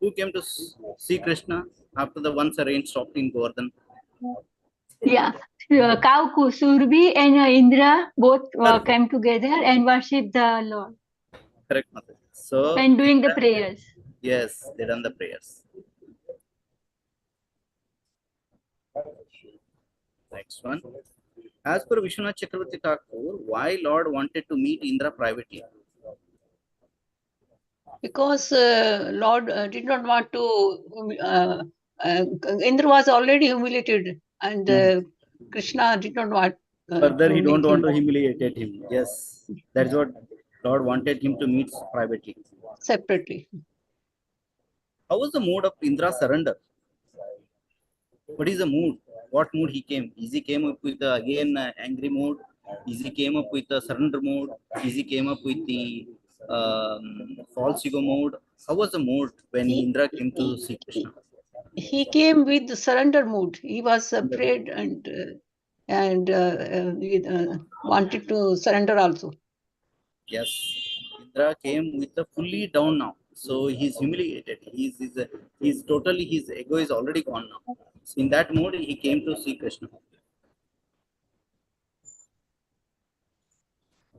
Who came to see Krishna after the once a rain stopped in Govardhan? Yeah. Kauku, Surbi and Indra both came together and worshipped the Lord. Correct, Mother. So and doing the prayers. Yes, they done the prayers. Next one. As per Vishwanath Chakravarti Thakur, why Lord wanted to meet Indra privately? Because Lord did not want to. Indra was already humiliated, and Krishna did not want. Further, to he don't meet want him to humiliate him. Yes, that's what Lord wanted him to meet privately. separately. How was the mood of Indra's surrender? What is the mood? What mood he came? Is he came up with again angry mood? Is he came up with a surrender mood? Is he came up with the false ego mode? How was the mood when Indra came to see Krishna? He came with the surrender mood. He was afraid and wanted to surrender also. Yes, Indra came with a fully down now. So he's humiliated. He's totally, his ego is already gone now. So in that mode, he came to see Krishna.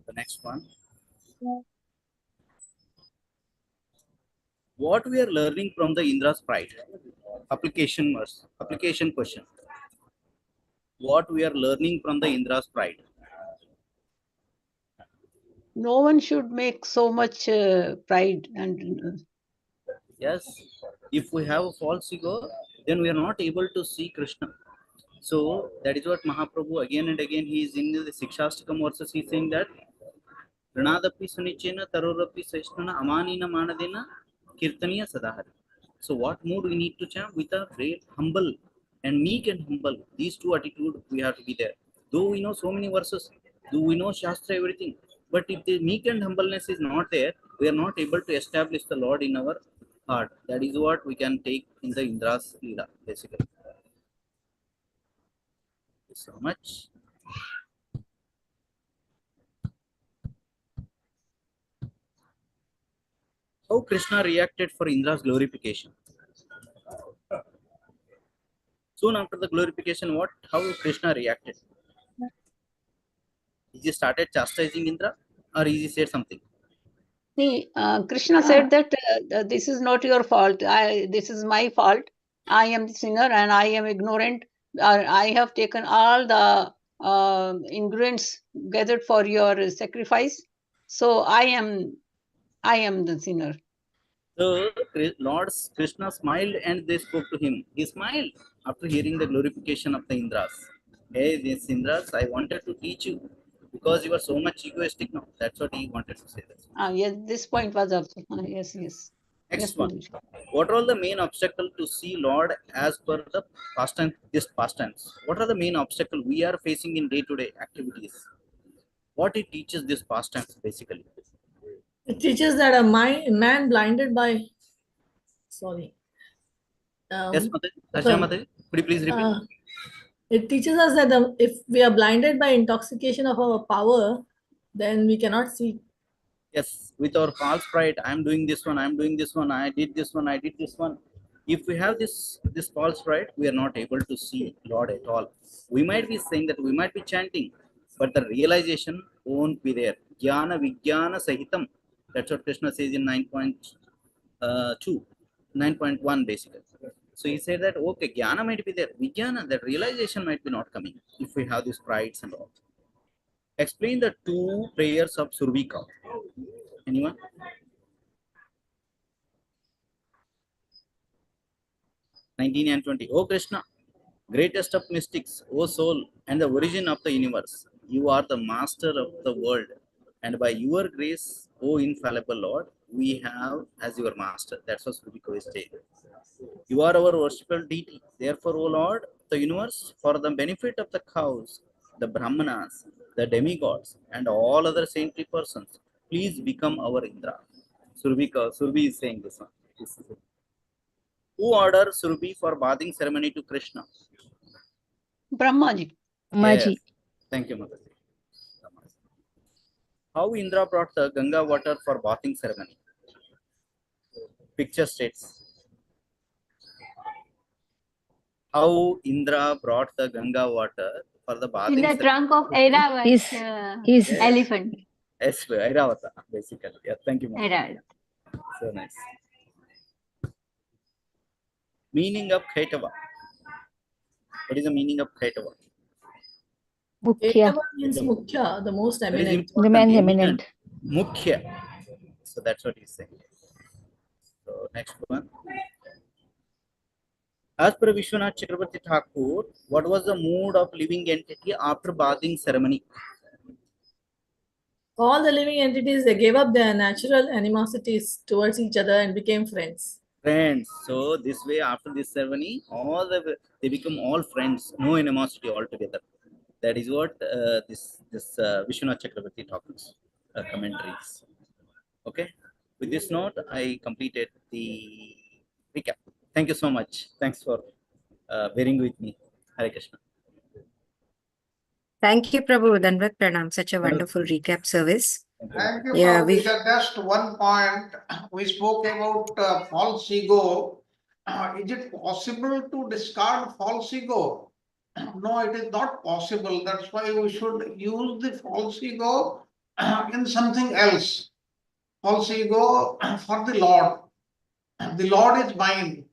The next one. What we are learning from the Indra's pride? Application verse. Application question. What we are learning from the Indra's pride? No one should make so much pride and Yes, if we have a false ego, then we are not able to see Krishna. So that is what Mahaprabhu again and again he is in the Sikshastakam verses he is saying that Pranadapi Sunichena Tarorapi Saishnana Amanina Manadena Kirtaniya Sadahari. So what mood we need to chant? With a great humble and meek and humble. These two attitude we have to be there. Though we know so many verses, though we know Shastra everything, but if the meek and humbleness is not there, we are not able to establish the Lord in our heart. That is what we can take in the Indra's Leela, basically. Thank you so much. How Krishna reacted for Indra's glorification? Soon after the glorification, how Krishna reacted? He started chastising Indra, or he said something? See, Krishna said that this is not your fault. This is my fault. I am the sinner and I am ignorant. I have taken all the ingredients gathered for your sacrifice. So I am the sinner. So Lord Krishna smiled and they spoke to him. He smiled after hearing the glorification of the Indras. Hey, these Indras, I wanted to teach you because you are so much egoistic now. That's what he wanted to say. Yes, this point was also. Yes. Next one. What are all the main obstacles to see Lord as per the past tense, this past tense? What are the main obstacles we are facing in day-to-day activities? What it teaches this past tense basically? It teaches that a man blinded by, sorry. Yes, Mataji. Could you please repeat? It teaches us that if we are blinded by intoxication of our power, then we cannot see. Yes, with our false pride, I'm doing this one, I'm doing this one, I did this one, I did this one. If we have this false pride, we are not able to see Lord at all. We might be saying that, we might be chanting, but the realization won't be there. Jnana Vijnana Sahitam. That's what Krishna says in 9.2, 9.1 basically. So he said that okay, Jnana might be there, Vijnana, that realization might be not coming if we have these prides and all. Explain the two prayers of Survika. Anyone? (19 and 20). O Krishna, greatest of mystics, O soul, and the origin of the universe, you are the master of the world, and by your grace, O infallible Lord, we have as your master. That's what Survika is saying. You are our worshipful deity. Therefore, O Lord, the universe, for the benefit of the cows, the Brahmanas, the demigods, and all other saintly persons, please become our Indra. Survi is saying this one. Who ordered Surbi for bathing ceremony to Krishna? Brahmaji. Yes. Thank you, Mother. How Indra brought the Ganga water for bathing ceremony? Picture states. how Indra brought the Ganga water for the In bathing the trunk of ceremony. Airavat's His elephant. Yes, Airavata, basically. Yeah, thank you, ma'am. Airavata. So nice. Meaning of Kaitava. What is the meaning of Kaitava? Mukhya, Ekava means Mukhya, the most That is eminent. the important. man eminent. Mukhya. So that's what he's saying. So next one. As per Vishwanath Chakrabarti Thakur, what was the mood of living entity after bathing ceremony? All the living entities, they gave up their natural animosities towards each other and became friends. Friends. So this way, after this ceremony, they become all friends, no animosity altogether. That is what this Vishwanath Chakrabarti talks commentaries. Okay. With this note, I completed the recap. Thank you so much. Thanks for bearing with me. Hare Krishna. Thank you, Prabhu. Danvat Pranam. Such a wonderful recap service. Thank you, Yeah, Prabhu. Just one point. We spoke about false ego. Is it possible to discard false ego? No, it is not possible. That's why we should use the false ego in something else. False ego for the Lord. The Lord is mine.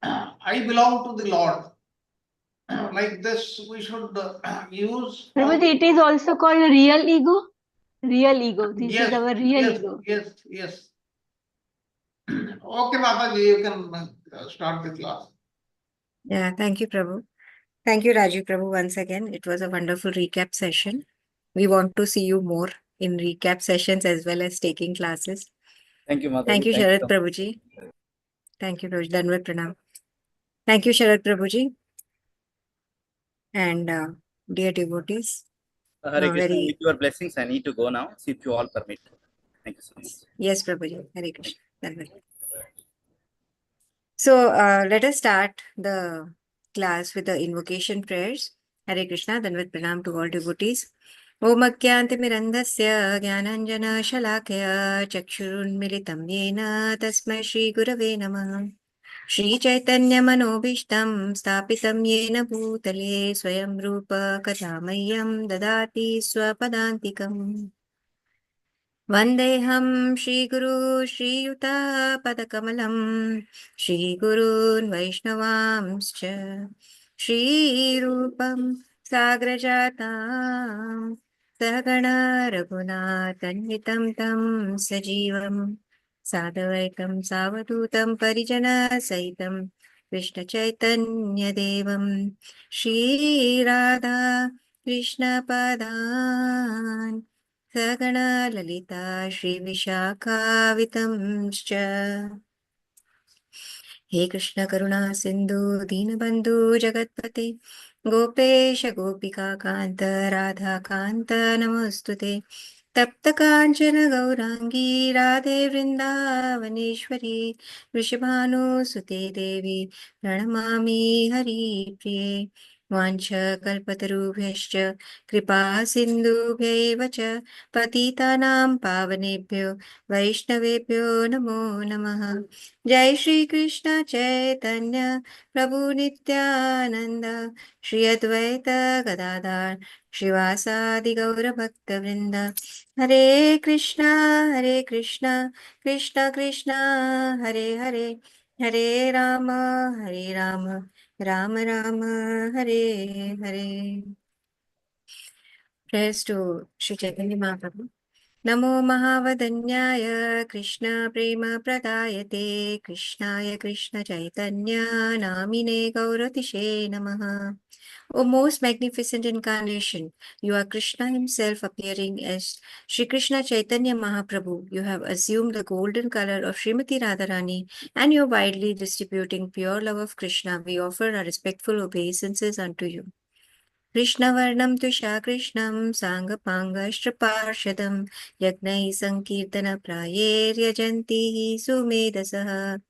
I belong to the Lord. Like this, we should use. Prabhuji, it is also called real ego. Real ego. This Yes, is our real yes, ego. yes. Okay, Mataji, you can start the class. yeah, thank you, Prabhu. Thank you, Rajiv Prabhu, once again. It was a wonderful recap session. We want to see you more in recap sessions as well as taking classes. Thank you, Mataji. Thank you, Thank Sharad so Prabhuji. Thank you, Danvat Pranam. Thank you, Sharad Prabhuji. And dear devotees, Hare Krishna, very with your blessings, I need to go now. See if you all permit. Thank you so much. yes, Prabhuji. Hare Krishna. Danvat. So let us start the class with the invocation prayers. Hare Krishna, Danvat Pranam to all devotees. Om Akyantimirandasya Jnananjana Shalakaya Chakshurunmilitam Yena Tasmai Shri Gurave Namah Shri Chaitanya Manobishtam Stapitam Yena Bhutale Swayam Rupa Kathamayam Dadati Swapadantikam Vandeham Shri Guru Shri Yuta Padakamalam Shri Gurun Vaishnavamscha Shri Rupam Sagrajatam Sagana Raghunatanvitam Tam Sajivam Sadavaitam Savadutam Parijana Saitam Krishna Chaitanya Devam Shri Radha Krishna Padan Sagana Lalita Shri Vishakhavitamscha He Krishna Karuna Sindhu Dinabandhu Jagatpate Gopesha Gopika Kanta Radha Kanta Namostute Tapta Kanchana Gaurangi Radhe Vrindavaneshwari Vrishabhanu Sute Devi Pranamami Hari Priye Vancha Kalpatarubhyascha Kripa Sindhubhyaiva cha Patitanam Pavanebhyo Vaishnavebhyo Namo Namaha Jai Shri Krishna Chaitanya Prabhu Nityananda Shri Advaita Gadadhar Shivasadi Gaura Bhakta Vrinda Hare Krishna Krishna Krishna Hare Hare Hare Rama Rama Rama Hare Hare. Prayers to Shri Chaitanya Mahaprabhu. Namo Mahavadanyaya Krishna Prema Pradayate Krishnaya Krishna Chaitanya Namine Gauratishe Namaha. O most magnificent incarnation, you are Krishna himself appearing as Shri Krishna Chaitanya Mahaprabhu. You have assumed the golden color of Srimati Radharani and you are widely distributing pure love of Krishna. We offer our respectful obeisances unto you. Krishnavarnam Tusha Krishnam Sangapangashtraparshadam Yagnai Sankirtana Prayer Yajanti Sumedasaha.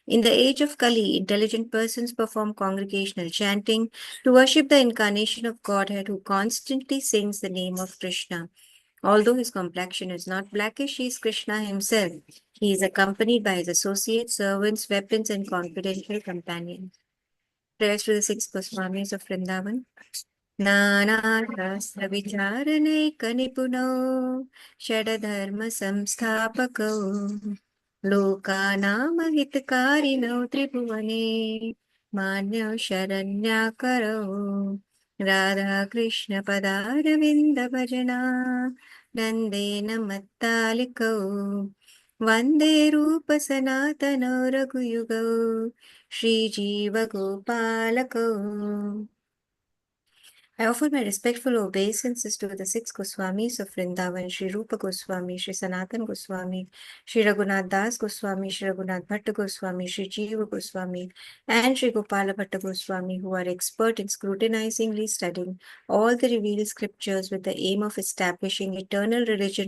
In the age of Kali, intelligent persons perform congregational chanting to worship the incarnation of Godhead who constantly sings the name of Krishna. Although his complexion is not blackish, he is Krishna himself. He is accompanied by his associates, servants, weapons, and confidential companions. Prayers to the 6 Goswamis of Vrindavan. नानाशास्त्र विचारणैकनिपुणौ षडधर्मसंस्थापकौ लोकानामहितकारिणौ त्रिभुवने मान्यौ शरण्याकरौ राधाकृष्णपदारविन्दभजना नन्देन मत्तालिकौ वन्दे रूपसनातनौ रघुयुगौ श्रीजीवगोपालकौ. I offer my respectful obeisances to the 6 Goswamis of Vrindavan, Sri Rupa Goswami, Sri Sanatan Goswami, Sri Raghunath Das Goswami, Sri Raghunath Bhatta Goswami, Sri Jiva Goswami, and Sri Gopala Bhatta Goswami, who are expert in scrutinizingly studying all the revealed scriptures with the aim of establishing eternal religious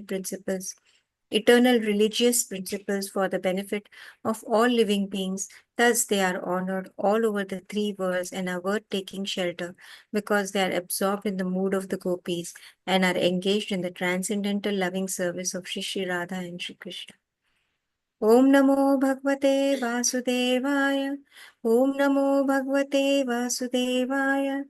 principles for the benefit of all living beings. Thus they are honored all over the 3 worlds and are worth taking shelter because they are absorbed in the mood of the gopis and are engaged in the transcendental loving service of Shri Radha and Shri Krishna. Om Namo Bhagavate Vasudevaya. Om Namo Bhagavate Vasudevaya.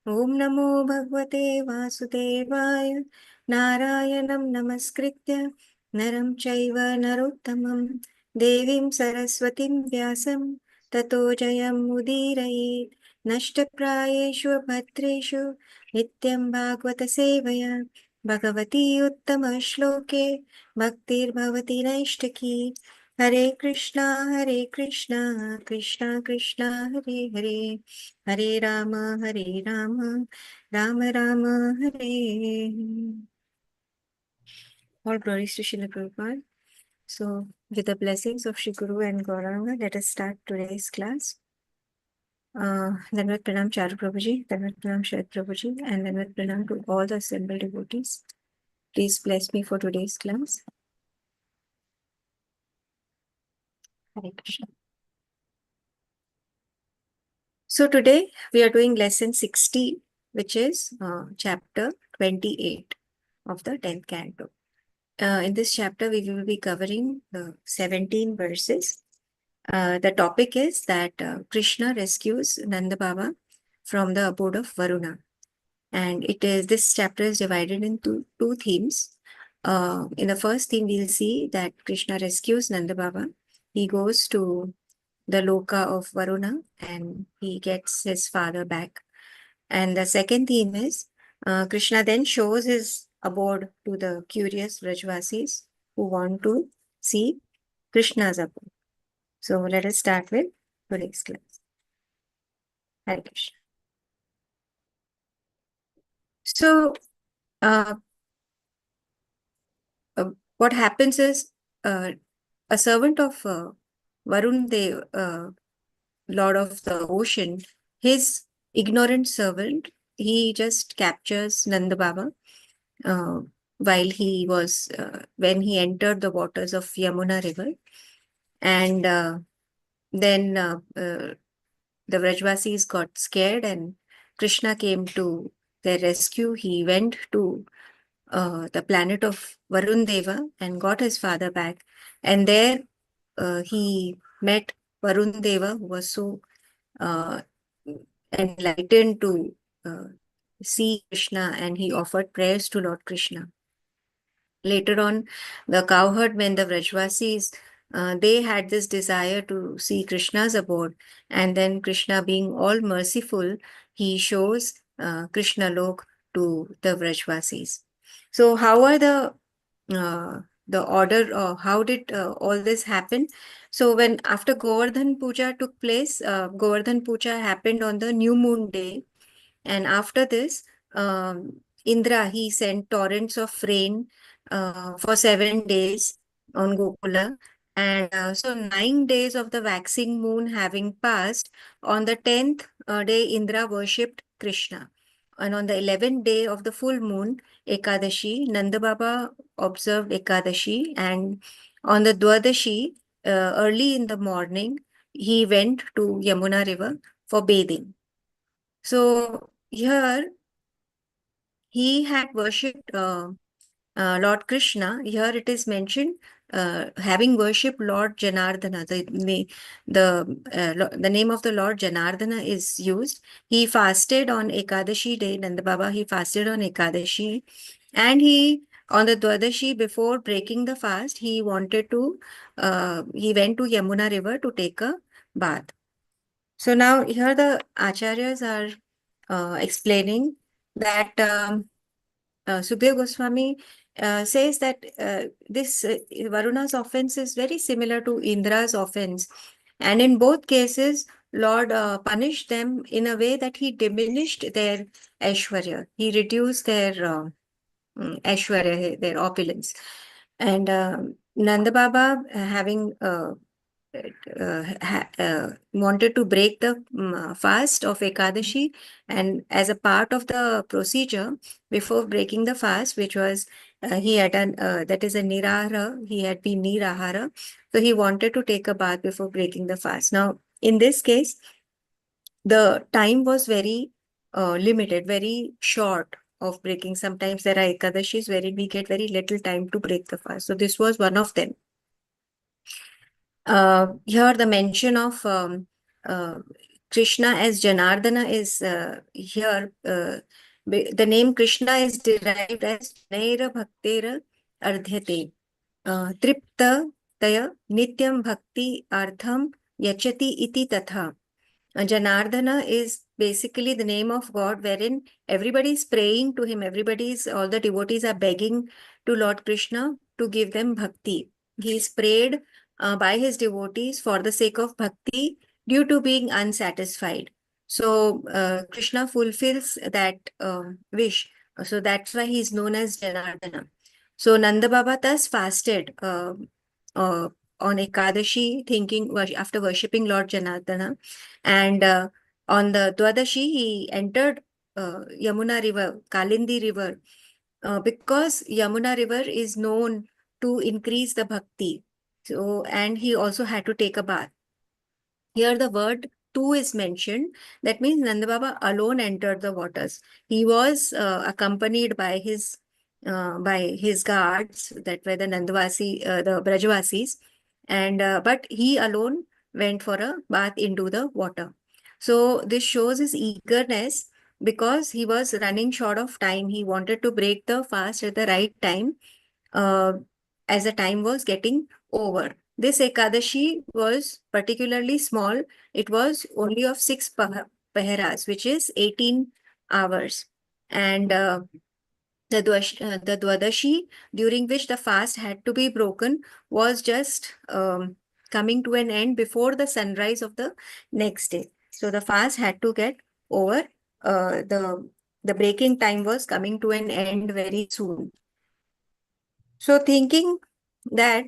Om Namo Bhagavate Vasudevaya. Narayanam Namaskritya Naram Chaiva Narottamam Devim Saraswatim Vyasam Tato Jayam Udirayet Nashtaprayeshu Bhatreshu Nityam Bhagavata Sevaya Bhagavati Uttama Shloke Bhaktir Bhavati Naishtaki. Hare Krishna, Krishna Krishna, Hare Hare, Hare Rama, Rama Rama, Hare. All glories to Srila Prabhupada. So, with the blessings of Shri Guru and Gauranga, let us start today's class. Dandavat Pranam Charu Prabhuji, Dandavat Pranam Sharad Prabhuji, and Dandavat Pranam to all the assembled devotees. Please bless me for today's class. Hare Krishna. So today we are doing lesson 60, which is chapter 28 of the 10th canto. In this chapter, we will be covering 17 verses. The topic is that Krishna rescues Nanda Baba from the abode of Varuna. And this chapter is divided into 2 themes. In the first theme, we'll see that Krishna rescues Nanda Baba. He goes to the loka of Varuna and he gets his father back. And the second theme is Krishna then shows his abode to the curious Vrajvasis who want to see Krishna's abode. So let us start with today's class. Hare Krishna. So what happens is a servant of Varun, the Lord of the ocean, his ignorant servant, he just captures Nanda Baba while he was, when he entered the waters of Yamuna river. And then the Vrajvasis got scared and Krishna came to their rescue. He went to the planet of Varun Deva and got his father back. And there he met Varun Deva, who was so enlightened to see Krishna, and he offered prayers to Lord Krishna. Later on, the cowherdmen, the Vrajvasis, they had this desire to see Krishna's abode, and then Krishna, being all merciful, he shows Krishna Lok to the Vrajvasis. So how are the order, or how did all this happen? So when after Govardhan Puja took place, Govardhan Puja happened on the new moon day, and after this, Indra, he sent torrents of rain for 7 days on Gokula. And so 9 days of the waxing moon having passed, on the 10th day, Indra worshipped Krishna. And on the 11th day of the full moon, Ekadashi, Nanda Baba observed Ekadashi. And on the Dwadashi, early in the morning, he went to Yamuna river for bathing. So here, he had worshipped Lord Krishna. Here it is mentioned having worshipped Lord Janardana, the name of the Lord Janardana is used. He fasted on Ekadashi day, Nanda Baba, he fasted on Ekadashi, and on the Dwadashi, before breaking the fast, he went to Yamuna river to take a bath. So now here the acharyas are explaining that Sukhdev Goswami says that this Varuna's offense is very similar to Indra's offense, and in both cases Lord punished them in a way that he diminished their Aishwarya. He reduced their Aishwarya, their opulence. And Nanda Baba, having wanted to break the fast of Ekadashi, and as a part of the procedure before breaking the fast, which was he had done, that is a nirahara, he had been nirahara, so he wanted to take a bath before breaking the fast. Now, in this case, the time was very limited, very short of breaking. Sometimes there are Ekadashis wherein we get very little time to break the fast. So this was one of them. Here the mention of Krishna as Janardana is here. The name Krishna is derived as Naira Bhaktera Ardhyate. Tripta Taya Nityam Bhakti Artham Yachati Iti Tatha. Janardana is basically the name of God, wherein everybody is praying to him. All the devotees are begging to Lord Krishna to give them bhakti. He is prayed by his devotees for the sake of bhakti due to being unsatisfied. So Krishna fulfills that wish. So that's why he is known as Janardana. So Nanda Baba thus fasted on Ekadashi, after worshipping Lord Janardana, and on the Dwadashi he entered Yamuna river, Kalindi river, because Yamuna river is known to increase the bhakti. So, and he also had to take a bath. Here the word two is mentioned. That means Nanda Baba alone entered the waters. He was accompanied by his guards, that were the the Brajavasis, and but he alone went for a bath into the water. So this shows his eagerness, because he was running short of time. He wanted to break the fast at the right time, as the time was getting over. This Ekadashi was particularly small. It was only of 6 paharas, which is 18 hours. And the Dwadashi, during which the fast had to be broken, was just coming to an end before the sunrise of the next day. So the fast had to get over. The breaking time was coming to an end very soon. So thinking that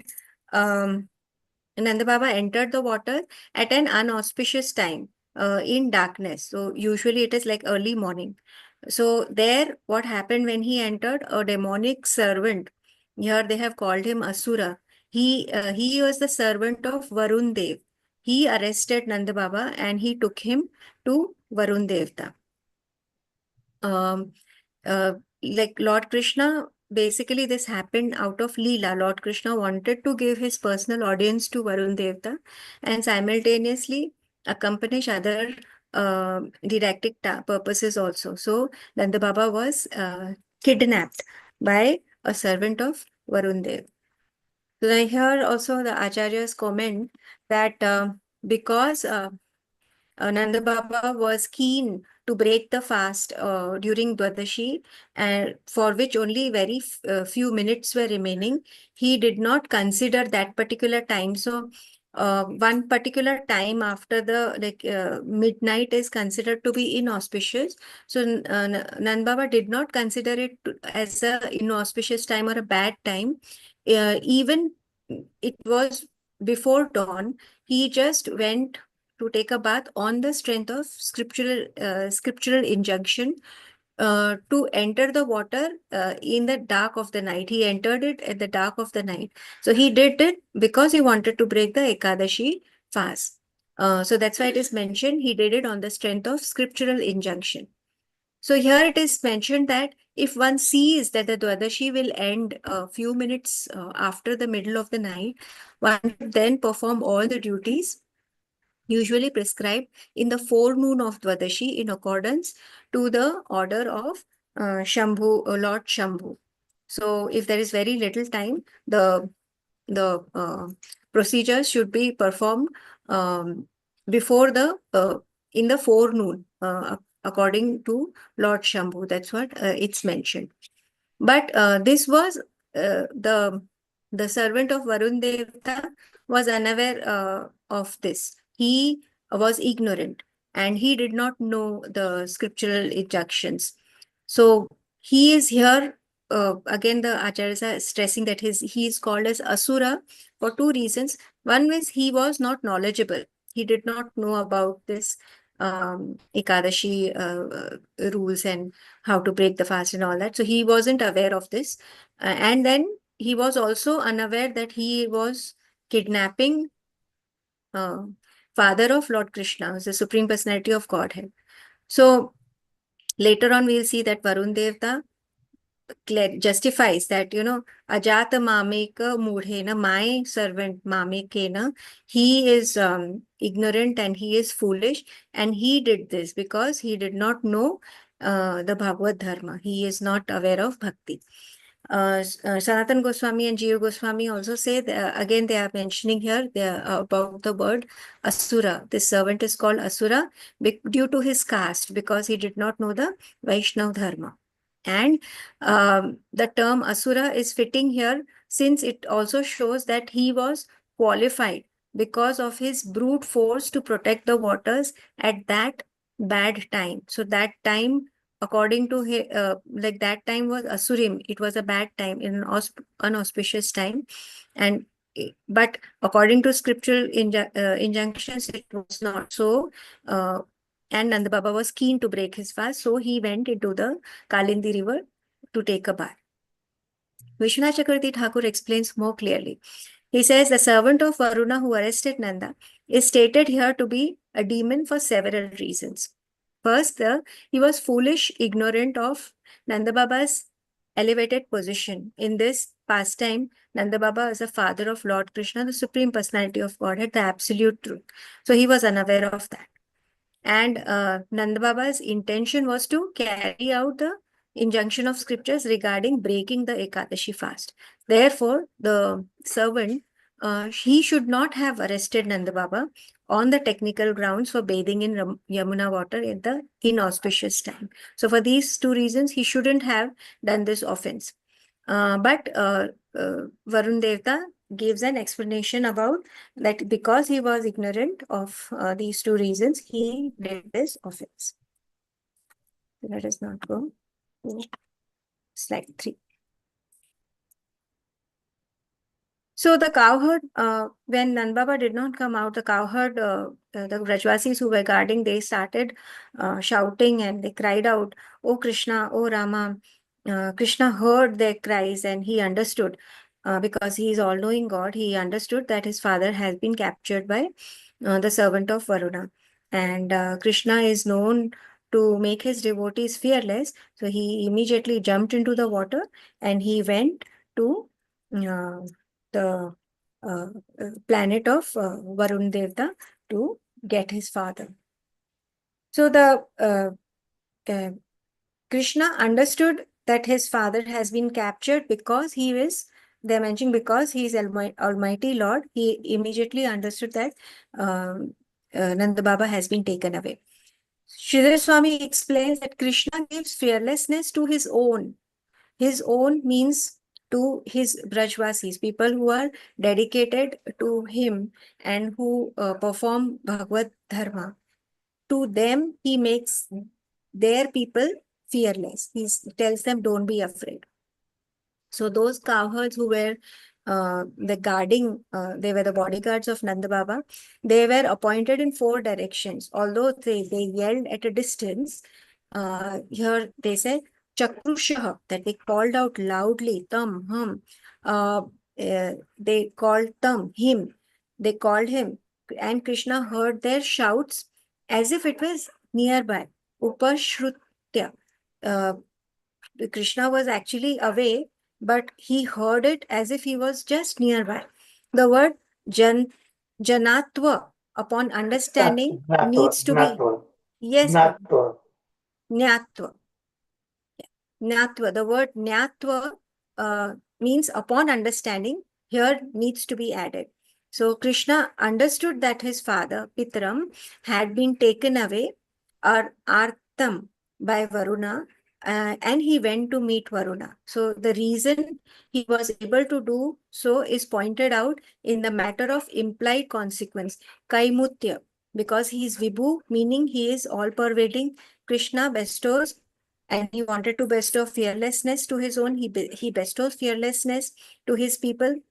Nanda Baba entered the water at an unauspicious time, in darkness. So usually it is like early morning. So there, what happened when he entered? A demonic servant. Here they have called him Asura. He was the servant of Varun Dev. He arrested Nanda Baba and he took him to Varun Devta. Like Lord Krishna, basically this happened out of Leela. Lord Krishna wanted to give his personal audience to Varun Devta and simultaneously accomplish other didactic purposes also. So Nanda Baba was kidnapped by a servant of Varun Dev. So here also the acharyas comment that because Nanda Baba was keen to break the fast during Dwadashi, and for which only very few minutes were remaining, he did not consider that particular time. So one particular time after the midnight is considered to be inauspicious. So Nanda Baba did not consider it as a inauspicious time or a bad time. Even it was before dawn, he just went to take a bath on the strength of scriptural injunction to enter the water in the dark of the night. He entered it at the dark of the night. So he did it because he wanted to break the Ekadashi fast. So that's why it is mentioned he did it on the strength of scriptural injunction. So here it is mentioned that if one sees that the Dwadashi will end a few minutes after the middle of the night, one should then perform all the duties usually prescribed in the forenoon of Dwadashi in accordance to the order of Shambhu, Lord Shambhu. So if there is very little time, the procedures should be performed before the in the forenoon according to Lord Shambhu. That's what it's mentioned. But this was the servant of Varun Devta was unaware of this. He was ignorant and he did not know the scriptural injunctions. So he is here again. The acharyas are stressing that he is called as Asura for two reasons. One is he was not knowledgeable. He did not know about this Ekadashi rules and how to break the fast and all that. So he wasn't aware of this. And then he was also unaware that he was kidnapping father of Lord Krishna, the Supreme Personality of Godhead. So later on, we'll see that Varun Devta justifies that, Ajata Mameka Mudhena, my servant Mamekena, he is ignorant and he is foolish, and he did this because he did not know the Bhagavad Dharma. He is not aware of bhakti. Sanatan Goswami and Jiva Goswami also say, again they are mentioning here about the word Asura. This servant is called Asura due to his caste, because he did not know the Vaishnav Dharma. And the term Asura is fitting here since it also shows that he was qualified because of his brute force to protect the waters at that bad time. So that time, according to him, like that time was Asurim. It was a bad time, in an unauspicious time. And but according to scriptural injunctions, it was not so. And Nanda Baba was keen to break his fast, so he went into the Kalindi river to take a bath. Vishwanath Chakravarti Thakur explains more clearly. He says the servant of Varuna who arrested Nanda is stated here to be a demon for several reasons. First, he was foolish, ignorant of Nanda Baba's elevated position. In this pastime, Nanda Baba is the father of Lord Krishna, the Supreme Personality of Godhead, the absolute truth. So he was unaware of that. And Nanda Baba's intention was to carry out the injunction of scriptures regarding breaking the Ekadashi fast. Therefore, the servant, he should not have arrested Nanda Baba on the technical grounds for bathing in Yamuna water at the inauspicious time. So for these two reasons, he shouldn't have done this offense. But Varun Devta gives an explanation about that because he was ignorant of these two reasons, he did this offense. Let us not go to slide 3. So the cowherd, when Nandbaba did not come out, the cowherd, the Brajvasis who were guarding, they started shouting and they cried out, "Oh Krishna, oh Rama." Krishna heard their cries and he understood, because he is all-knowing God, he understood that his father has been captured by the servant of Varuna. And Krishna is known to make his devotees fearless. So he immediately jumped into the water and he went to the planet of Varun Devta to get his father. So the Krishna understood that his father has been captured because he is, they mentioned, because he is Almighty Lord. He immediately understood that Nanda Baba has been taken away. Sridhar Swami explains that Krishna gives fearlessness to his own. His own means to his Brajvasis, people who are dedicated to him and who perform Bhagavad Dharma. To them, he makes their people fearless. He tells them, don't be afraid. So those cowherds who were the guarding, they were the bodyguards of Nanda Baba. They were appointed in 4 directions. Although they yelled at a distance, here they said, Chakrushaha, that they called out loudly, Tam, hum. They called Tam, him. They called him. And Krishna heard their shouts as if it was nearby. Upashrutya. Krishna was actually away, but he heard it as if he was just nearby. The word janatva, upon understanding, needs to be, yes, Jnatva. Jnatva. The word Jnatva means upon understanding, here needs to be added. So Krishna understood that his father, Pitram, had been taken away, or Artam, by Varuna, and he went to meet Varuna. So the reason he was able to do so is pointed out in the matter of implied consequence, Kaimutya, because he is Vibhu, meaning he is all-pervading. Krishna bestows, and he wanted to bestow fearlessness to his own. He bestows fearlessness to his people.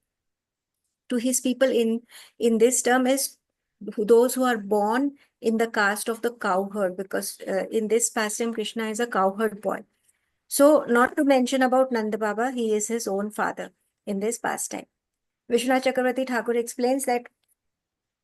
To his people in this term is those who are born in the caste of the cowherd, because in this pastime Krishna is a cowherd boy. So not to mention about Nanda Baba, he is his own father in this pastime. Vishwanath Chakravarti Thakur explains that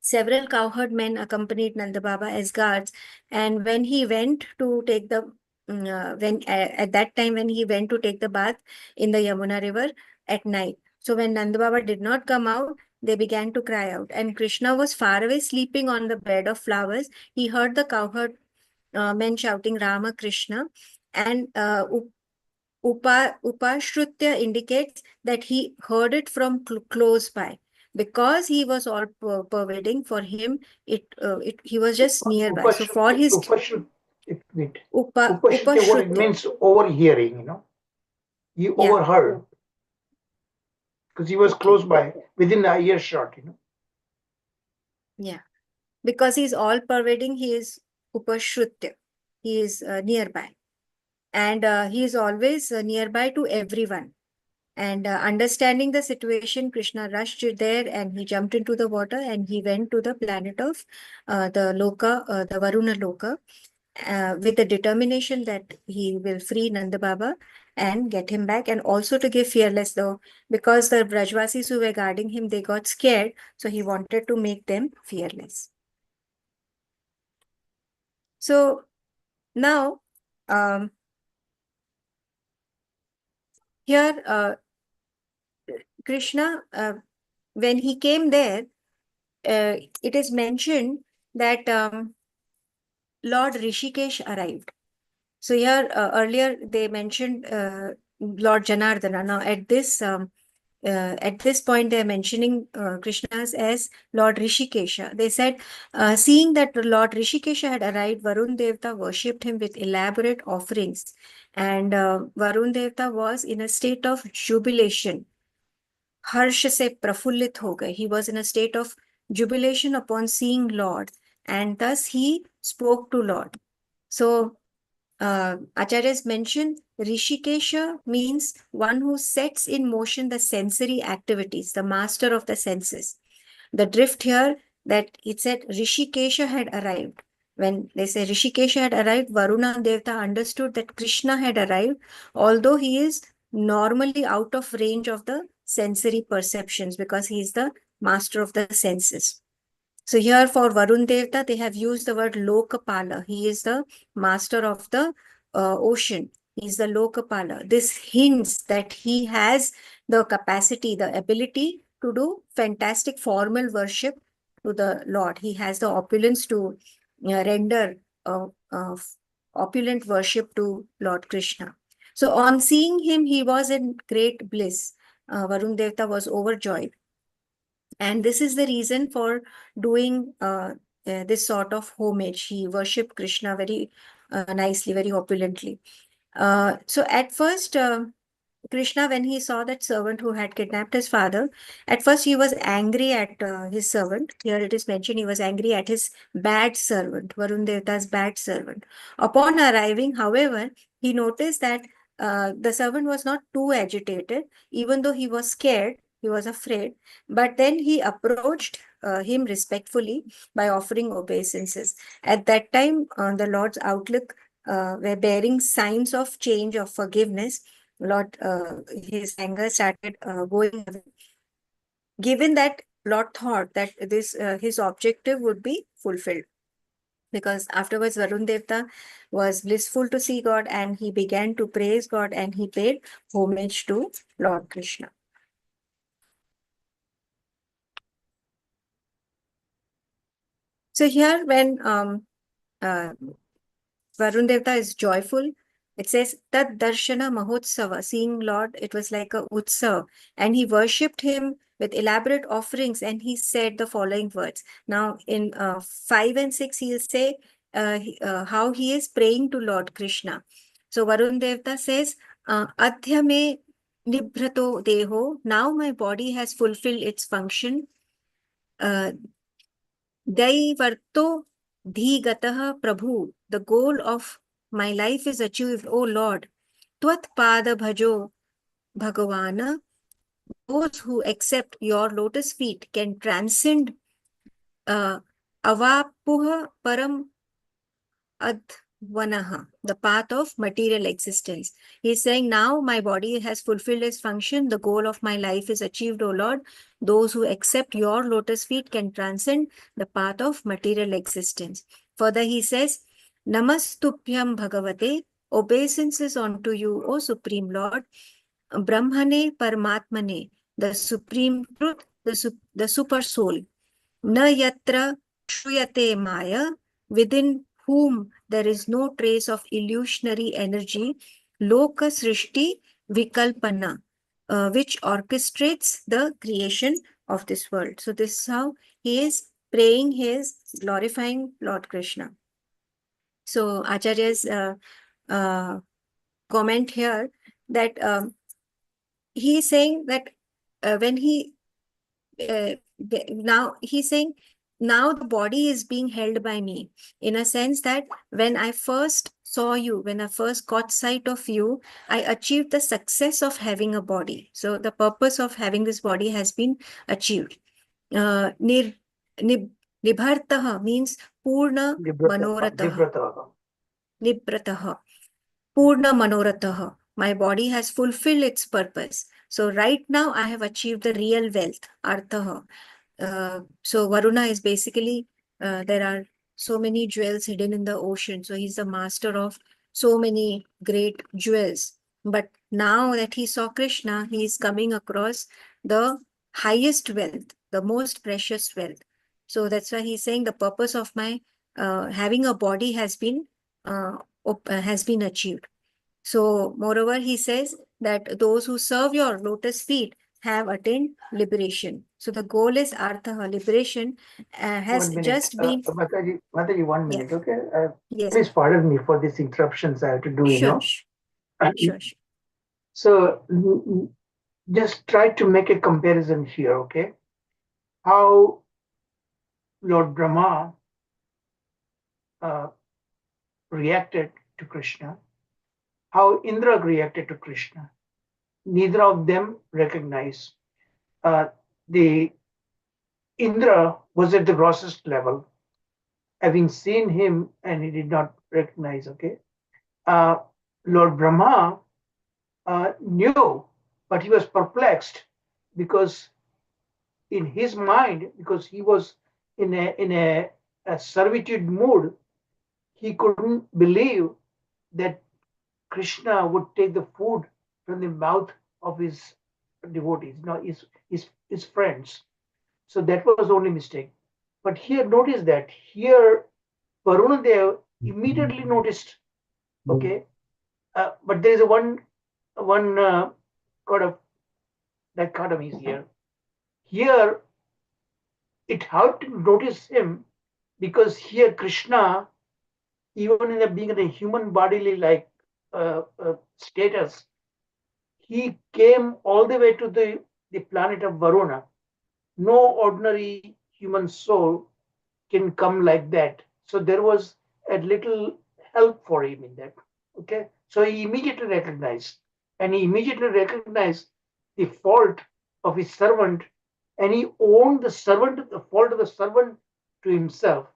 several cowherd men accompanied Nanda Baba as guards, and when he went to take the at that time when he went to take the bath in the Yamuna river at night. So when Nanda Baba did not come out, they began to cry out, and Krishna was far away sleeping on the bed of flowers. He heard the cowherd men shouting Rama Krishna, and Upashrutya indicates that he heard it from close by. Because he was all pervading, for him, he was just nearby. So for his Upashrutya, what it Upashrutya. means, overhearing, you know. He overheard. Because he was close by, within a earshot, you know. Yeah. Because he's all pervading, he is Upashrutya. He is nearby. And he is always nearby to everyone. And understanding the situation, Krishna rushed there and he jumped into the water and he went to the planet of the Loka, the Varuna Loka, with the determination that he will free Nanda Baba and get him back, and also to give fearless, though, because the Brajvasis who were guarding him, they got scared. So he wanted to make them fearless. So now, here, Krishna, when he came there, it is mentioned that Lord Rishikesh arrived. So here, earlier they mentioned Lord Janardana. Now at this point, they're mentioning Krishna's as Lord Rishikesha. They said, seeing that Lord Rishikesha had arrived, Varun Devta worshipped him with elaborate offerings. And Varun Devta was in a state of jubilation. Harsh se prafullit ho gaye. He was in a state of jubilation upon seeing Lord, and thus he spoke to Lord. So Acharyas mentioned Rishikesha means one who sets in motion the sensory activities, the master of the senses. The drift here that it said Rishikesha had arrived. When they say Rishikesha had arrived, Varuna Devta understood that Krishna had arrived, although he is normally out of range of the sensory perceptions because he is the master of the senses. So here for Varun Devta, they have used the word Lokapala. He is the master of the ocean. He is the Lokapala. This hints that he has the capacity, the ability to do fantastic formal worship to the Lord. He has the opulence to render opulent worship to Lord Krishna. So on seeing him, he was in great bliss. Varun Devta was overjoyed. And this is the reason for doing this sort of homage. He worshipped Krishna very nicely, very opulently. So at first, Krishna, when he saw that servant who had kidnapped his father, at first he was angry at his servant. Here it is mentioned he was angry at his bad servant, Varun Devta's bad servant. Upon arriving, however, he noticed that the servant was not too agitated, even though he was scared, he was afraid. But then he approached him respectfully by offering obeisances. At that time, the Lord's outlook were bearing signs of change, of forgiveness. Lord, his anger started going away. Given that Lord thought that this his objective would be fulfilled. because afterwards Varun Devta was blissful to see God and he began to praise God and he paid homage to Lord Krishna. So here when Varun Devta is joyful, it says that Darshana Mahotsava, seeing Lord, it was like a utsav, and he worshipped him with elaborate offerings, and he said the following words. Now in 5 and 6, he will say how he is praying to Lord Krishna. So Varun Devta says, Adhya me nibhrato deho, now my body has fulfilled its function. Daivarto dhigatah Prabhu, the goal of my life is achieved, O Lord. Tvat pada bhajo Bhagavana, those who accept your lotus feet can transcend avapuha param advanaha, the path of material existence. He is saying, now my body has fulfilled its function. The goal of my life is achieved, O Lord. Those who accept your lotus feet can transcend the path of material existence. Further, he says, Namastupyam Bhagavate, obeisances unto you, O Supreme Lord. Brahmane Paramatmane, the Supreme Truth, the Super Soul. Na yatra shruyate maya, within whom there is no trace of illusionary energy, loka srishti vikalpana, which orchestrates the creation of this world. So this is how he is praying, he is glorifying Lord Krishna. So Acharya's comment here that he is saying that when he now he's saying now the body is being held by me, in a sense that when I first saw you, when I first got sight of you, I achieved the success of having a body. So the purpose of having this body has been achieved. Nibhartah means Purna Manoratah. Nibratah. Purna Manoratah. My body has fulfilled its purpose. So right now I have achieved the real wealth, Arthaha. So Varuna is basically, there are so many jewels hidden in the ocean. So he's the master of so many great jewels. But now that he saw Krishna, he is coming across the highest wealth, the most precious wealth. So that's why he's saying the purpose of my having a body has been achieved. So moreover, he says that those who serve your lotus feet have attained liberation. So the goal is artha, liberation has just been. Mataji, 1 minute, Yes. okay? Yes. Please pardon me for these interruptions I have to do, you know. Sure. So just try to make a comparison here, okay? How Lord Brahma reacted to Krishna, how Indra reacted to Krishna. Neither of them recognized. The Indra was at the grossest level, having seen him, and he did not recognize, okay? Lord Brahma knew, but he was perplexed because in his mind, because he was in a servitude mood, he couldn't believe that Krishna would take the food from the mouth of his devotees, his friends. So that was the only mistake. But here, notice that here, Varunadev immediately noticed, okay? But there is one kind of dichotomy here. Here, it had to notice him because here Krishna, even in the being in a human bodily like status, he came all the way to the planet of Varuna. No ordinary human soul can come like that. So there was a little help for him in that. Okay. So he immediately recognized, and he immediately recognized the fault of his servant, and he owned the fault of the servant to himself.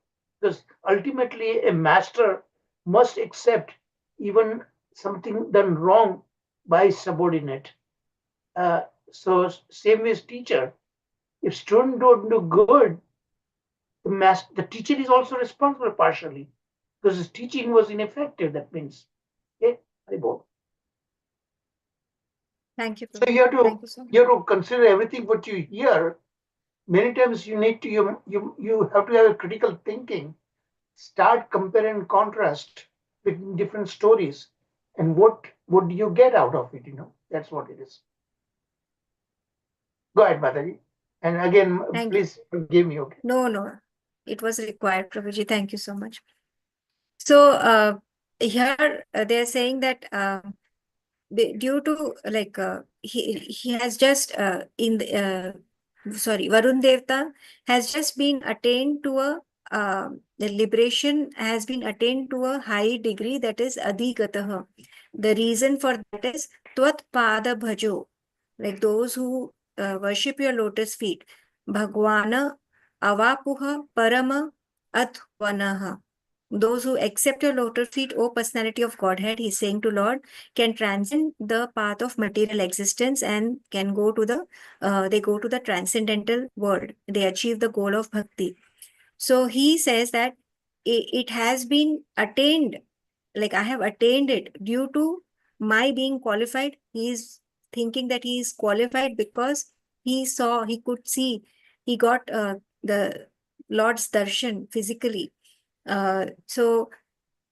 Because ultimately a master must accept even something done wrong by his subordinate. So same as teacher. If student don't do good, the teacher is also responsible partially because his teaching was ineffective. That means, okay, Thank you, so Prabhuji. you have to Thank you so much. you have to consider everything what you hear. Many times you need to you have to have a critical thinking. Start compare and contrast between different stories, and what do you get out of it? That's what it is. Go ahead, Mataji. And again, Thank you. please forgive me. Okay. No. It was required, Prabhuji. Thank you so much. So here they're saying that due to like he has just Varun Devta has just been attained to the liberation has been attained to a high degree, that is adhigataha. The reason for that is tvat pada bhajo, like those who worship your lotus feet. Bhagwana avapuha parama athvanaha. Those who accept your lotus feet, O personality of Godhead, he's saying to Lord, can transcend the path of material existence and can go to the transcendental world. They achieve the goal of bhakti. So he says that it has been attained, like I have attained it due to my being qualified. He is thinking that he is qualified because he could see, he got the Lord's darshan physically. So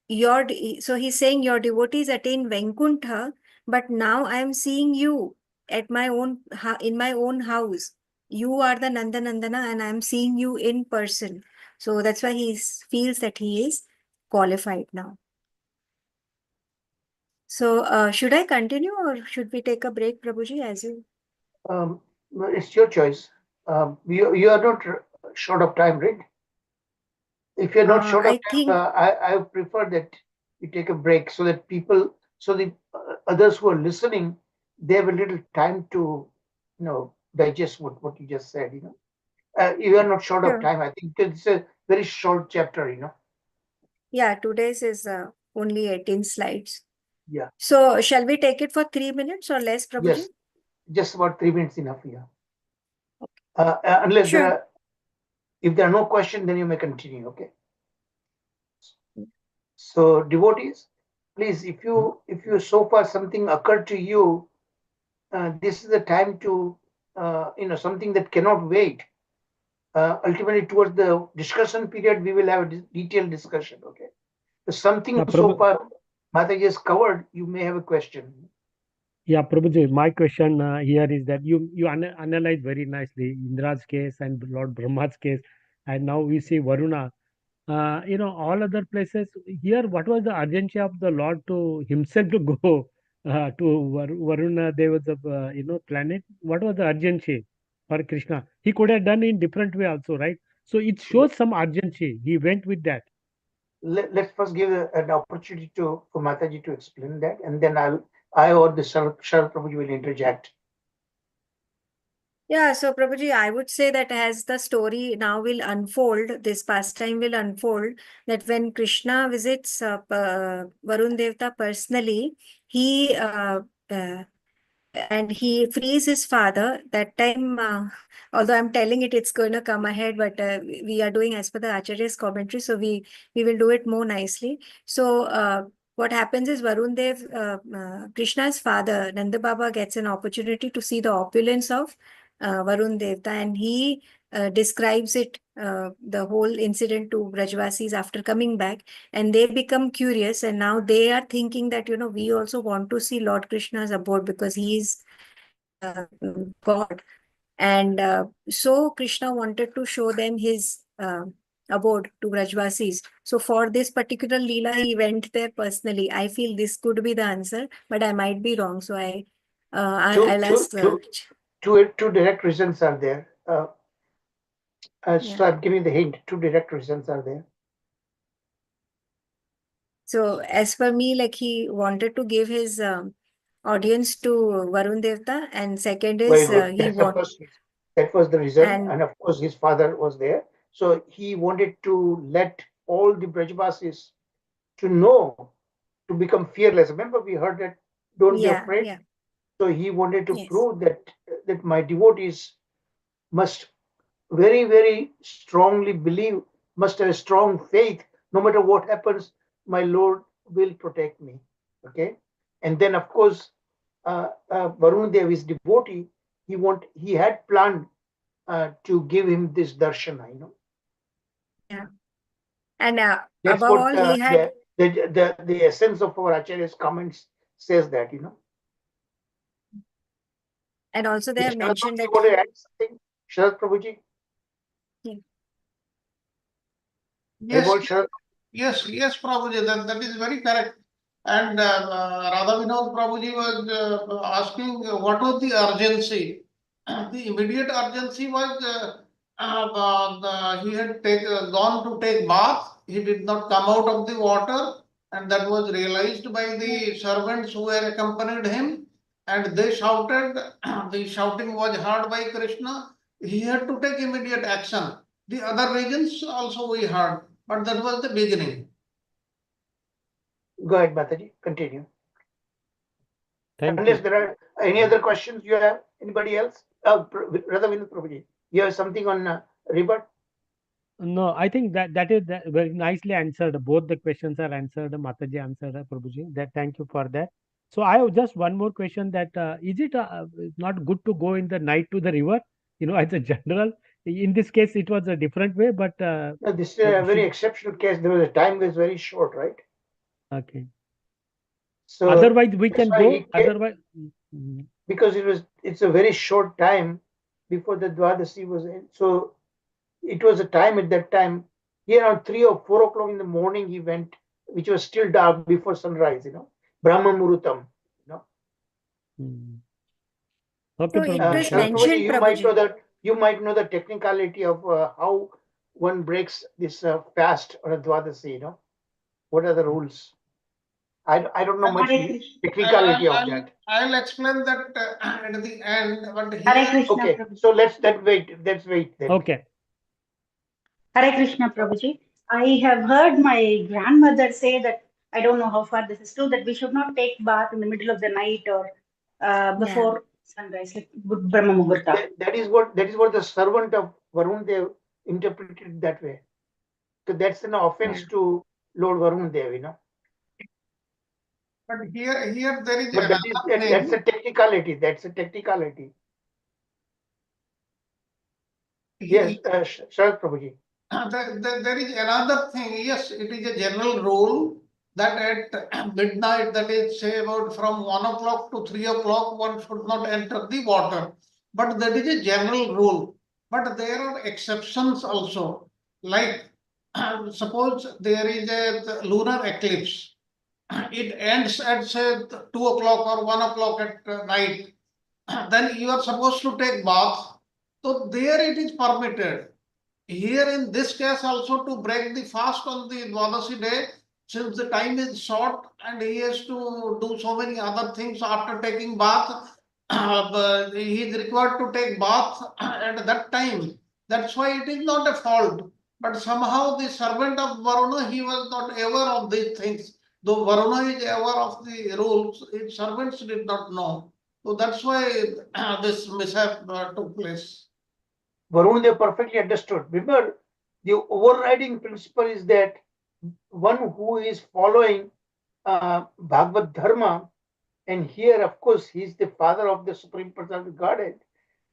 he's saying your devotees attain Vaikuntha, but now I am seeing you at my own in my own house. You are the Nandanandana and I am seeing you in person. So that's why he feels that he is qualified now. So should I continue or should we take a break, Prabhuji, as you? It's your choice. You are not short of time, right? If you're not short of I time, think I prefer that you take a break so that the others who are listening, they have a little time to, digest what you just said. You are not short of sure. time. I think it's a very short chapter. Yeah, today's is only 18 slides. Yeah. So shall we take it for 3 minutes or less, Prabhuji? Yes, just about 3 minutes enough. Yeah. Unless Sure. if there are no questions, then you may continue. Okay. So devotees, please, if you so far something occurred to you, this is the time to something that cannot wait. Ultimately, towards the discussion period, we will have a detailed discussion. Okay. If something so far Mataji has covered, you may have a question. Yeah, Prabhuji, my question here is that you analyze very nicely Indra's case and Lord Brahma's case, and now we see Varuna. All other places here, what was the urgency of the Lord to himself to go to Varuna? There was a planet. What was the urgency for Krishna? He could have done in different way also, right? So it shows some urgency. He went with that. Let's first give an opportunity for Mataji to explain that, and then I or the Sharad Prabhuji will interject. Yeah, so Prabhuji, I would say that as the story now will unfold, this pastime will unfold, that when Krishna visits Varun Devta personally, he and he frees his father. That time, although I'm telling it, it's going to come ahead, but we are doing as per the Acharya's commentary, so we will do it more nicely. So what happens is Varun Dev, Krishna's father, Nanda Baba, gets an opportunity to see the opulence of Varun Devta, and he describes it, the whole incident, to Brajvasis after coming back, and they become curious, and now they are thinking that, we also want to see Lord Krishna's abode because he is God. And so Krishna wanted to show them his abode to Brajvasis. So for this particular Leela, he went there personally. I feel this could be the answer, but I might be wrong. So I'll ask. Two direct reasons are there. Yeah. So I'm giving the hint. Two direct reasons are there. So as per me, like he wanted to give his audience to Varun Devta, and second is that was the reason, and of course his father was there. So he wanted to let all the Brajvasis to know, to become fearless. Remember, we heard that, don't be afraid. Yeah. So he wanted to prove that my devotees must very, very strongly believe, must have a strong faith, no matter what happens, my Lord will protect me. Okay. And then, of course, Varun Dev, his devotee, he had planned to give him this darshana, Yeah. And That's above what all, he had, the essence of our Acharya's comments says that, and also they have Sharad mentioned Prabhuji, that. you want to add something? Sharad Prabhuji? Yes, About Sharad? yes, Prabhuji, that is very correct. And Radha Vinod Prabhuji was asking what was the urgency. The immediate urgency was he had gone to take bath. He did not come out of the water, and that was realized by the servants who were accompanied him. And they shouted. The shouting was heard by Krishna. He had to take immediate action. The other regions also we heard, but that was the beginning. Go ahead, Mataji. Continue. Thank Unless you. there are any other questions you have, anybody else? Radha Vinod Prabhuji, you have something on rebut? No, I think that is very nicely answered. Both the questions are answered. Mataji answered, Prabhuji. Thank you for that. So I have just one more question. That is it not good to go in the night to the river? As a general. In this case, it was a different way, but No, this is a very exceptional case. There was a time was very short, right? Okay. So Otherwise, we that's can why go. Otherwise, because it's a very short time before the Dwadasi was in. So it was a time at that time. Here around 3 or 4 o'clock in the morning, he went, which was still dark before sunrise. Brahma Murutam. Okay, So it Prabhuji. is Sharad Prabhuji, mentioned, you might know the technicality of how one breaks this fast on a Dwadasi. What are the rules? I don't know much technicality of that. I'll explain that at the end. But Hare here, Krishna, Okay, Prabhuji. so let's wait then. Okay. Hare Krishna, Prabhuji. I have heard my grandmother say that, I don't know how far this is true, that we should not take bath in the middle of the night or before sunrise, like Brahma Muhurta. That is what the servant of Varun Dev interpreted that way. So that's an offense to Lord Varun Dev, but here there is But another that's thing. a technicality. That's a technicality. Yes, Sharad Prabhuji. There is another thing. Yes, it is a general rule that at midnight, that is, say about from 1 o'clock to 3 o'clock, one should not enter the water. But that is a general rule. But there are exceptions also. Like, suppose there is a lunar eclipse. It ends at say 2 o'clock or 1 o'clock at night. Then you are supposed to take bath. So there it is permitted. Here in this case also to break the fast on the Dwadasi day, since the time is short and he has to do so many other things after taking bath, he is required to take bath at that time. That's why it is not a fault. But somehow the servant of Varuna, he was not aware of these things. Though Varuna is aware of the rules, his servants did not know. So that's why this mishap took place. Varun Dev perfectly understood. Remember, the overriding principle is that one who is following Bhagavad Dharma, and here, of course, he is the father of the Supreme Personality of Godhead.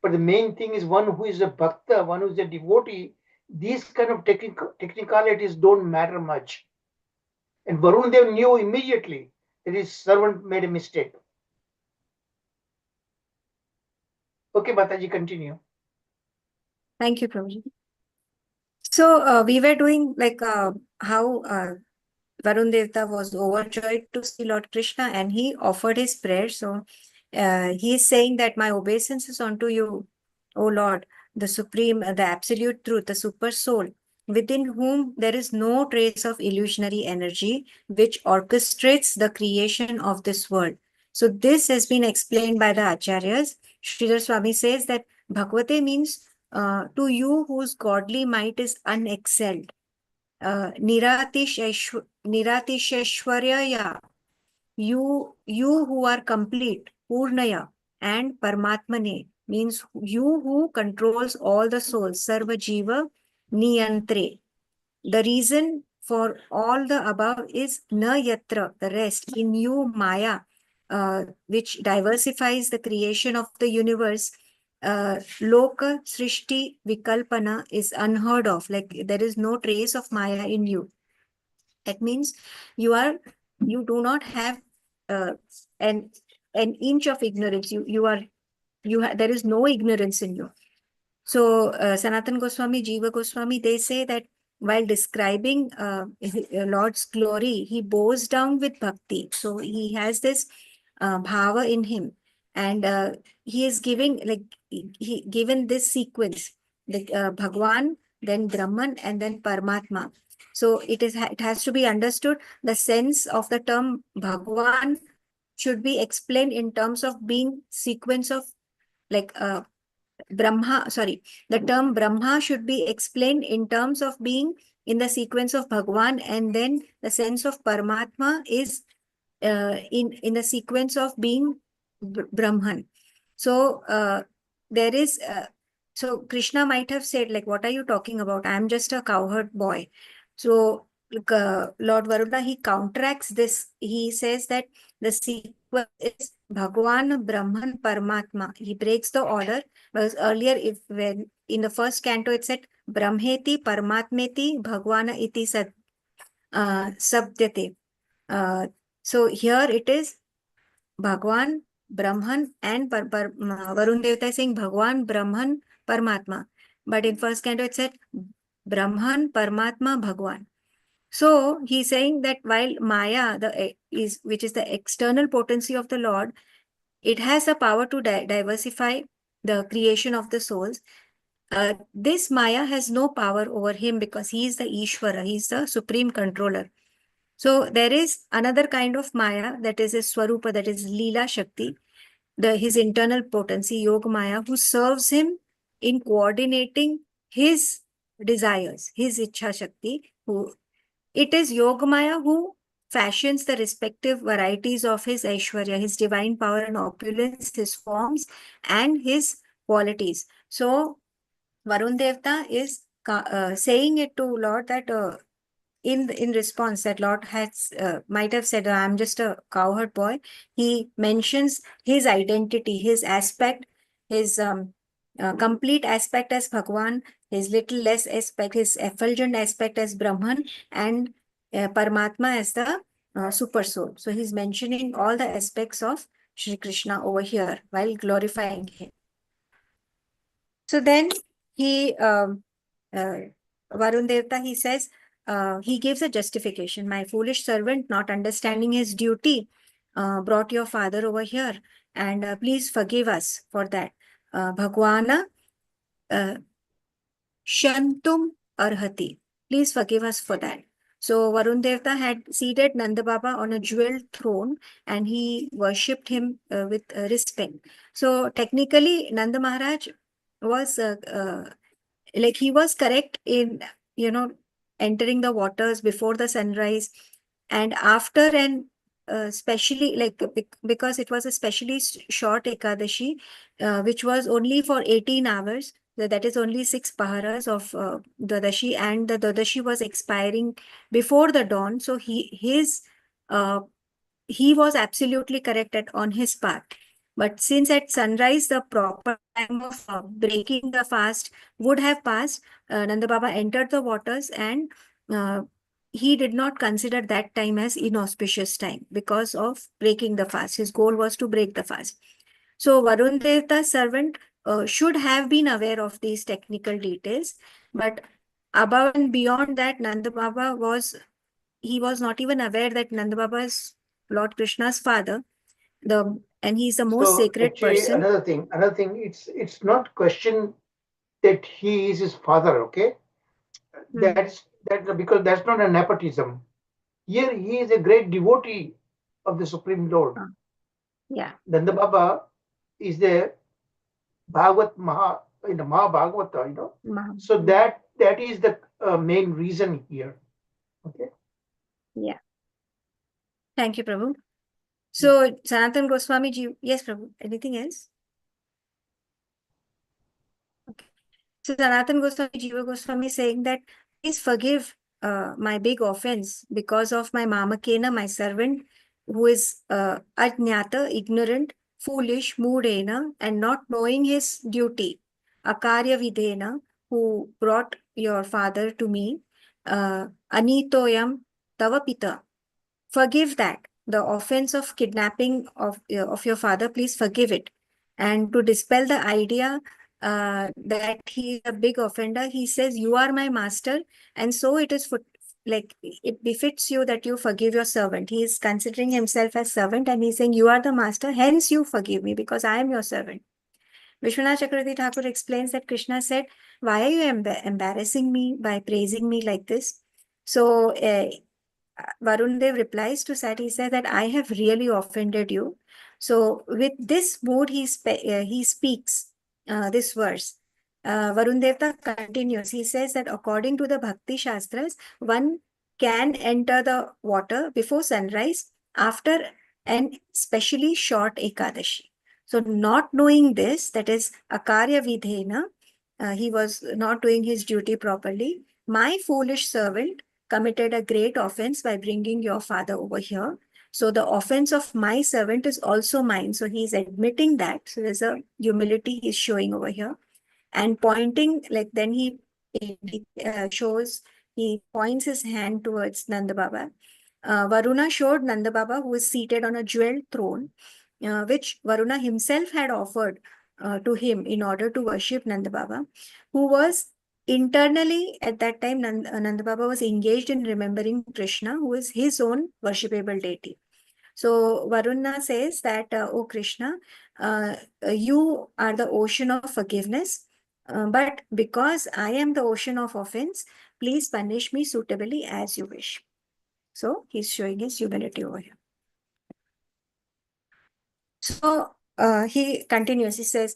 But the main thing is one who is a bhakta, one who is a devotee. These kind of technicalities don't matter much. And Varun Dev knew immediately that his servant made a mistake. Okay, Mataji, continue. Thank you, Prabhuji. So we were doing like how Varun Devta was overjoyed to see Lord Krishna and he offered his prayer. So he is saying that my obeisance is unto you, O Lord, the supreme, the absolute truth, the super soul, within whom there is no trace of illusionary energy which orchestrates the creation of this world. So this has been explained by the Acharyas. Sridhar Swami says that Bhagavate means to you whose godly might is unexcelled. Niratisheshwarya, you who are complete, Purnaya, and Paramatmane, means you who controls all the souls, Sarva Jiva Niyantre. The reason for all the above is na yatra, the rest, in you Maya, which diversifies the creation of the universe. Loka Srishti Vikalpana is unheard of, like there is no trace of Maya in you. That means you do not have an inch of ignorance. There is no ignorance in you. So Sanatan Goswami, Jiva Goswami, they say that while describing Lord's glory, he bows down with bhakti. So he has this bhava in him, and he is giving, like, he given this sequence, like Bhagwan, then Brahman, and then Paramatma. So it has to be understood. The sense of the term Bhagwan should be explained in terms of being sequence of, like, the term Brahma should be explained in terms of being in the sequence of Bhagwan, and then the sense of Paramatma is in the sequence of being Brahman. So there is, so Krishna might have said, like, what are you talking about? I am just a cowherd boy. So Lord Varuna, he counteracts this. He says that the sequence is Bhagwan, Brahman, Paramatma. He breaks the order, because earlier, when in the first canto it said Brahmeti, Paramatmeti, Bhagwana iti sabdyate. So here it is Bhagwan, Brahman, and Varun Devata is saying Bhagwan, Brahman, Paramatma. But in first canto it said Brahman, Paramatma, Bhagwan. So he's saying that while Maya, which is the external potency of the Lord, it has the power to diversify the creation of the souls. This Maya has no power over him, because he is the Ishvara, he is the supreme controller. So there is another kind of Maya, that is his Swarupa, that is Leela Shakti, his internal potency, Yoga Maya, who serves him in coordinating his desires, his Ichha Shakti. It is Yoga Maya who fashions the respective varieties of his Aishwarya, his divine power and opulence, his forms and his qualities. So Varun Devta is saying it to Lord that in response, that Lord has might have said, I'm just a cowherd boy. He mentions his identity, his aspect, his complete aspect as Bhagwan, his little less aspect, his effulgent aspect as Brahman, and Paramatma as the super soul. So he's mentioning all the aspects of Shri Krishna over here while glorifying him. So then he Varun Devta, he says, he gives a justification. My foolish servant, not understanding his duty, brought your father over here, and please forgive us for that. Bhagwana Shantum Arhati. Please forgive us for that. So Varun Devta had seated Nanda Baba on a jeweled throne, and he worshipped him with respect. So technically, Nanda Maharaj was like, he was correct in, entering the waters before the sunrise, and after, and especially, like, because it was a specially short Ekadashi, which was only for 18 hours. That is only 6 paharas of Dwadashi, and the Dwadashi was expiring before the dawn. So he was absolutely correct on his path. But since at sunrise, the proper time of breaking the fast would have passed, Nanda Baba entered the waters, and he did not consider that time as inauspicious time because of breaking the fast. His goal was to break the fast. So Varun Devta's servant should have been aware of these technical details, but above and beyond that, Nanda Baba was not even aware that Nanda Baba is Lord Krishna's father, and he's the most sacred actually, person. Another thing, it's not question that he is his father, okay? That's because that's not a nepotism. Here he is a great devotee of the Supreme Lord. Yeah. Nanda Baba is the Bhagavat in the Mahabhagavata, So that is the main reason here. Okay. Yeah. Thank you, Prabhu. So Sanatan Goswami ji, yes, Prabhu. Anything else? So Sanatan Goswami, Jiva Goswami saying that please forgive my big offense because of my Mamakena, my servant, who is ajnata, ignorant, foolish, mudena, and not knowing his duty. Akarya videna, who brought your father to me. Anitoyam tava pita. Forgive that. The offense of kidnapping of your father, please forgive it. And to dispel the idea that he is a big offender, he says, you are my master, and so it is like it befits you that you forgive your servant. He is considering himself as servant, and he's saying, you are the master, hence you forgive me because I am your servant. Vishwanath Chakravarti Thakur explains that Krishna said, why are you embarrassing me by praising me like this? So Varun Dev replies to that. He said that I have really offended you. So with this mood, he speaks this verse. Varun Devta continues. He says that according to the Bhakti Shastras, one can enter the water before sunrise after an specially short Ekadashi. So not knowing this, that is Akarya Vidhena, he was not doing his duty properly. My foolish servant committed a great offense by bringing your father over here. So the offense of my servant is also mine. So he's admitting that. So there's a humility he's showing over here. And pointing, like then he points his hand towards Nanda Baba. Varuna showed Nanda Baba, who is seated on a jeweled throne, which Varuna himself had offered to him in order to worship Nanda Baba, who was internally at that time, Nanda Baba was engaged in remembering Krishna, who is his own worshipable deity. So Varuna says that, oh Krishna, you are the ocean of forgiveness, but because I am the ocean of offense, please punish me suitably as you wish. So he's showing his humility over here. So he continues, he says,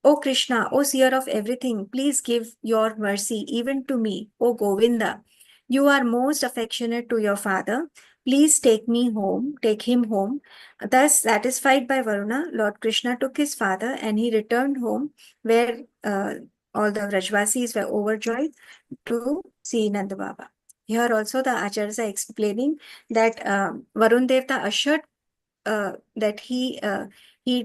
O Krishna, O seer of everything, please give your mercy even to me, O Govinda. You are most affectionate to your father. Please take him home. Thus satisfied by Varuna, Lord Krishna took his father and he returned home where all the Vrajvasis were overjoyed to see Nanda Baba. Here also the Acharyas are explaining that Varun Devta assured that he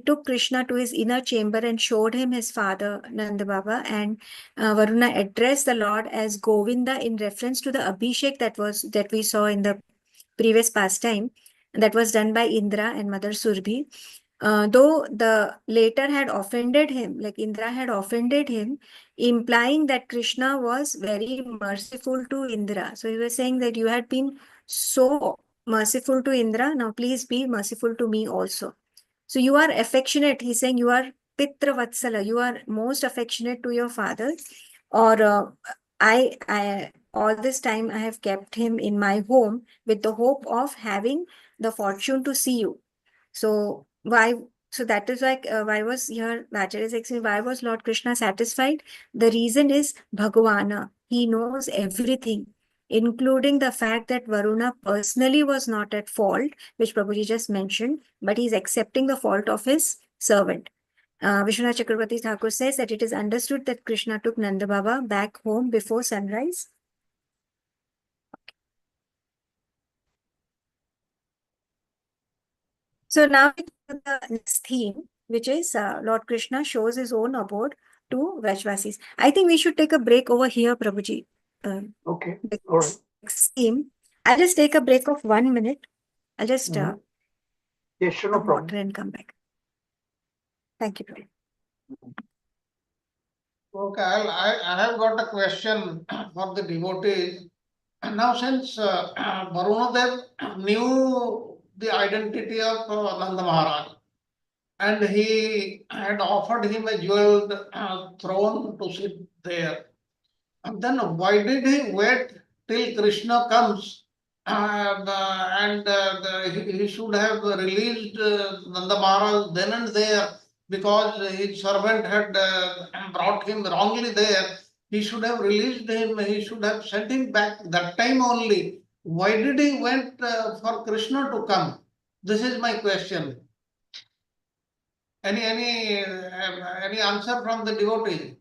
took Krishna to his inner chamber and showed him his father, Nanda Baba, and Varuna addressed the Lord as Govinda in reference to the Abhishek that we saw in the previous pastime that was done by Indra and Mother Surbhi. Though the later had offended him, like Indra had offended him, implying that Krishna was very merciful to Indra. So he was saying that you had been so merciful to Indra, now please be merciful to me also. So you are affectionate. He's saying you are Pitra Vatsala. You are most affectionate to your father. Or I all this time I have kept him in my home with the hope of having the fortune to see you. So why? So that is like why was here Acharya is explaining why was Lord Krishna satisfied? The reason is Bhagavana. He knows everything, including the fact that Varuna personally was not at fault, which Prabhuji just mentioned, but he's accepting the fault of his servant. Vishwanath Chakravarti Thakur says that it is understood that Krishna took Nanda Baba back home before sunrise. So now we go to the next theme, which is Lord Krishna shows his own abode to Vrajvasis. I think we should take a break over here, Prabhuji. Okay, all right. Next theme. I'll just take a break of 1 minute. I'll just Yes, sure, no problem. water and come back. Thank you, Prabhuji. Okay, I have got a question for the devotees. Now, since Varunadev knew the identity of Nanda Maharaj, and he had offered him a jeweled throne to sit there, and then why did he wait till Krishna comes? He should have released Nanda Maharaj then and there, because his servant had brought him wrongly there. He should have released him. He should have sent him back that time only. Why did he wait for Krishna to come? This is my question. Any answer from the devotee?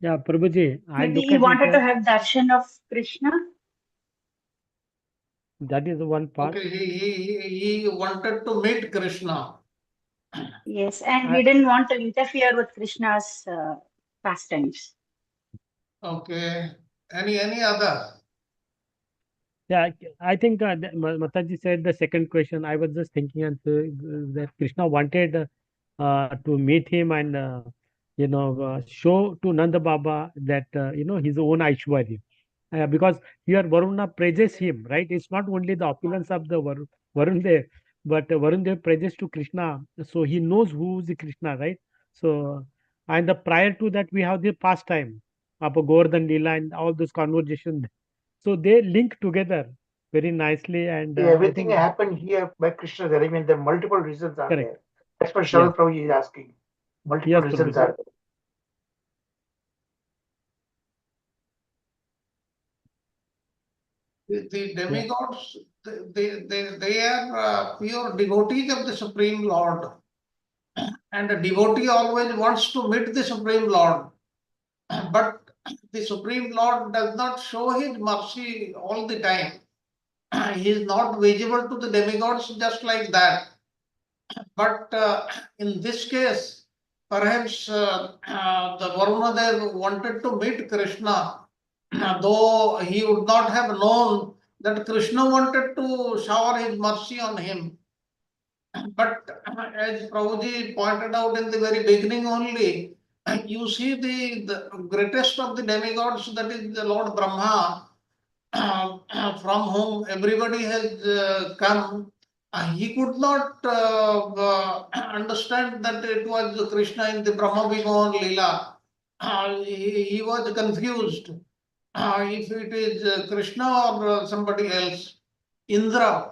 Yeah, Prabhuji, I Maybe look he at wanted to it. have darshan of Krishna. That is one part. Okay, he wanted to meet Krishna. Yes, and he didn't want to interfere with Krishna's pastimes. Okay. Any other? Yeah, I think Mataji said the second question. I was just thinking that Krishna wanted to meet him and show to Nanda Baba that his own Aishwarya. Because here Varuna praises him, right? It's not only the opulence of the Varun Dev, but Varun Dev praises to Krishna, so he knows who is the Krishna, right? So, and prior to that, we have the pastime of Govardhan Leela and all those conversations. So they link together very nicely, and I Everything think happened here by Krishna's arrangement. The multiple reasons are correct. there. That's what Yes, Sharad Prabhuji is asking. Multiple yes, reasons Prabhuji. are there. The demigods, they are pure devotees of the Supreme Lord. And a devotee always wants to meet the Supreme Lord. But the Supreme Lord does not show his mercy all the time. He is not visible to the demigods just like that. But in this case, perhaps the Varuna Dev wanted to meet Krishna, though he would not have known that Krishna wanted to shower his mercy on him. But as Prabhuji pointed out in the very beginning only, you see the greatest of the demigods, that is the Lord Brahma, from whom everybody has come. He could not understand that it was Krishna in the Brahma Vimohan Leela. He was confused if it is Krishna or somebody else. Indra,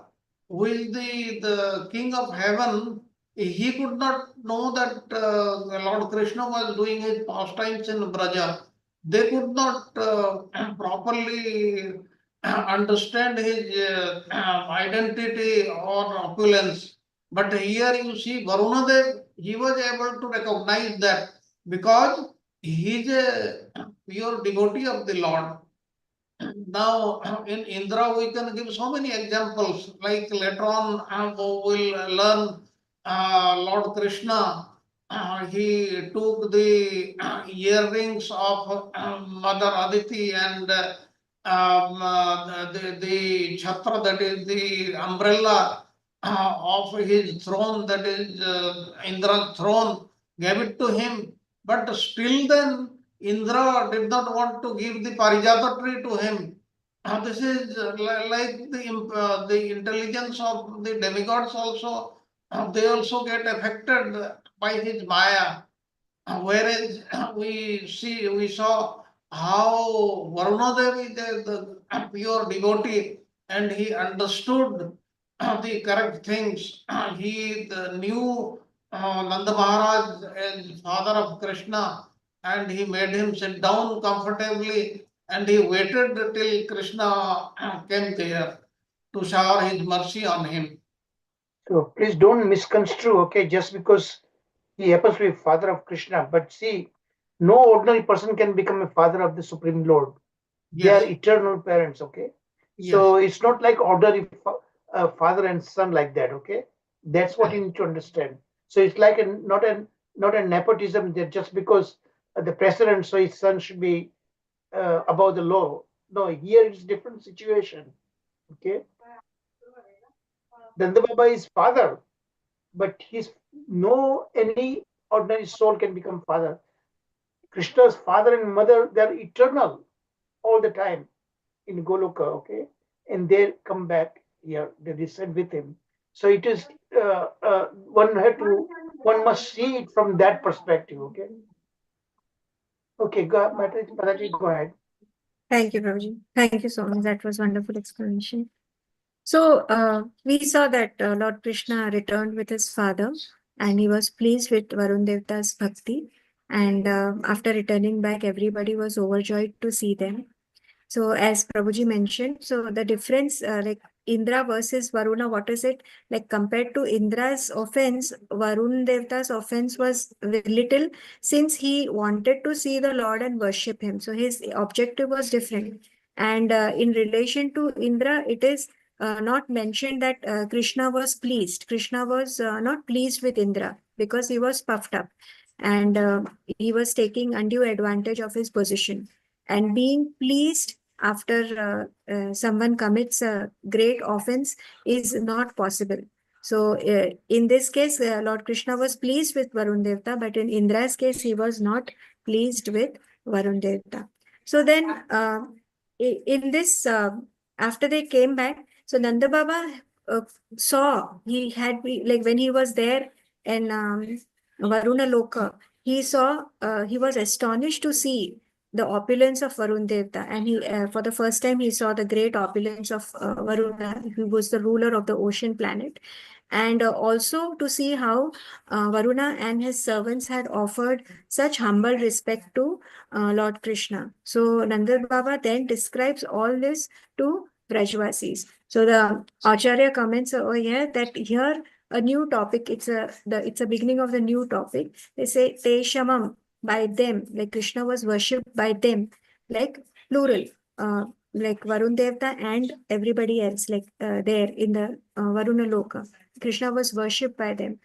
who is the king of heaven, he could not know that Lord Krishna was doing his pastimes in Braja. They could not properly understand his identity or opulence. But here you see Varuna Dev, he was able to recognize that because he is a pure devotee of the Lord. Now, in Indra, we can give so many examples. Like later on, we will learn Lord Krishna. He took the earrings of Mother Aditi and the chhatra, that is the umbrella of his throne, that is Indra's throne, gave it to him. But still, then Indra did not want to give the Parijata tree to him. This is like the intelligence of the demigods also. They also get affected by his Maya. Whereas we saw how Varuna Devi is the pure devotee and he understood the correct things. He knew Nanda Maharaj as father of Krishna, and he made him sit down comfortably and he waited till Krishna came there to shower his mercy on him. So please don't misconstrue, okay, just because he happens to be father of Krishna. But see, no ordinary person can become a father of the Supreme Lord. They are Yes, eternal parents, okay? yes, So it's not like ordinary father and son like that, okay? That's what you need to understand. So it's like not a nepotism that just because the president, so his son should be above the law. No, here it's different situation, okay? Nanda Baba is father, but he's no any ordinary soul can become father. Krishna's father and mother, they're eternal all the time in Goloka, okay? And they come back here, they descend with him. So it is one must see it from that perspective, okay? Okay, Mataji, go ahead. Thank you, Prabhuji. Thank you so much. That was wonderful explanation. So we saw that Lord Krishna returned with his father and he was pleased with Varun Devta's bhakti. And after returning back, everybody was overjoyed to see them. So as Prabhuji mentioned, so the difference, like Indra versus Varuna, what is it? Like compared to Indra's offense, Varun Devta's offense was little, since he wanted to see the Lord and worship him. So his objective was different. And in relation to Indra, it is not mentioned that Krishna was pleased. Krishna was not pleased with Indra because he was puffed up, and he was taking undue advantage of his position. And being pleased after someone commits a great offense is not possible. So in this case, Lord Krishna was pleased with Varun Devta, but in Indra's case, he was not pleased with Varun Devta. So then in this, after they came back, so Nanda Baba saw, he had, like when he was there in Varuna Loka, he saw, he was astonished to see the opulence of Varun Devta, and he for the first time he saw the great opulence of Varuna, who was the ruler of the ocean planet, and also to see how Varuna and his servants had offered such humble respect to Lord Krishna. So Nanda Baba then describes all this to Vrajvasis. So the Acharya comments over here that here a new topic, it's a beginning of the new topic. They say Te Shamam, by them, like Krishna was worshipped by them, like plural, like Varun Devta and everybody else, like there in the Varuna Loka. Krishna was worshipped by them,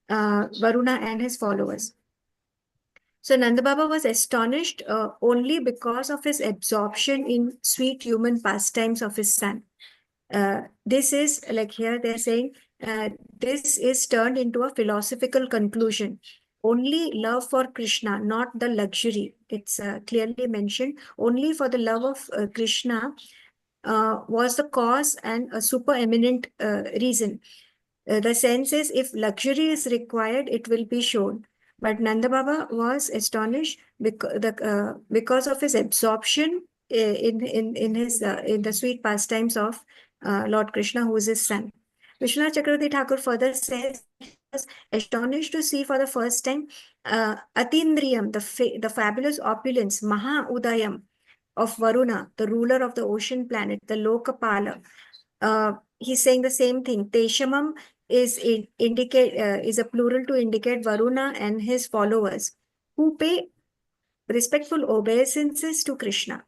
Varuna and his followers. So Nanda Baba was astonished only because of his absorption in sweet human pastimes of his son. This is, like here they're saying, this is turned into a philosophical conclusion. Only love for Krishna, not the luxury. It's clearly mentioned. Only for the love of Krishna was the cause and a supereminent reason. The sense is, if luxury is required, it will be shown. But Nanda Baba was astonished because of his absorption in the sweet pastimes of Lord Krishna, who is his son. Vishwanath Chakravarti Thakur further says he was astonished to see for the first time Atindriyam, the fabulous opulence, Maha Udayam of Varuna, the ruler of the ocean planet, the Lokapala. He's saying the same thing. Teshamam is a plural to indicate Varuna and his followers who pay respectful obeisances to Krishna.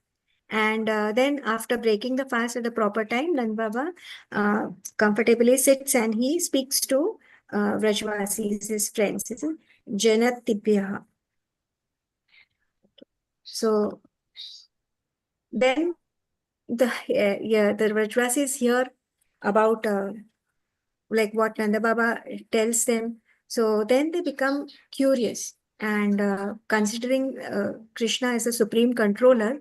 And then after breaking the fast at the proper time, Nanda Baba comfortably sits and he speaks to Vrajvasis, his friends, Janatibhya. So then the Vrajvasis hear about like what Nanda Baba tells them. So then they become curious, and considering Krishna as a supreme controller,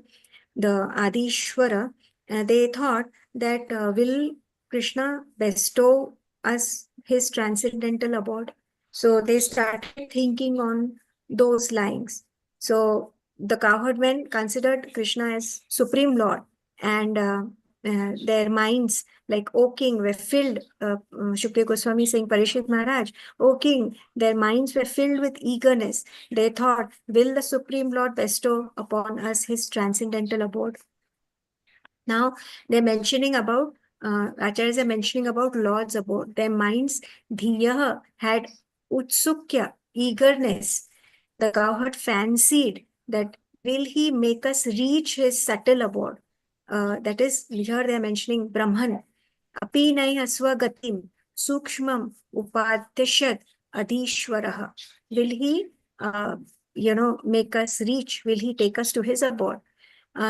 the Adishwara, they thought that will Krishna bestow us his transcendental abode? So they started thinking on those lines. So the cowherd men considered Krishna as supreme Lord, and their minds, like, O king, were filled. Shukdev Goswami saying, Parishit Maharaj, O king, their minds were filled with eagerness. They thought, will the Supreme Lord bestow upon us his transcendental abode? Now they're mentioning about, Acharyas are mentioning about Lord's abode. Their minds, Dhiyaha, had utsukya, eagerness. The cowherd fancied that will he make us reach his subtle abode? That is, here they are mentioning Brahman. Api nai aswa gatim sukshmam upadhyashad adishwaraha. Will he, make us reach? Will he take us to his abode?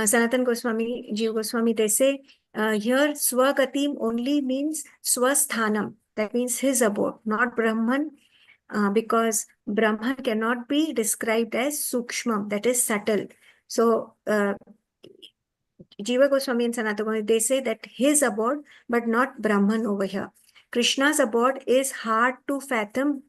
Sanatan Goswami, Jiva Goswami, they say here swagatim only means swasthanam. That means his abode, not Brahman, because Brahman cannot be described as sukshmam, that is subtle. So Jiva Goswami and Sanatana Goswami, they say that his abode, but not Brahman over here. Krishna's abode is hard to fathom,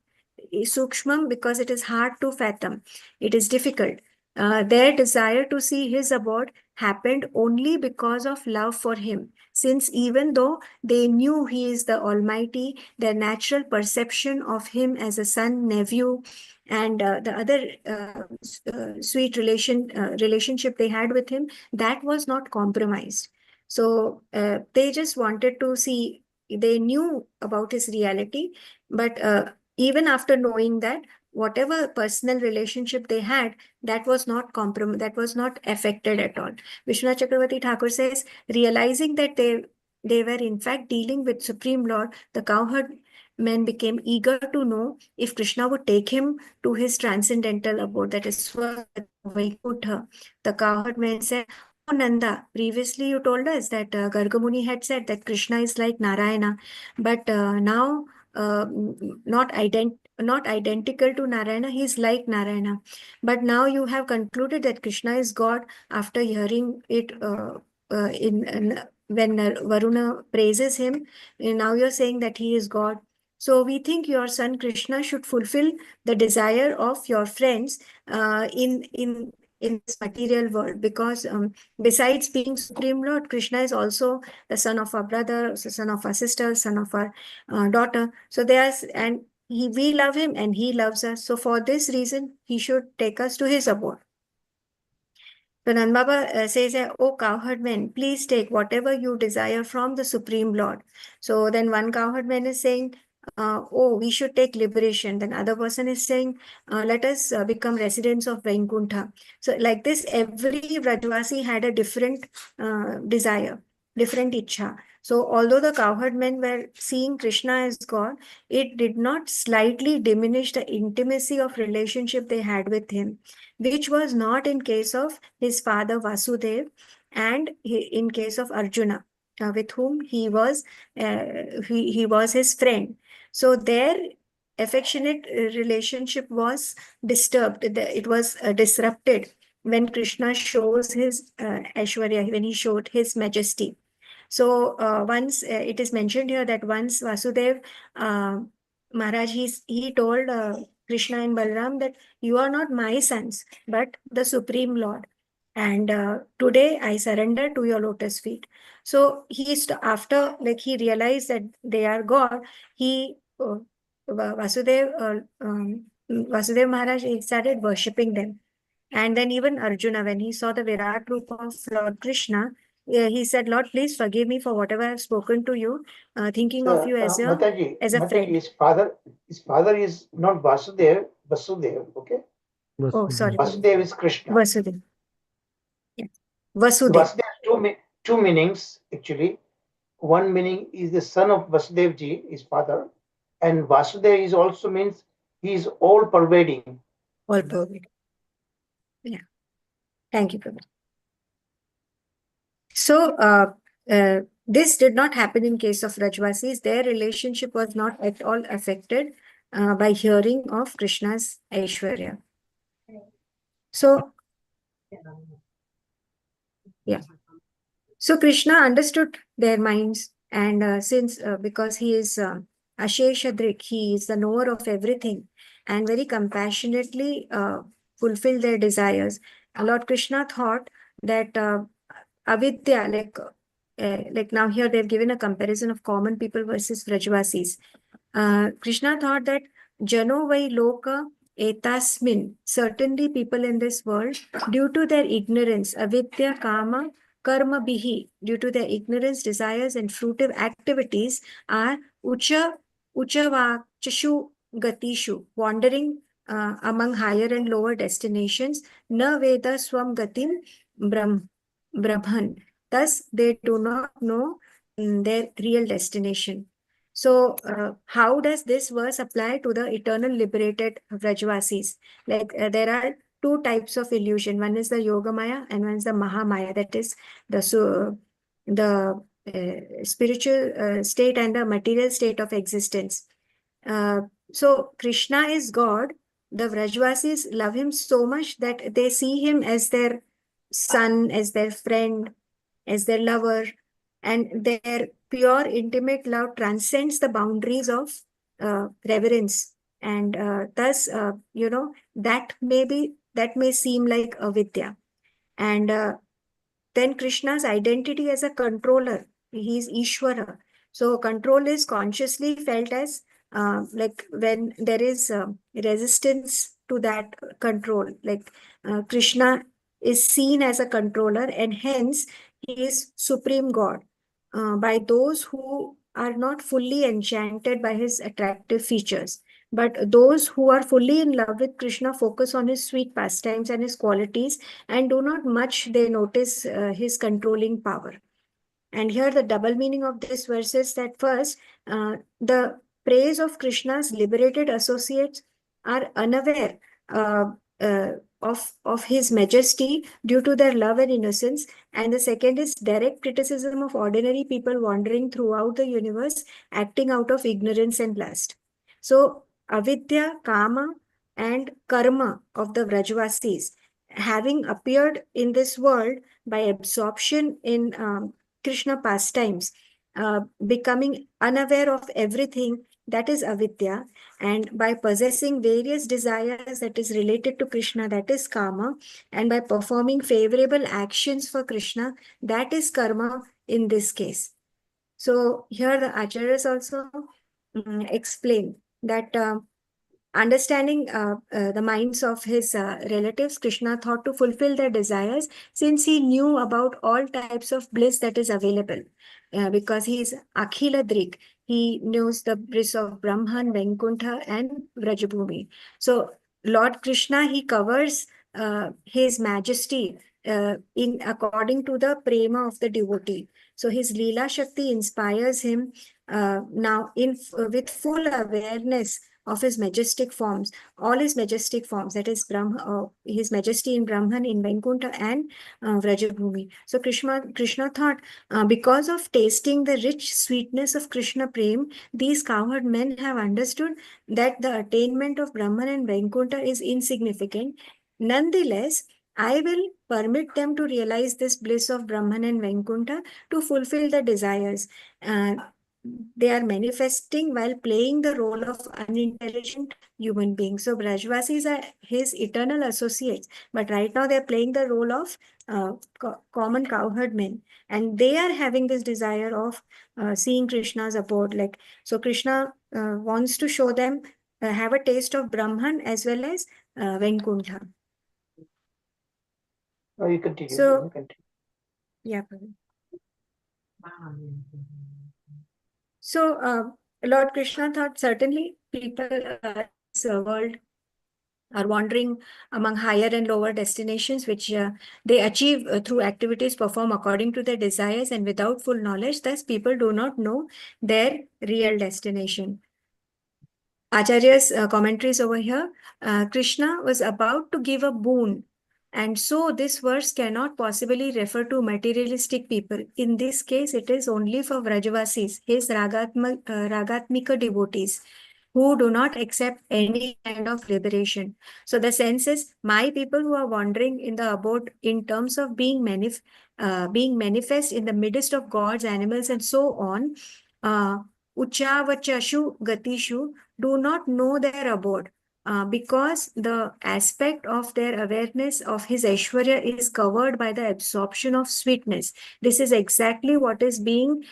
sukshmam, because it is hard to fathom. It is difficult. Their desire to see his abode happened only because of love for him. Since even though they knew he is the Almighty, their natural perception of him as a son, nephew, and the other sweet relationship they had with him, that was not compromised. So they just wanted to see, they knew about his reality, but even after knowing that, whatever personal relationship they had, that was not that was not affected at all. Vishwanath Chakravarti Thakur says, realizing that they were in fact dealing with Supreme Lord, the cowherd men became eager to know if Krishna would take him to his transcendental abode, that is Vaikuntha. The cowherd men said, "Oh Nanda, previously you told us that Gargamuni had said that Krishna is like Narayana, but now not identical to Narayana, he is like Narayana. But now you have concluded that Krishna is God after hearing it when Varuna praises him. And now you're saying that he is God. So we think your son Krishna should fulfill the desire of your friends in this material world, because besides being Supreme Lord, Krishna is also the son of our brother, son of our sister, son of our daughter. So we love him and he loves us. So for this reason, he should take us to his abode." So Nand Baba says, "Oh cowherd men, please take whatever you desire from the Supreme Lord." So then one cowherd man is saying, "Oh, we should take liberation." Then other person is saying, "Let us become residents of Vaikuntha." So like this, every Vrajvasi had a different desire, different ichha. So although the cowherd men were seeing Krishna as God, it did not slightly diminish the intimacy of relationship they had with him, which was not in case of his father Vasudev and in case of Arjuna, with whom he was his friend. So their affectionate relationship was disturbed. It was disrupted when Krishna shows his Aishwarya, when he showed his majesty. So once it is mentioned here that once Vasudev Maharaj, he told Krishna and Balram that you are not my sons, but the Supreme Lord. And today I surrender to your lotus feet. So after he realized that they are God, Vasudev Maharaj, he started worshipping them. And then even Arjuna, when he saw the Virat Rupa of Lord Krishna, he said, "Lord, please forgive me for whatever I have spoken to you, thinking of you as a friend." His father is not Vasudev, okay? Oh, sorry. Vasudev is Krishna. Vasudev. Yes. Vasudev. Vasudev has two meanings actually. One meaning is the son of Vasudev ji, his father, and Vasudev is also means he is all pervading. All pervading. Yeah. Thank you, Prabhu. So this did not happen in case of Rajvasis. Their relationship was not at all affected by hearing of Krishna's Aishwarya. So, yeah. So Krishna understood their minds, and because he is Asheshadrik, he is the knower of everything, and very compassionately fulfilled their desires. Lord Krishna thought that avidya, like now here they've given a comparison of common people versus Vrajvasis. Krishna thought that Jano vai loka etasmin, certainly people in this world, due to their ignorance, avidya kama karma bihi, due to their ignorance, desires, and fruitive activities, are uchavachashu gatishu, wandering among higher and lower destinations, na veda swam gatim brahman. Thus, they do not know their real destination. So, how does this verse apply to the eternal liberated Vrajvasis? Like there are two types of illusion. One is the Yogamaya and one is the Mahamaya. That is the spiritual state and the material state of existence. So Krishna is God. The Vrajvasis love him so much that they see him as their son, as their friend, as their lover, and their pure intimate love transcends the boundaries of reverence, and thus that may seem like avidya. And then Krishna's identity as a controller, he is Ishvara. So control is consciously felt as like when there is resistance to that control, like Krishna is seen as a controller, and hence he is Supreme God by those who are not fully enchanted by his attractive features. But those who are fully in love with Krishna focus on his sweet pastimes and his qualities, and do not much they notice his controlling power. And here the double meaning of this verse is that first, the praise of Krishna's liberated associates are unaware uh, uh, of his majesty due to their love and innocence. And the second is direct criticism of ordinary people wandering throughout the universe, acting out of ignorance and lust. So avidya, kama, and karma of the Vrajvasis, having appeared in this world by absorption in Krishna pastimes, becoming unaware of everything, that is avidya, and by possessing various desires that is related to Krishna, that is kama, and by performing favorable actions for Krishna, that is karma in this case. So here the acharyas also explain that understanding the minds of his relatives, Krishna thought to fulfill their desires, since he knew about all types of bliss that is available. Because he is Akhiladrik, he knows the bliss of Brahman, Vaikuntha, and Vrajabhumi. So Lord Krishna, he covers his majesty in according to the prema of the devotee. So his Leela Shakti inspires him now with full awareness of his majestic forms, all his majestic forms, that is his majesty in Brahman, in Vaikuntha, and Vrajabhumi. So Krishna thought, because of tasting the rich sweetness of Krishna Prem, these cowherd men have understood that the attainment of Brahman and Vaikuntha is insignificant. Nonetheless, I will permit them to realize this bliss of Brahman and Vaikuntha to fulfill the desires. They are manifesting while playing the role of unintelligent human beings. So Brajvasis are his eternal associates, but right now they're playing the role of common cowherd men, and they are having this desire of seeing Krishna's abode. Like, so Krishna wants to show them, have a taste of Brahman as well as Vaikuntha. Oh, you continue. So, you continue. Yeah. So, Lord Krishna thought certainly people in this world are wandering among higher and lower destinations, which they achieve through activities performed according to their desires and without full knowledge. Thus, people do not know their real destination. Acharya's commentaries over here, Krishna was about to give a boon. And so this verse cannot possibly refer to materialistic people. In this case, it is only for Vrajavasis, his Ragatmika devotees, who do not accept any kind of liberation. So the sense is, my people who are wandering in the abode in terms of being manifest in the midst of gods, animals, and so on, Uchavachashu Gatishu, do not know their abode. Because the aspect of their awareness of his Aishwarya is covered by the absorption of sweetness. This is exactly what is being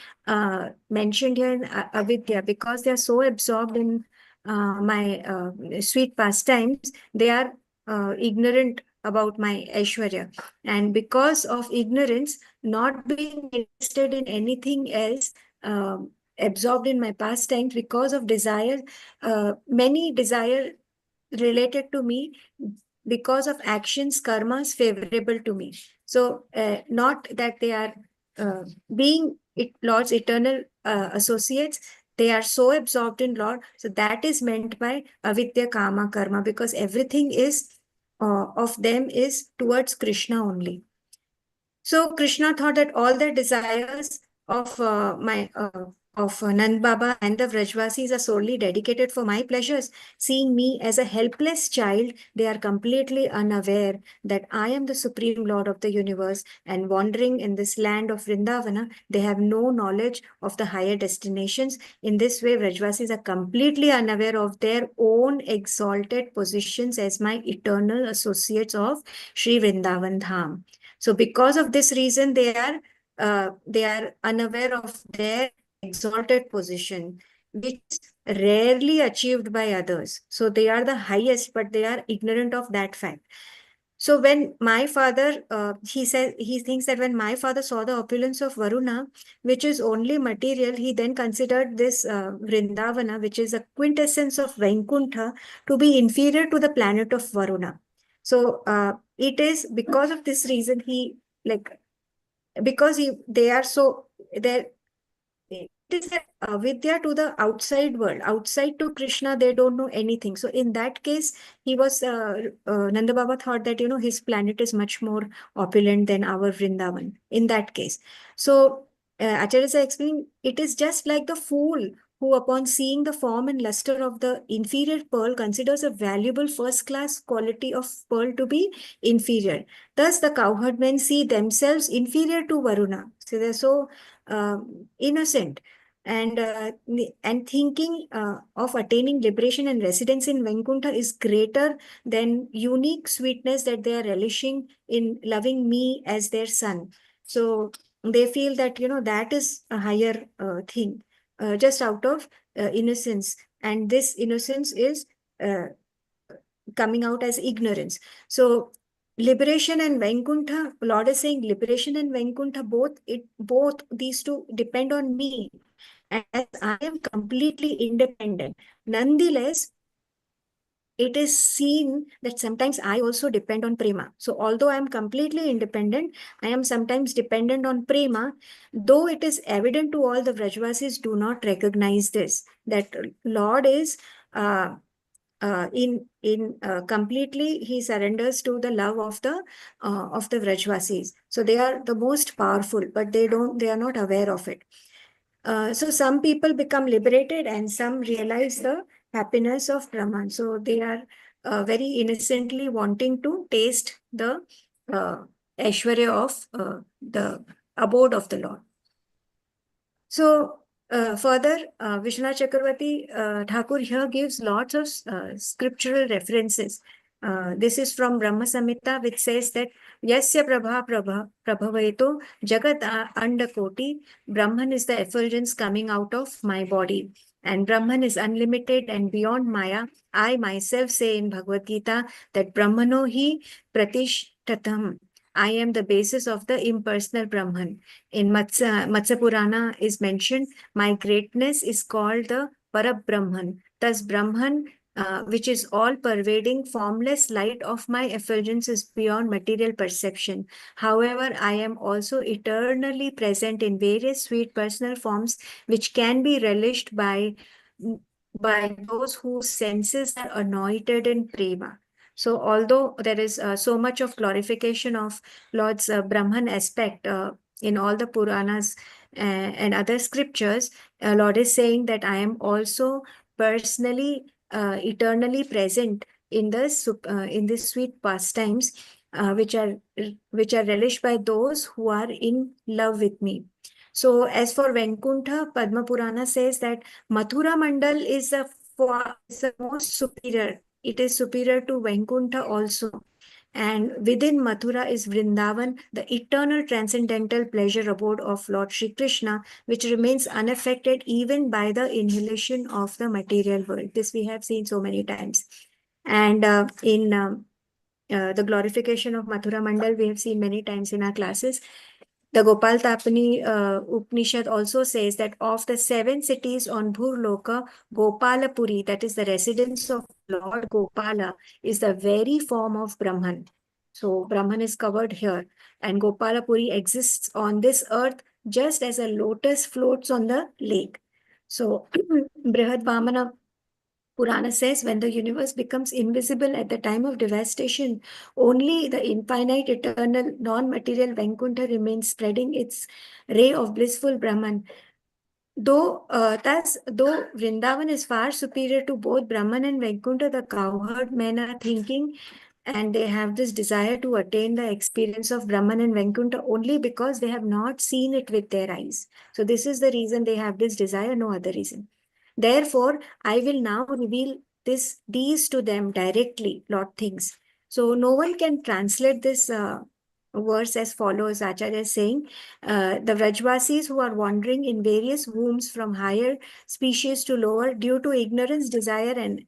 mentioned here in Avidya. Because they are so absorbed in my sweet pastimes, they are ignorant about my Aishwarya. And because of ignorance, not being interested in anything else, absorbed in my pastimes, because of desire, many desire related to me because of actions, karmas favorable to me. So not that they are being Lord's eternal associates, they are so absorbed in Lord. So that is meant by avidya, kama, karma, because everything is of them is towards Krishna only. So Krishna thought that all the desires of Nand Baba and the Vrajvasis are solely dedicated for my pleasures. Seeing me as a helpless child, they are completely unaware that I am the Supreme Lord of the universe, and wandering in this land of Vrindavana, they have no knowledge of the higher destinations. In this way, Vrajvasis are completely unaware of their own exalted positions as my eternal associates of Sri Vrindavan Dham. So because of this reason, they are unaware of their exalted position, which is rarely achieved by others. So they are the highest, but they are ignorant of that fact. So when my father, he thinks that when my father saw the opulence of Varuna, which is only material, he then considered this Vrindavana, which is a quintessence of Vaikuntha, to be inferior to the planet of Varuna. So it is because of this reason they are so, it is a vidya to the outside world. Outside to Krishna, they don't know anything. So in that case, he was, Nanda Baba thought that, his planet is much more opulent than our Vrindavan in that case. So Acharya explained, it is just like the fool who upon seeing the form and luster of the inferior pearl considers a valuable first-class quality of pearl to be inferior. Thus the cowherd men see themselves inferior to Varuna. So they're so innocent and thinking of attaining liberation and residence in Vaikuntha is greater than unique sweetness that they are relishing in loving me as their son. So they feel that, that is a higher thing, just out of innocence. And this innocence is coming out as ignorance. So liberation and Vaikuntha, Lord is saying liberation and Vaikuntha, both these two depend on me. And as I am completely independent, nonetheless, it is seen that sometimes I also depend on prema. So although I am completely independent, I am sometimes dependent on prema, though it is evident to all the Vrajvasis do not recognize this, that Lord is completely, he surrenders to the love of the Vrajvasis. So they are the most powerful, but they are not aware of it. So some people become liberated and some realize the happiness of Brahman. So they are very innocently wanting to taste the Aishwarya of the abode of the Lord. So further, Vishwanath Chakravarti Thakur here gives lots of scriptural references. This is from Brahma Samhita, which says that Yasya Prabhavaito Jagat Andakoti, Brahman is the effulgence coming out of my body. And Brahman is unlimited and beyond Maya. I myself say in Bhagavad Gita that Brahmano hi pratishtatam. I am the basis of the impersonal Brahman. In Matsya Purana is mentioned, my greatness is called the Parabrahman. Thus Brahman, which is all-pervading, formless light of my effulgence is beyond material perception. However, I am also eternally present in various sweet personal forms which can be relished by those whose senses are anointed in prema. So although there is so much of glorification of Lord's Brahman aspect in all the Puranas and other scriptures, Lord is saying that I am also personally, eternally present in the sweet pastimes, which are relished by those who are in love with me. So as for Vaikuntha, Padma Purana says that Mathura Mandal is the most superior. It is superior to Vaikuntha also. And within Mathura is Vrindavan, the eternal transcendental pleasure abode of Lord Shri Krishna, which remains unaffected even by the inhalation of the material world. This we have seen so many times. And in the glorification of Mathura Mandal, we have seen many times in our classes. The Gopal Tapani Upanishad also says that of the 7 cities on Bhurloka, Gopalapuri, that is the residence of Lord Gopala, is the very form of Brahman. So Brahman is covered here, and Gopalapuri exists on this earth just as a lotus floats on the lake. So Brihad Vamana Purana says when the universe becomes invisible at the time of devastation, only the infinite, eternal, non-material Vaikuntha remains, spreading its ray of blissful Brahman. Though Vrindavan is far superior to both Brahman and Vaikuntha, the cowherd men are thinking and they have this desire to attain the experience of Brahman and Vaikuntha only because they have not seen it with their eyes. So this is the reason they have this desire, no other reason. Therefore, I will now reveal these to them directly, Lord thinks. So no one can translate this verse as follows. Acharya is saying, the Vrajvasis who are wandering in various wombs from higher species to lower due to ignorance, desire, and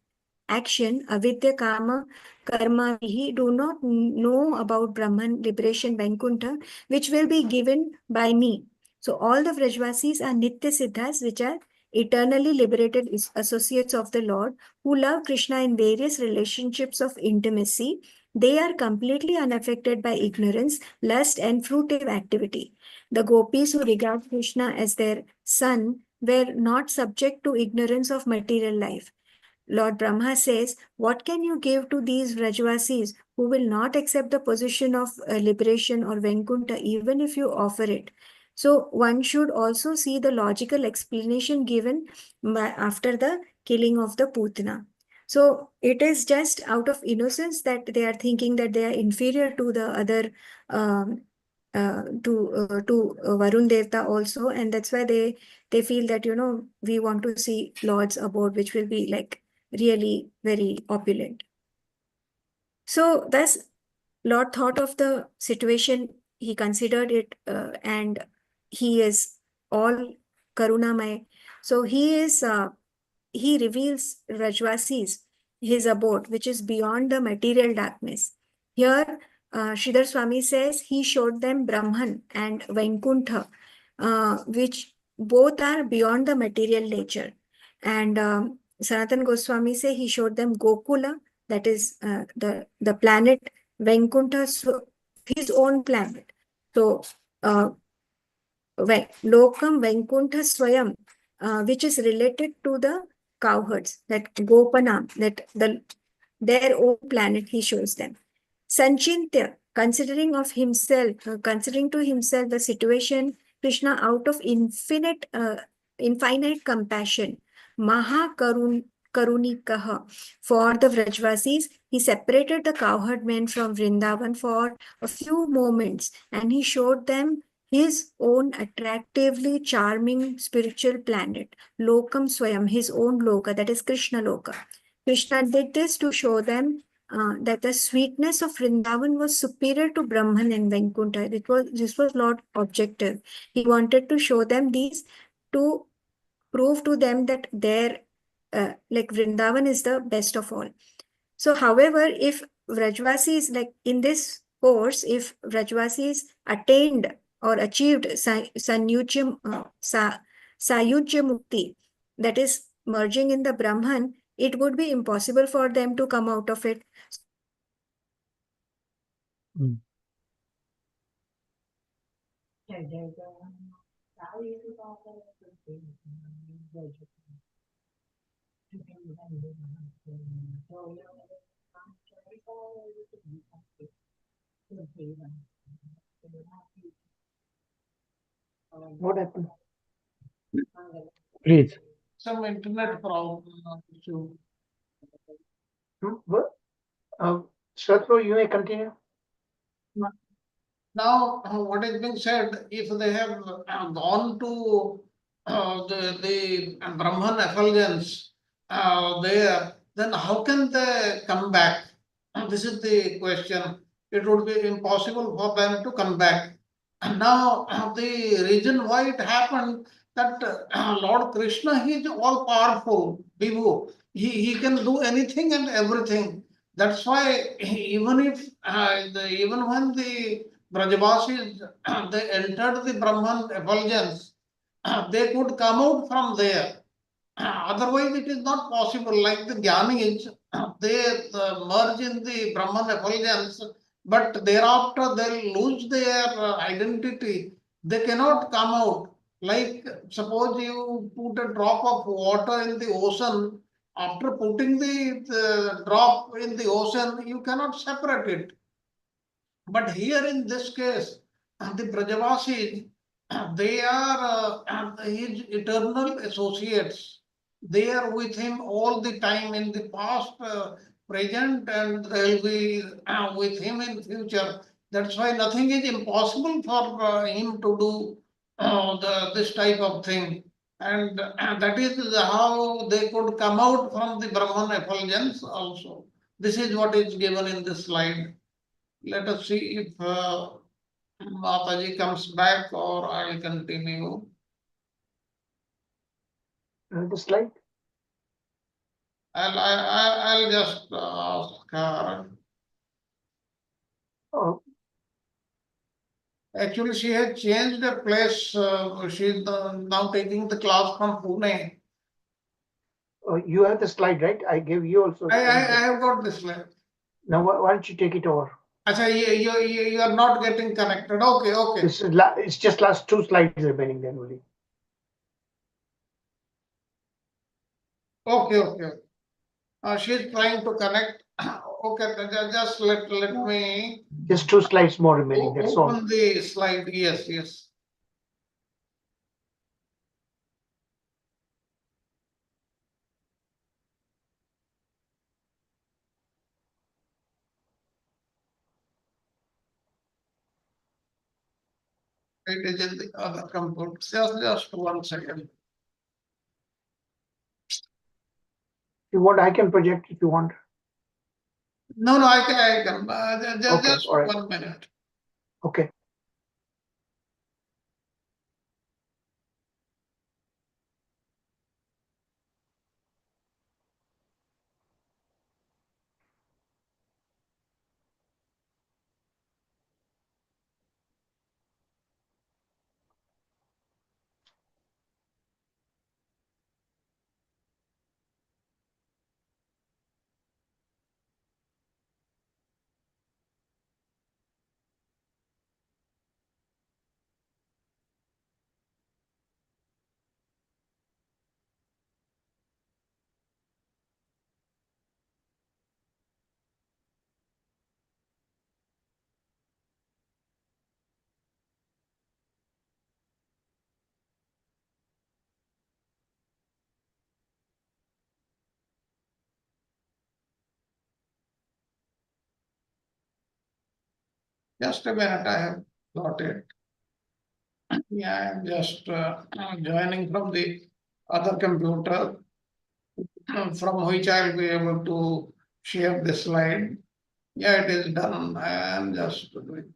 action, avidya karma, karma, he do not know about Brahman, liberation, Vaikuntha, which will be given by me. So all the Vrajvasis are Nitya Siddhas, which are eternally liberated associates of the Lord, who love Krishna in various relationships of intimacy. They are completely unaffected by ignorance, lust, and fruitive activity. The gopis who regard Krishna as their son were not subject to ignorance of material life. Lord Brahma says, what can you give to these Vrajvasis who will not accept the position of liberation or Vaikuntha even if you offer it? So one should also see the logical explanation given after the killing of the Putana. So it is just out of innocence that they are thinking that they are inferior to the other to Varun Devta also, and that's why they feel that we want to see Lord's abode, which will be like really very opulent. So thus Lord thought of the situation, he considered it, and he is all Karunamay. So he reveals Rajvasis, his abode, which is beyond the material darkness. Here, Sridhar Swami says he showed them Brahman and Vaikuntha, which both are beyond the material nature. And Sanatan Goswami say he showed them Gokula, that is the planet Vaikuntha, his own planet. So Lokam Vaikuntha Swayam, which is related to the cowherds, that Gopanam, that their own planet he shows them. Sanchintya, considering to himself the situation, Krishna out of infinite compassion, Maha Karunikaha, for the Vrajvasis, he separated the cowherd men from Vrindavan for a few moments and he showed them his own attractively charming spiritual planet, Lokam Swayam, his own Loka, that is Krishna Loka. Krishna did this to show them that the sweetness of Vrindavan was superior to Brahman and Vaikuntha. This was Lord objective. He wanted to show them these to prove to them that their like Vrindavan is the best of all. So, however, if Vrajvasis, like in this course, if Vrajvasis attained or achieved Sayujya Mukti, that is merging in the Brahman, it would be impossible for them to come out of it. What happened? Please. Some internet problem. What? Shatru, you may continue. Now, what is being said, if they have gone to the Brahman effulgence there, then how can they come back? This is the question. It would be impossible for them to come back. And now, the reason why it happened that Lord Krishna, he is all powerful, Vibhu. He can do anything and everything. That's why even if even when the Brajavasis they entered the Brahman effulgence, they could come out from there. Otherwise, it is not possible. Like the Jnanis, they merge in the Brahman effulgence, but thereafter they'll lose their identity. They cannot come out. Like suppose you put a drop of water in the ocean, after putting the drop in the ocean, you cannot separate it. But here in this case, the Brajavasis, they are his eternal associates. They are with him all the time in the past, present, and they will be with him in future. That's why nothing is impossible for him to do this type of thing. And that is how they could come out from the Brahman effulgence also. This is what is given in this slide. Let us see if Mataji comes back or I'll continue. The slide. I'll just ask her. Oh, Actually, she has changed the place. She's now taking the class from Pune. you have the slide, right? I gave you also. I have got this slide. Now, why don't you take it over? Acha, you are not getting connected. Okay, okay. This is it's just last 2 slides remaining then only. Okay, okay. She's trying to connect. Okay, just let me Just 2 slides more remaining. That's all. open the slide. Yes, yes. It is in the other computer. Just 1 second. If you want, I can project if you want. No, I can. Okay, Just all right. 1 minute. Okay. Just a minute. I have got it. Yeah, I'm just joining from the other computer from which I'll be able to share the slide. Yeah, it is done. I am just doing.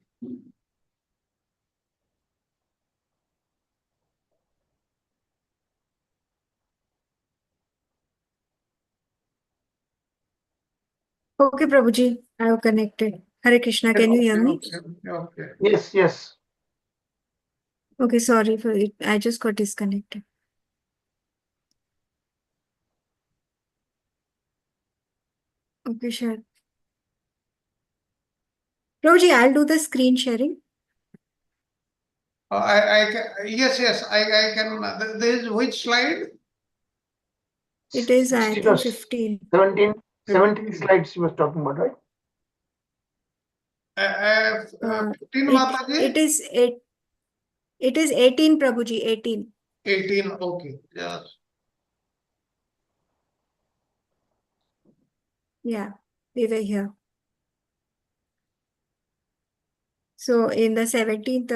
Okay, Prabhuji, I have connected. Hare Krishna, can you hear me? Okay. Yes, yes. Okay, sorry for it. I just got disconnected. Okay, sure. Prabhuji, I'll do the screen sharing. I can, yes, I can. This is which slide? It is, I 16 think, or 15. 17 slides you was talking about, right? 15 Mataji? It is 18, Prabhuji, 18. 18, okay. Yes. Yeah, we were here. So in the 17th,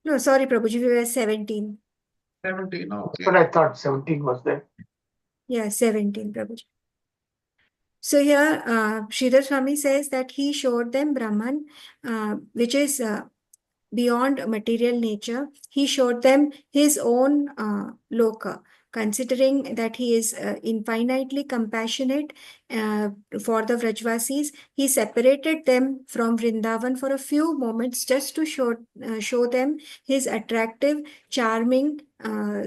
no, sorry, Prabhuji, we were 17. 17, okay. But I thought 17 was there. Yeah, 17, Prabhuji. So here, Sridhar Swami says that he showed them Brahman, which is beyond material nature. He showed them his own loka, considering that he is infinitely compassionate for the Vrajvasis. He separated them from Vrindavan for a few moments just to show them his attractive, charming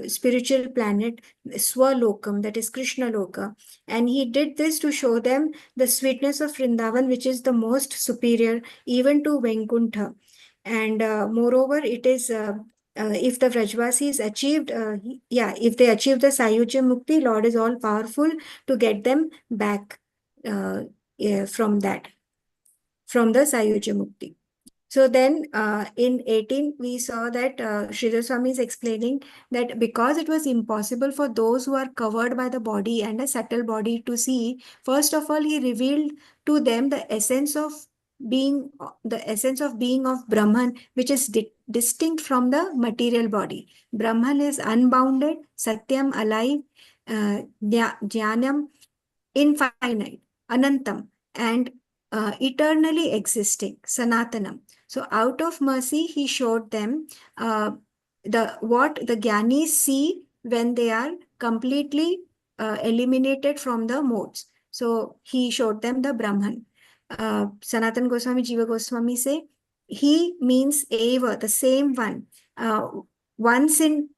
spiritual planet, Swalokam, that is Krishna Loka. And he did this to show them the sweetness of Vrindavan, which is the most superior even to Vaikuntha. And moreover, it is if the Vrajvasis achieved, if they achieve the Sayujya Mukti, Lord is all powerful to get them back from the Sayujya Mukti. So then in 18, we saw that Sridhar Swami is explaining that because it was impossible for those who are covered by the body and a subtle body to see, first of all, he revealed to them the essence of being of Brahman, which is distinct from the material body. Brahman is unbounded, Satyam, alive, Jnanam, infinite, Anantam, and eternally existing, Sanatanam. So out of mercy, he showed them what the Gyanis see when they are completely eliminated from the modes. So he showed them the Brahman. Sanatana Goswami, Jiva Goswami say, he means eva, the same one. Once in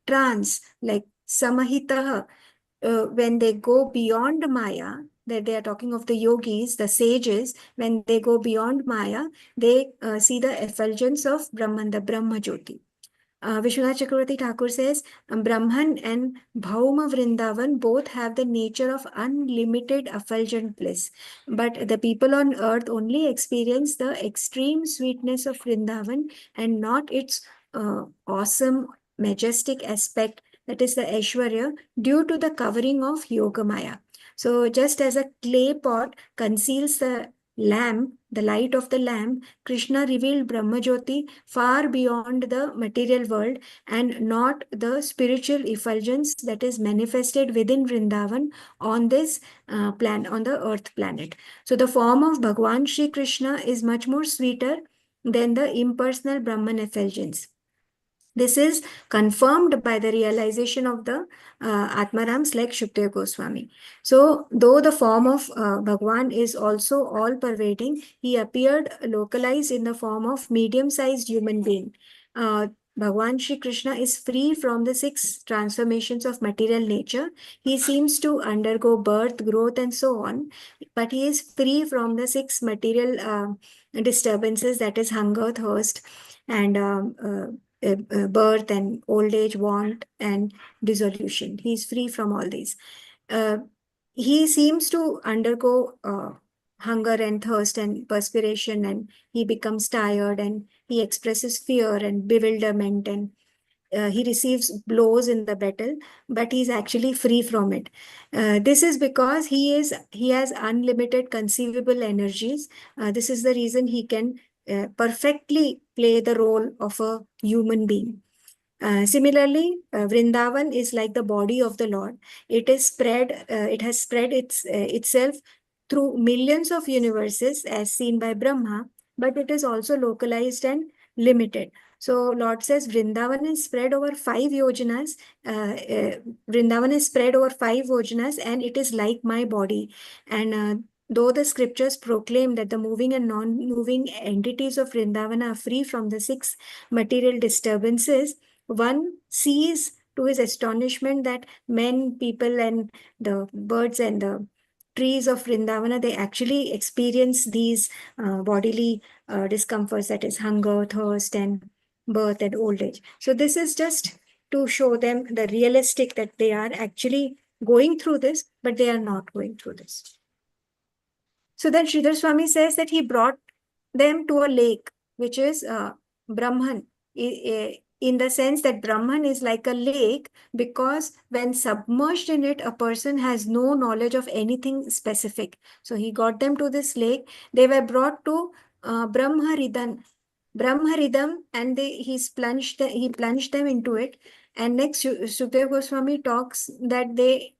trance, like samahitaha, when they go beyond Maya, that they are talking of the yogis, the sages, when they go beyond Maya, they see the effulgence of Brahman, the Brahma Jyoti. Vishwanath Chakravarti Thakur says, Brahman and Bhauma Vrindavan both have the nature of unlimited effulgent bliss. But the people on earth only experience the extreme sweetness of Vrindavan and not its awesome, majestic aspect, that is the Aishwarya, due to the covering of Yogamaya. So just as a clay pot conceals the lamp, the light of the lamp, Krishna revealed Brahmajyoti far beyond the material world and not the spiritual effulgence that is manifested within Vrindavan on this on the earth planet. So the form of Bhagwan Shri Krishna is much more sweeter than the impersonal Brahman effulgence. This is confirmed by the realization of the Atmarams like Shukdev Goswami. So, though the form of Bhagwan is also all-pervading, he appeared localized in the form of medium-sized human being. Bhagwan Shri Krishna is free from the 6 transformations of material nature. He seems to undergo birth, growth, and so on, but he is free from the 6 material disturbances, that is hunger, thirst, and birth and old age, want and dissolution. He is free from all these. He seems to undergo hunger and thirst and perspiration, and he becomes tired and he expresses fear and bewilderment, and he receives blows in the battle, but he's actually free from it. This is because he has unlimited conceivable energies. This is the reason he can perfectly play the role of a human being. Similarly, Vrindavan is like the body of the Lord. It is spread. It has spread itself through millions of universes, as seen by Brahma, but it is also localized and limited. So Lord says Vrindavan is spread over 5 yojanas. Vrindavan is spread over 5 yojanas, and it is like my body. And though the scriptures proclaim that the moving and non-moving entities of Vrindavan are free from the 6 material disturbances, one sees to his astonishment that men, people, and the birds and the trees of Vrindavana, they actually experience these bodily discomforts, that is hunger, thirst, and birth and old age. So this is just to show them the realistic that they are actually going through this, but they are not going through this. So then Sridhar Swami says that he brought them to a lake, which is Brahman, in the sense that Brahman is like a lake, because when submerged in it, a person has no knowledge of anything specific. So he got them to this lake. They were brought to Brahmaridam, and he plunged them into it. And next, Sukdev Goswami talks that they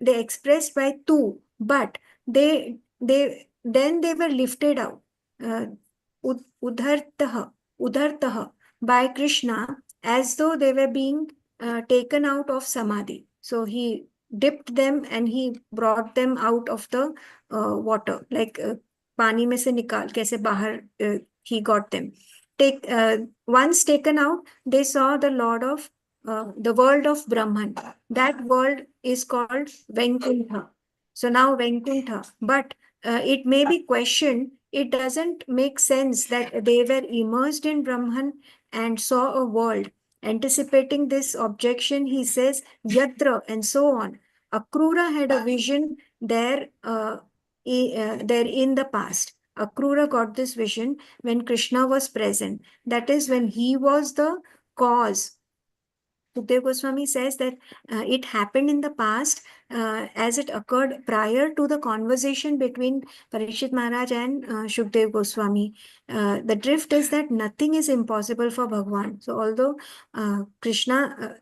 expressed by 2, but then they were lifted out, udhartaha, by Krishna, as though they were being taken out of samadhi. So he dipped them and he brought them out of the water, like pani mein se nikal, kaise bahar he got them. Once taken out, they saw the Lord of the world of Brahman. That world is called Vaikuntha. So now Vaikuntha, but it may be questioned. It doesn't make sense that they were immersed in Brahman and saw a world. Anticipating this objection, he says, Yatra, and so on. Akrura had a vision there in the past. Akrura got this vision when Krishna was present. That is when he was the cause. Sukdev Goswami says that it happened in the past as it occurred prior to the conversation between Parikshit Maharaj and Sukdev Goswami. The drift is that nothing is impossible for Bhagwan. So although Sukdev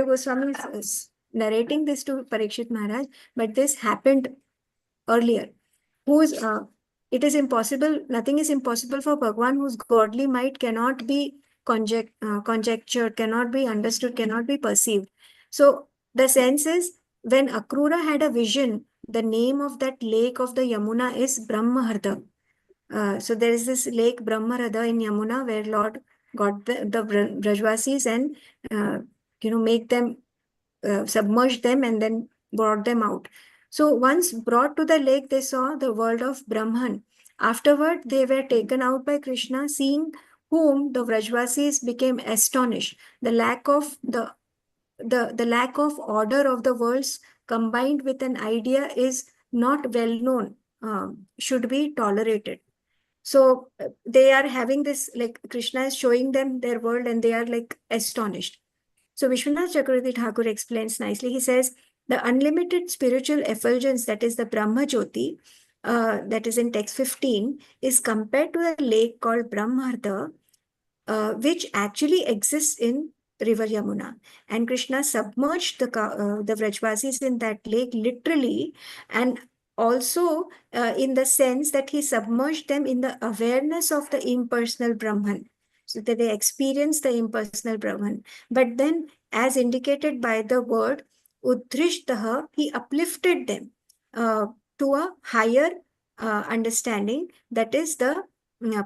Goswami is narrating this to Parikshit Maharaj, but this happened earlier. It is impossible, nothing is impossible for Bhagwan, whose godly might cannot be conjectured, cannot be understood, cannot be perceived. So the sense is, when Akrura had a vision, the name of that lake of the Yamuna is Brahmaharda. So there is this lake Brahmaharda in Yamuna where Lord got the Brajvasis and make them submerged them and then brought them out. So once brought to the lake, they saw the world of Brahman. Afterward, they were taken out by Krishna, seeing whom the Vrajvasis became astonished. The lack of the lack of order of the worlds combined with an idea is not well known, should be tolerated. So they are having this, like Krishna is showing them their world and they are like astonished. So Vishwanath Chakravarti Thakur explains nicely. He says, the unlimited spiritual effulgence, that is the Brahma Jyoti, that is in text 15, is compared to a lake called Brahmartha, which actually exists in river Yamuna. And Krishna submerged the Vrajvasis in that lake literally, and also in the sense that he submerged them in the awareness of the impersonal Brahman, so that they experience the impersonal Brahman. But then, as indicated by the word Udrishtaha, he uplifted them to a higher understanding, that is the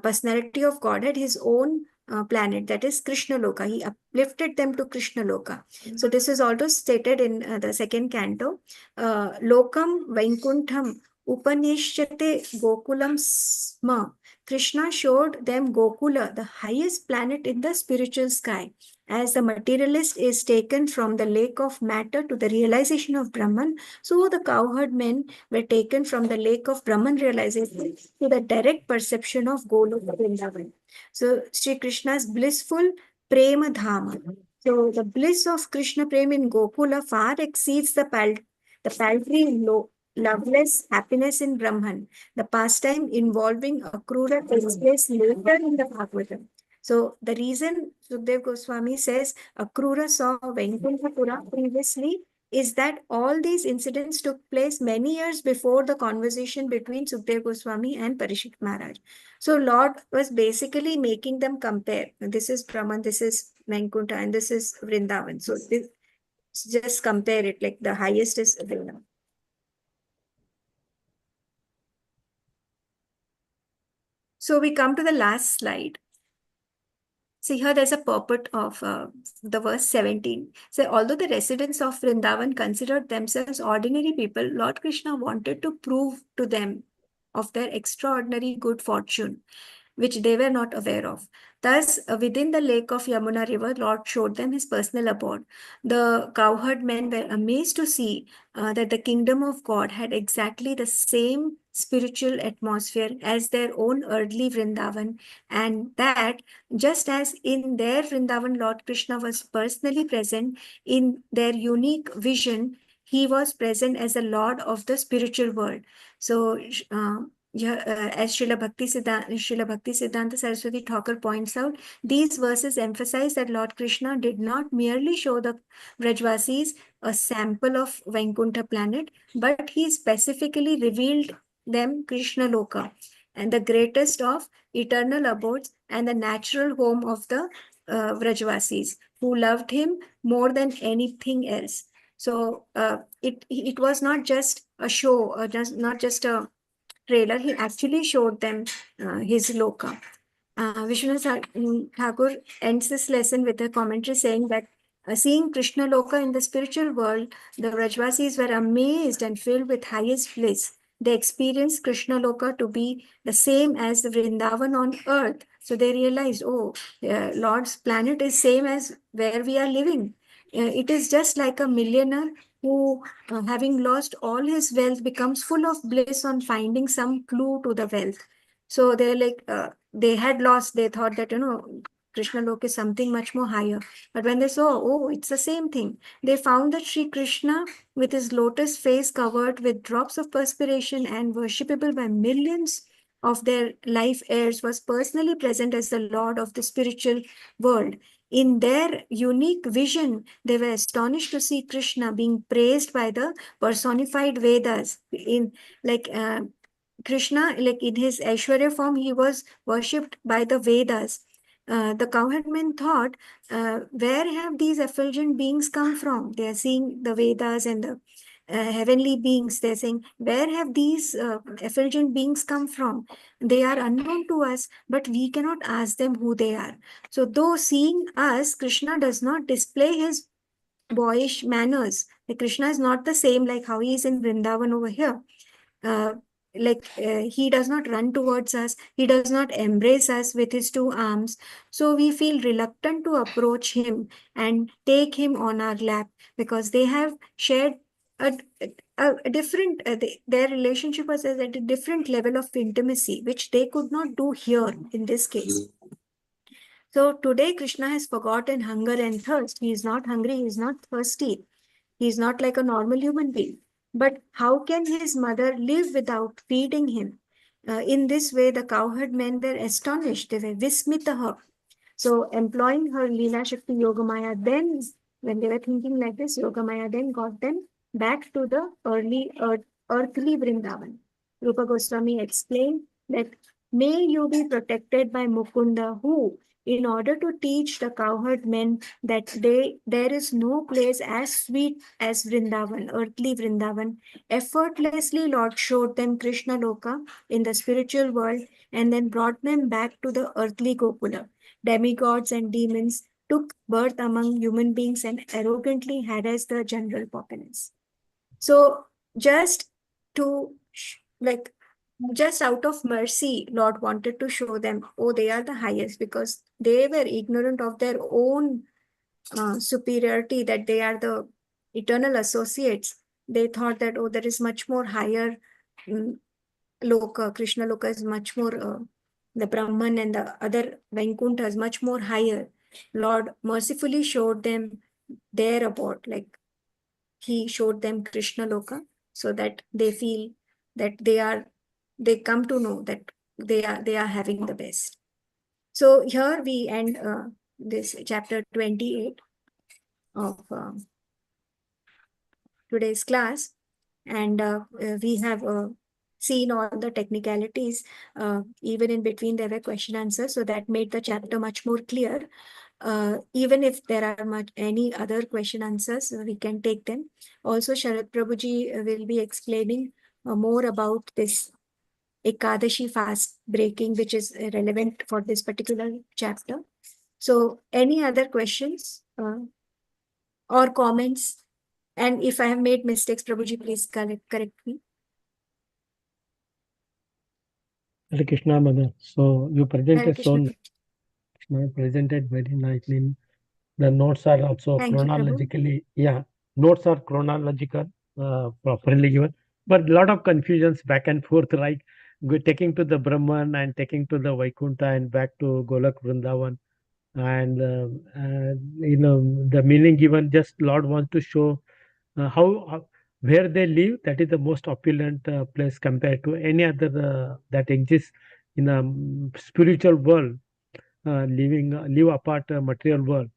personality of Godhead, his own planet, that is Krishna Loka. He uplifted them to Krishna Loka. So this is also stated in the second canto. Lokam Vainkuntham Upanishate Gokulam Sma. Krishna showed them Gokula, the highest planet in the spiritual sky. As the materialist is taken from the lake of matter to the realization of Brahman, so the cowherd men were taken from the lake of Brahman realization to the direct perception of Goloka Vrindavan. So Sri Krishna's blissful Prema Dhama. So the bliss of Krishna Prem in Gokula far exceeds the paltry loveless happiness in Brahman. The pastime involving Akrura takes place later in the Bhagavatam. So the reason Sukdev Goswami says Akrura saw Vaikuntapura previously is that all these incidents took place many years before the conversation between Sukdev Goswami and Parishit Maharaj. So Lord was basically making them compare. This is Brahman, this is Vaikuntha, and this is Vrindavan. So this, just compare it, like the highest is Vrindavan. So we come to the last slide. So here there's a purport of the verse 17. So although the residents of Vrindavan considered themselves ordinary people, Lord Krishna wanted to prove to them of their extraordinary good fortune, which they were not aware of. Thus, within the lake of Yamuna river, Lord showed them his personal abode. The cowherd men were amazed to see that the kingdom of God had exactly the same spiritual atmosphere as their own earthly Vrindavan, and that just as in their Vrindavan, Lord Krishna was personally present in their unique vision, he was present as the Lord of the spiritual world. So, as Srila Bhakti Siddhanta Saraswati Thakur points out, these verses emphasize that Lord Krishna did not merely show the Vrajvasis a sample of Vaikuntha planet, but he specifically revealed them Krishna Loka, and the greatest of eternal abodes and the natural home of the Vrajvasis, who loved him more than anything else. So it was not just a show, or not just a trailer. He actually showed them his Loka. Vishwanath Thakur ends this lesson with a commentary saying that seeing Krishna Loka in the spiritual world, the Vrajvasis were amazed and filled with highest bliss. They experienced Krishna Loka to be the same as the Vrindavan on earth. So they realized, oh, Lord's planet is same as where we are living. It is just like a millionaire who, having lost all his wealth, becomes full of bliss on finding some clue to the wealth. So they're like, they had lost, they thought that, Krishna Lok is something much more higher. But when they saw, oh, it's the same thing, they found that Sri Krishna, with his lotus face covered with drops of perspiration and worshipable by millions of their life heirs, was personally present as the Lord of the spiritual world. In their unique vision, they were astonished to see Krishna being praised by the personified Vedas. In like Krishna, like in his Aishwarya form, he was worshipped by the Vedas. the cowherd men thought, where have these effulgent beings come from? They are seeing the Vedas and the heavenly beings. They're saying, where have these effulgent beings come from? They are unknown to us, but we cannot ask them who they are. So though seeing us, Krishna does not display his boyish manners. Like Krishna is not the same like how he is in Vrindavan over here. He does not run towards us, he does not embrace us with his two arms, so we feel reluctant to approach him and take him on our lap, because they have shared a different their relationship was at a different level of intimacy, which they could not do here in this case. So today Krishna has forgotten hunger and thirst. He is not hungry, he is not thirsty, he is not like a normal human being. But how can his mother live without feeding him? In this way, the cowherd men were astonished. They were vismitaha. So, employing her Leela Shakti Yogamaya, then, when they were thinking like this, Yogamaya then got them back to the earthly Vrindavan. Rupa Goswami explained that, may you be protected by Mukunda, who, in order to teach the cowherd men that there is no place as sweet as Vrindavan, earthly Vrindavan, effortlessly Lord showed them Krishna Loka in the spiritual world and then brought them back to the earthly Gokula. Demigods and demons took birth among human beings and arrogantly harassed the general populace. So just to just out of mercy, Lord wanted to show them, oh, they are the highest, because they were ignorant of their own superiority, that they are the eternal associates. They thought that, oh, there is much more higher Loka, Krishna Loka is much more, the Brahman and the other Vaikuntha is much more higher. Lord mercifully showed them their abode, like he showed them Krishna Loka, so that they feel that they come to know that they are having the best. So here we end this chapter 28 of today's class, and we have seen all the technicalities. Even in between there were question answers, so that made the chapter much more clear. Even if there are any other question answers, we can take them. Also, Sharad Prabhuji will be explaining more about this Ekadashi fast breaking, which is relevant for this particular chapter. So, any other questions or comments? And if I have made mistakes, Prabhuji, please correct me. Hare Krishna, Mother. So you presented presented very nicely. The notes are also chronologically, notes are chronological, properly given, but a lot of confusions back and forth, right? Taking to the Brahman and taking to the Vaikuntha and back to Golak Vrindavan. And, the meaning given, just Lord wants to show where they live, that is the most opulent place compared to any other that exists in a spiritual world, live apart material world.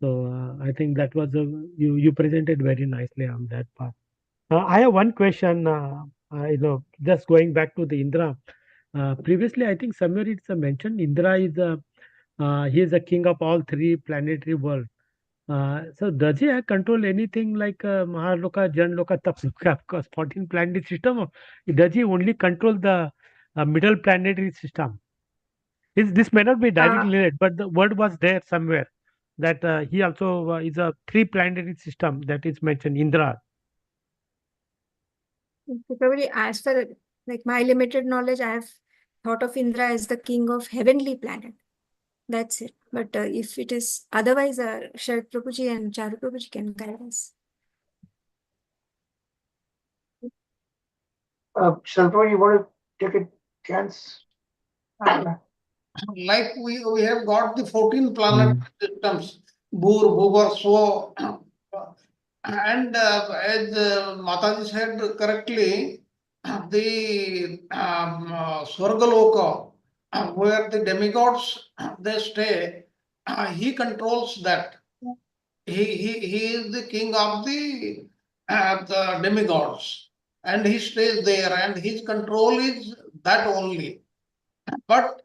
So I think that was you presented very nicely on that part. I have one question. Just going back to the Indra. Previously, I think somewhere it's mentioned Indra is he is the king of all three planetary worlds. So does he control anything like Mahaloka, Janloka, Taploka, because 14 planetary system? Or does he only control the middle planetary system? This may not be directly related, but the word was there somewhere that he also is a three planetary system that is mentioned, Indra. Probably, as for like my limited knowledge, I have thought of Indra as the king of heavenly planet. That's it. But if it is otherwise, Sharad Prabhuji and Charu Prabhuji can guide us. Sharad, you want to take a chance? Like we have got the 14 planet systems, Bhur, Bhuvar, Swa, and as Mataji said correctly, the Swargaloka, where the demigods they stay, he controls that. He is the king of the demigods, and he stays there, and his control is that only. But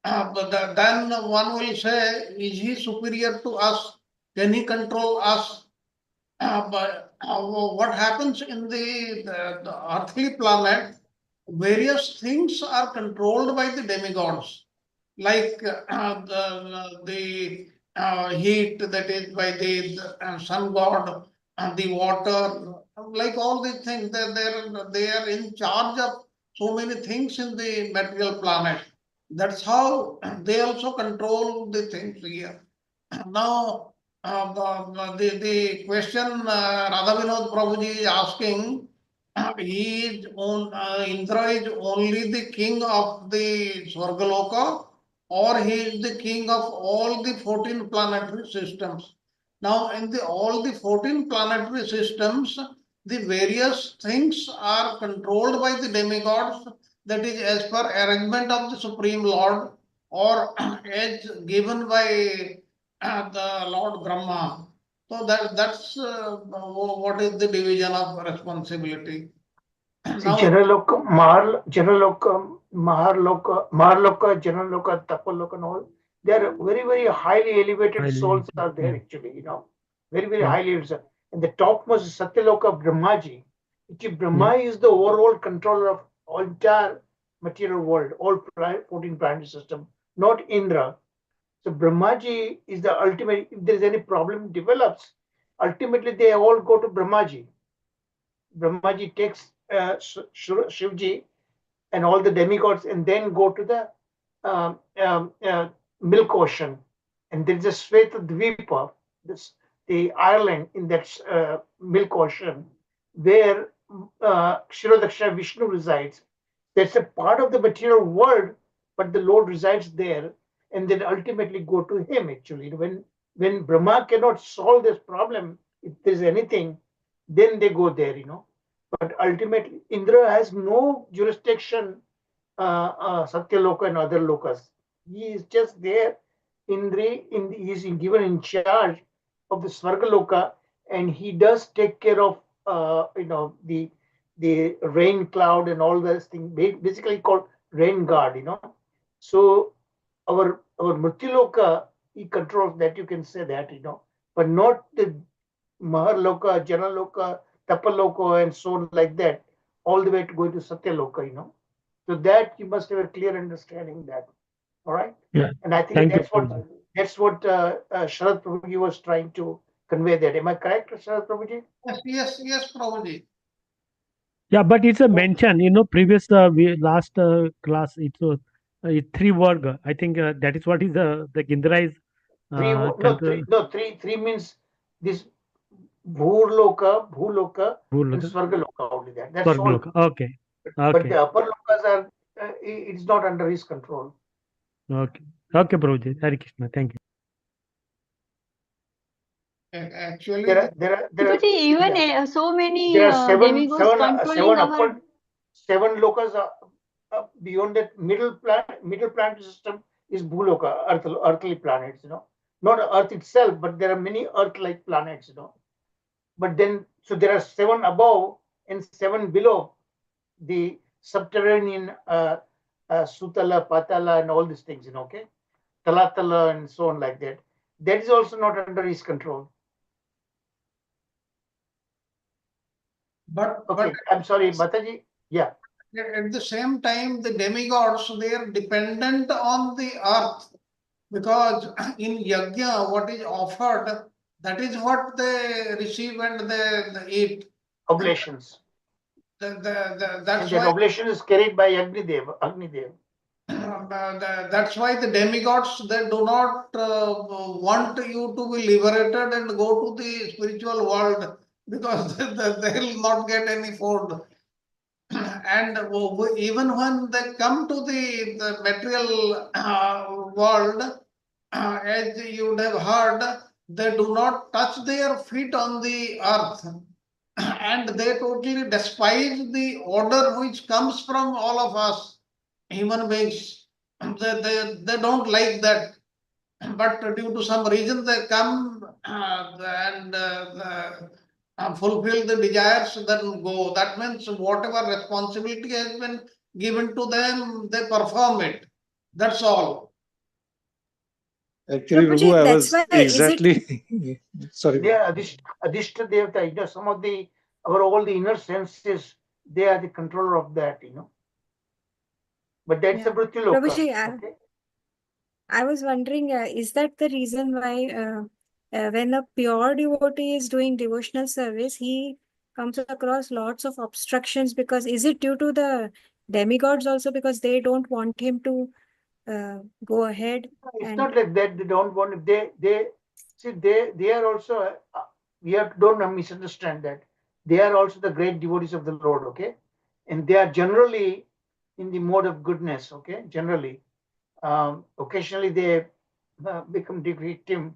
but then one will say, is he superior to us? Can he control us? But what happens in the earthly planet, various things are controlled by the demigods, like the heat, that is by the sun god, the water, like all these things. They are in charge of so many things in the material planet. That's how they also control the things here. Now, the question Radha Vinod Prabhuji is asking, Indra is only the king of the Swargaloka, or he is the king of all the 14 planetary systems. Now, in all the 14 planetary systems, the various things are controlled by the demigods, that is as per arrangement of the Supreme Lord, or as given by the Lord Brahma. So that's what is the division of responsibility. See, Now, Janaloka, Maharloka, Janaloka, Tapaloka, and all, they are very, very highly elevated souls are there actually, very, very highly elevated. And the topmost is Satyaloka Brahmaji, which Brahma is the overall controller of all entire material world, all 14 planetary system, not Indra. So Brahmaji is the ultimate, if there is any problem develops, ultimately they all go to Brahmaji. Brahmaji takes Shivji and all the demigods and then go to the milk ocean. And there is a Sveta Dvipa, the island in that milk ocean, where Kshirodaksha Vishnu resides. That's a part of the material world, but the Lord resides there, and then ultimately go to him actually. When Brahma cannot solve this problem, if there's anything, then they go there, But ultimately, Indra has no jurisdiction, Satyaloka and other lokas. He is just there. He is given in charge of the Svargaloka, and he does take care of, the rain cloud and all those things, basically called rain guard, So our Mrityaloka, he controls that, you can say that, but not the Maharloka, Janaloka, Tapaloka, and so on like that, all the way to go to Satyaloka, So that you must have a clear understanding that. All right? Yeah. And I think that's what Sharad Prabhuji was trying to convey that. Am I correct, Sharad Prabhuji? Yes, Prabhuji. Yeah, but it's a mention, previous last class, it's 3 worg. I think that is what is the Indra is. Three means this Bhurloka, and Svargaloka, only that. That's all. Okay. But the upper lokas are, it's not under his control. Okay, Prabhuji. Hare Krishna. Thank you. Actually, even so many there are demigods controlling seven lokas beyond that middle planet system is Bhuloka, earthly planets, not Earth itself, but there are many Earth-like planets, But then, so there are 7 above and 7 below the subterranean Sutala, Patala, and all these things, okay? Talatala and so on like that. That is also not under his control. But I'm sorry, Mataji. Yeah. At the same time, the demigods, they are dependent on the earth, because in yajna, what is offered, that is what they receive and they eat. Oblations. That's why oblation is carried by Agnidev. That's why the demigods, they do not want you to be liberated and go to the spiritual world, because they will not get any food. And even when they come to the material world, as you would have heard, they do not touch their feet on the earth. And they totally despise the order which comes from all of us, human beings. They don't like that. But due to some reason, they come and fulfill the desires, then go. That means whatever responsibility has been given to them, they perform it. That's all. Actually, Prabhuji, Prabhu, I that's was why, is it, exactly sorry. They are Adishta Devata, some of all the inner senses, they are the controller of that, But that's the yeah. Mrityu Loka. Prabhuji, Okay. I was wondering, is that the reason why when a pure devotee is doing devotional service, he comes across lots of obstructions? Because is it due to the demigods also, because they don't want him to go ahead? It's And not like that. They don't want. They are also. Don't misunderstand that. They are also the great devotees of the Lord. Okay, and they are generally in the mode of goodness. Okay, generally. Occasionally they become victim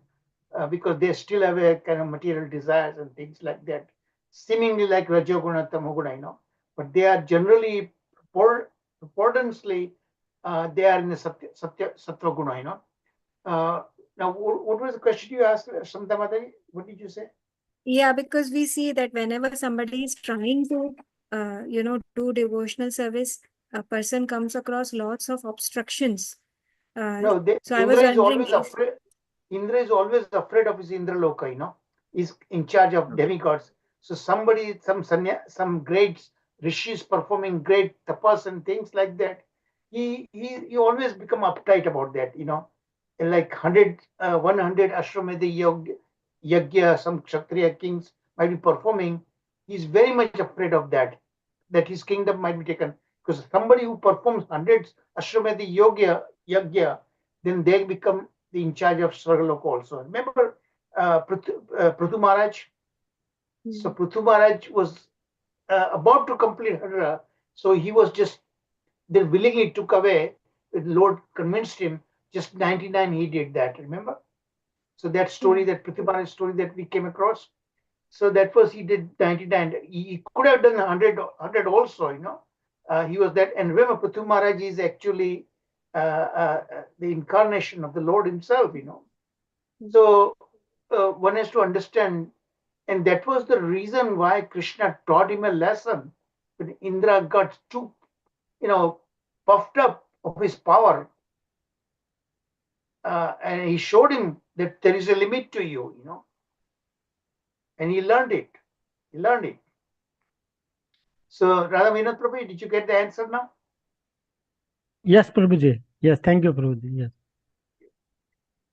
because they still have a kind of material desires and things like that, seemingly like Rajoguna, Tamoguna, but they are generally preponderantly they are in the Sattva Guna, Now, what was the question you asked, Samtamataji? What did you say? yeah, because we see that whenever somebody is trying to, do devotional service, a person comes across lots of obstructions. No, So I was wondering if, Indra is always afraid of his Indra Loka, He's in charge of demigods. So somebody, some great rishis performing great tapas and things like that, he always become uptight about that, And like 100 Ashwamedha Yagya, some Kshatriya kings might be performing. He's very much afraid of that his kingdom might be taken. Because somebody who performs hundreds Ashwamedha Yagya, then they become in charge of Swargaloka also. Remember Prithu Maharaj? So Prithu Maharaj was about to complete Hadra, so he was just, they willingly took away, the Lord convinced him, just 99 he did that, remember? So that story, that Prithu Maharaj story that we came across, so that was, he did 99. He could have done 100 also, he was that. And remember, Prithu Maharaj is actually the incarnation of the Lord himself, So one has to understand, and that was the reason why Krishna taught him a lesson. When Indra got too, puffed up of his power, and he showed him that there is a limit to you, and he learned it. He learned it. So, Radha Vinod Prabhu, did you get the answer now? Yes, Prabhuji. Yes, thank you, Prabhuji. Yes.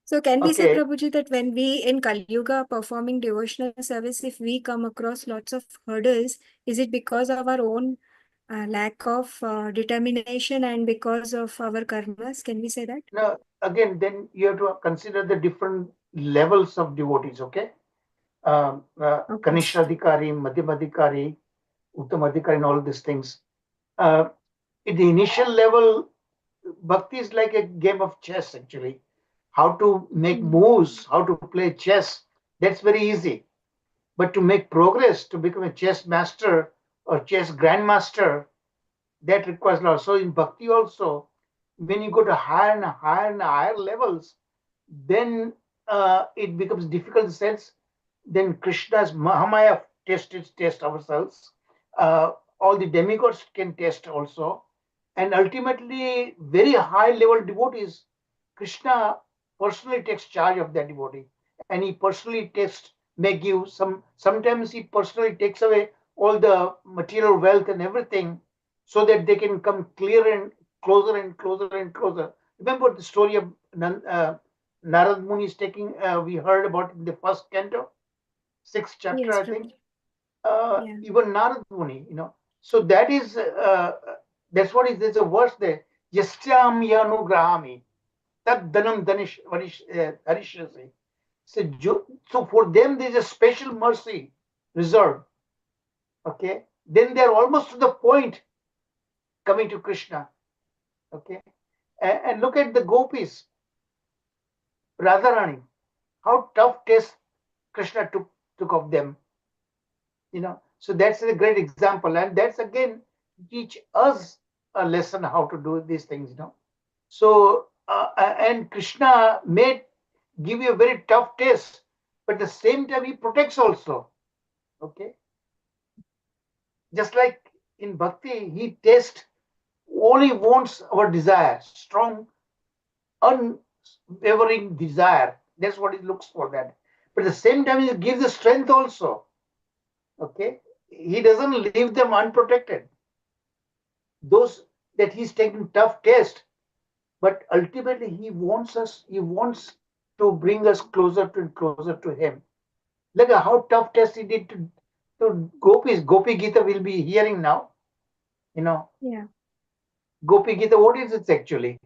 so can we say, Okay. Prabhuji, that when we in Kali Yuga performing devotional service, if we come across lots of hurdles, is it because of our own lack of determination and because of our karmas? Can we say that? Now, again, then you have to consider the different levels of devotees, okay? Okay. Kanishadhikari, Madhyamadhikari, Uttamadhikari, and all these things. At the initial level, bhakti is like a game of chess, actually. How to make moves, how to play chess, that's very easy. But to make progress, to become a chess master or chess grandmaster, that requires a lot. So in bhakti also, when you go to higher and higher and higher levels, then it becomes difficult in the sense, then Krishna's Mahamaya test ourselves. All the demigods can test also. And ultimately, very high level devotees, Krishna personally takes charge of that devotee. And he personally may give sometimes he personally takes away all the material wealth and everything so that they can come clear and closer and closer and closer. Remember the story of Narad Muni is taking, we heard about in the first canto, 6th chapter, Yes, I think. yeah. Even Narad Muni, So that is, that's what is, there's a verse there. Yastyam yanugrahami, tad dhanam harishyasi. So for them, there's a special mercy reserved. Okay. Then they're almost to the point coming to Krishna. Okay. And look at the gopis, Radharani, how tough test Krishna took of them. So that's a great example. And that's again teach us a lesson how to do these things, So, and Krishna may give you a very tough test, but at the same time, he protects also. Okay. Just like in bhakti, he tests, only wants our desire, strong, wavering desire. That's what he looks for that. But at the same time, he gives the strength also. Okay? He doesn't leave them unprotected. Those that he's taking tough test, but ultimately he wants to bring us closer to him. Look at how tough test he did to gopis. Gopi Gita will be hearing now. You know, Yeah. Gopi Gita, what is it actually?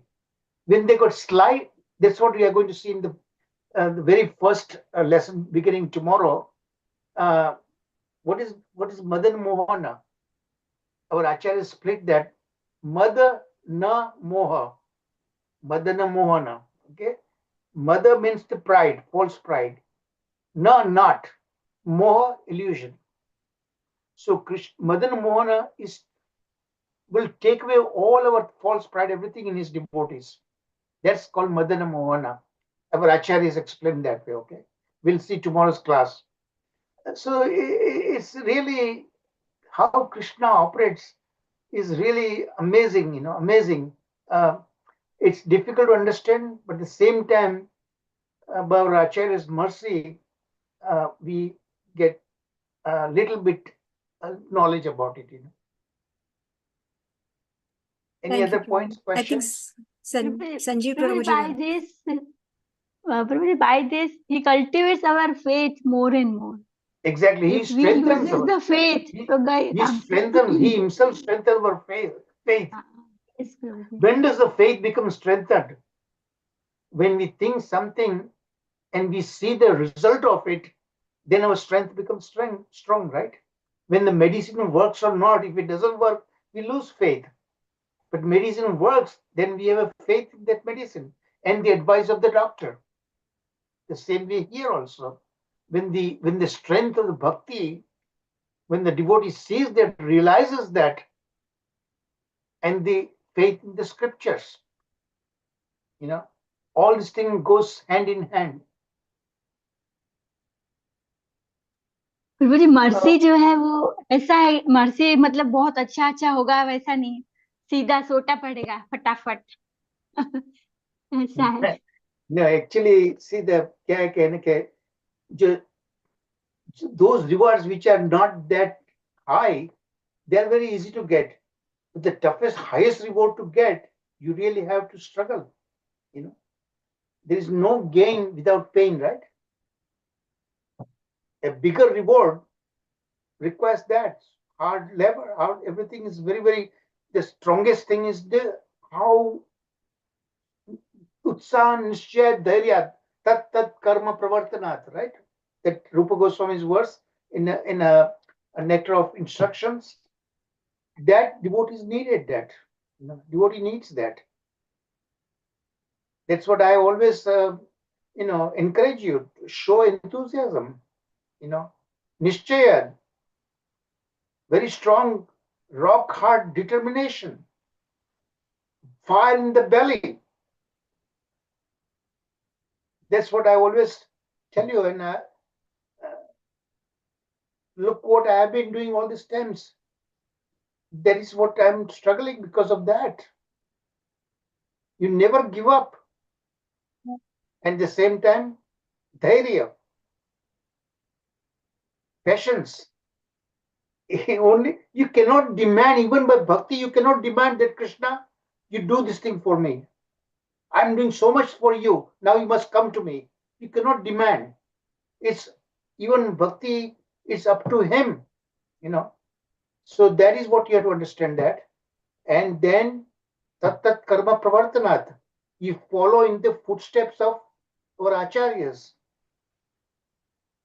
When they got sly, that's what we are going to see in the very first lesson beginning tomorrow. What is Madan Mohana? Our Acharya split that. Mada na moha. Madana Mohana. Okay? Mada means the pride, false pride. Na, not. Moha, illusion. So Madana Mohana will take away all our false pride, everything in his devotees. That's called Madana Mohana. Our Acharyas explained that way, okay? We'll see tomorrow's class. So it's really how Krishna operates is really amazing, you know, amazing. It's difficult to understand, but at the same time, by our Acharya's mercy, we get a little bit knowledge about it, you know. Any Thank you, other points, Prabhuji. I think questions? Sanjeev Prabhuji, Prabhuji. Prabhuji, by this, he cultivates our faith more and more. Exactly. He If we strengthens loses the faith, he himself strengthens our faith. Yes, Prabhuji. When does the faith become strengthened? When we think something and we see the result of it, then our strength becomes strong, right? When the medicine works or not, if it doesn't work, we lose faith. But medicine works, then we have a faith in that medicine and the advice of the doctor. The same way here also. When the strength of the bhakti, when the devotee sees that, realizes that, and the faith in the scriptures, you know, all this thing goes hand in hand. प्रभु जी mercy जो है वो ऐसा है, mercy मतलब बहुत अच्छा होगा वैसा नहीं, सीधा सोटा पड़ेगा फटाफट ऐसा है. No, actually, see the those rewards which are not that high, they are very easy to get. But the toughest, highest reward to get, you really have to struggle. You know, there is no gain without pain, right? A bigger reward requires that hard labor. Hard, everything is very, very. The strongest thing is how utsaha nishchay dhairya tat karma pravartanat, right? That Rupa Goswami's verse in a nectar of instructions. That devotees needed that. You know, devotee needs that. That's what I always, encourage you to show enthusiasm. You know, nishchaya, very strong, rock hard determination, fire in the belly. That's what I always tell you. And look what I have been doing all these times. That is what I'm struggling because of that. You never give up. And at the same time, dhairya, patience. Only you cannot demand, even by bhakti, you cannot demand that Krishna, you do this thing for me. I'm doing so much for you. Now you must come to me. You cannot demand. It's even bhakti, it's up to him, you know. So that is what you have to understand that. And then tat karma pravartanat. You follow in the footsteps of our acharyas,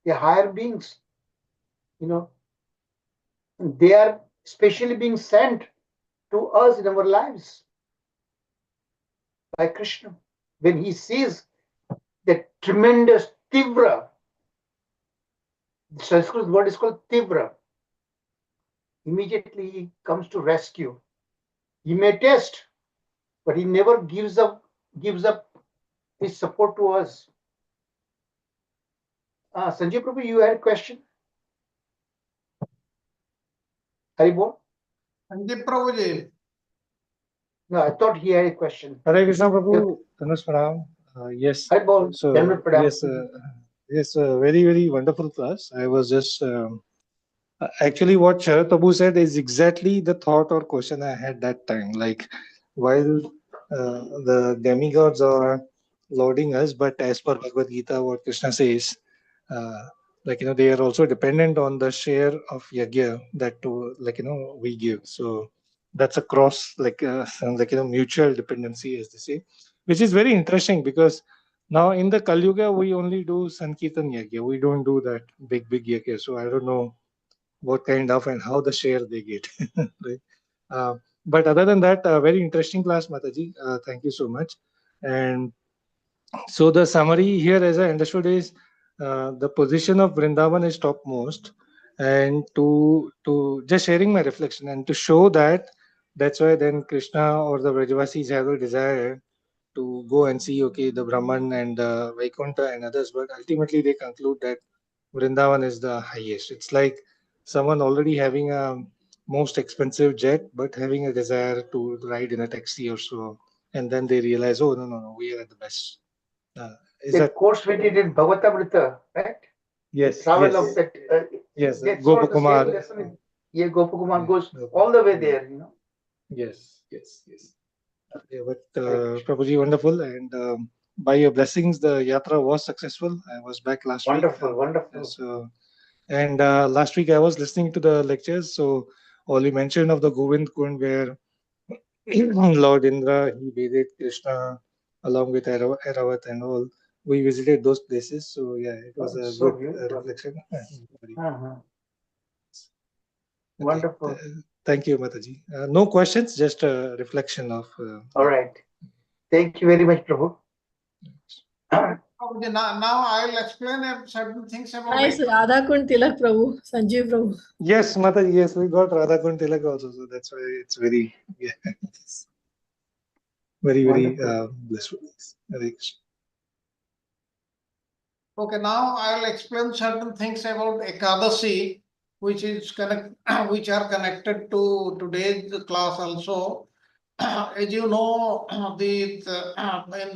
the higher beings, you know. They are specially being sent to us in our lives by Krishna. When he sees the tremendous tivra, the Sanskrit word is called tivra, immediately he comes to rescue. He may test, but he never gives up his support to us. Sanjay Prabhu, you had a question? Haribol? Sanjay Prabhuji. No, I thought he had a question. Hare Krishna Prabhu, Dhanush Pranam. Yes. I both So General yes, very very wonderful class. I was just actually what Sharat Prabhu said is exactly the thought or question I had that time. Like while the demigods are lauding us, but as per Bhagavad Gita, what Krishna says, uh, like they are also dependent on the share of yajna that we give. So that's a cross mutual dependency, as they say, which is very interesting because now in the Kali Yuga we only do Sankirtan yajna. We don't do that big yajna. So I don't know what kind of and how the share they get. Right? But other than that, very interesting class, Mataji. Thank you so much. And so the summary here, as I understood, is the position of Vrindavan is topmost, and to just sharing my reflection and to show that that's why then Krishna or the Vrajavasis have a desire to go and see the Brahman and Vaikuntha and others, but ultimately they conclude that Vrindavan is the highest. It's like someone already having a most expensive jet, but having a desire to ride in a taxi or so, and then they realize, oh no, we are the best. Is the that course we did in Bhagavatamrita, right? yes? Travel Yes. of that. Yes. That's what the same Gopakumar. lesson is. Yeah, Gopakumar Yeah, goes Gopakumar. all the way Yeah. there, Yes. Yeah, but Prabhuji, wonderful, and by your blessings, the yatra was successful. I was back last week. Wonderful. So, and last week I was listening to the lectures. So, all you mentioned of the Govind Kund, where Lord Indra he bathed Krishna along with Aravat and all. We visited those places. So yeah, it was a So good beautiful. reflection. Uh-huh. Okay. Wonderful. Thank you, Mataji. No questions, just a reflection of. All right. Thank you very much, Prabhu. Okay, now I'll explain certain things about Nice, it. Radha Kund Tilak Prabhu, Sanjeev Prabhu. Yes, Mataji, yes, we got Radhakund Tilak also, so that's why it's very, very blissful. Hare Krishna. Okay, now I'll explain certain things about Ekadasi, which which are connected to today's class also. As you know, in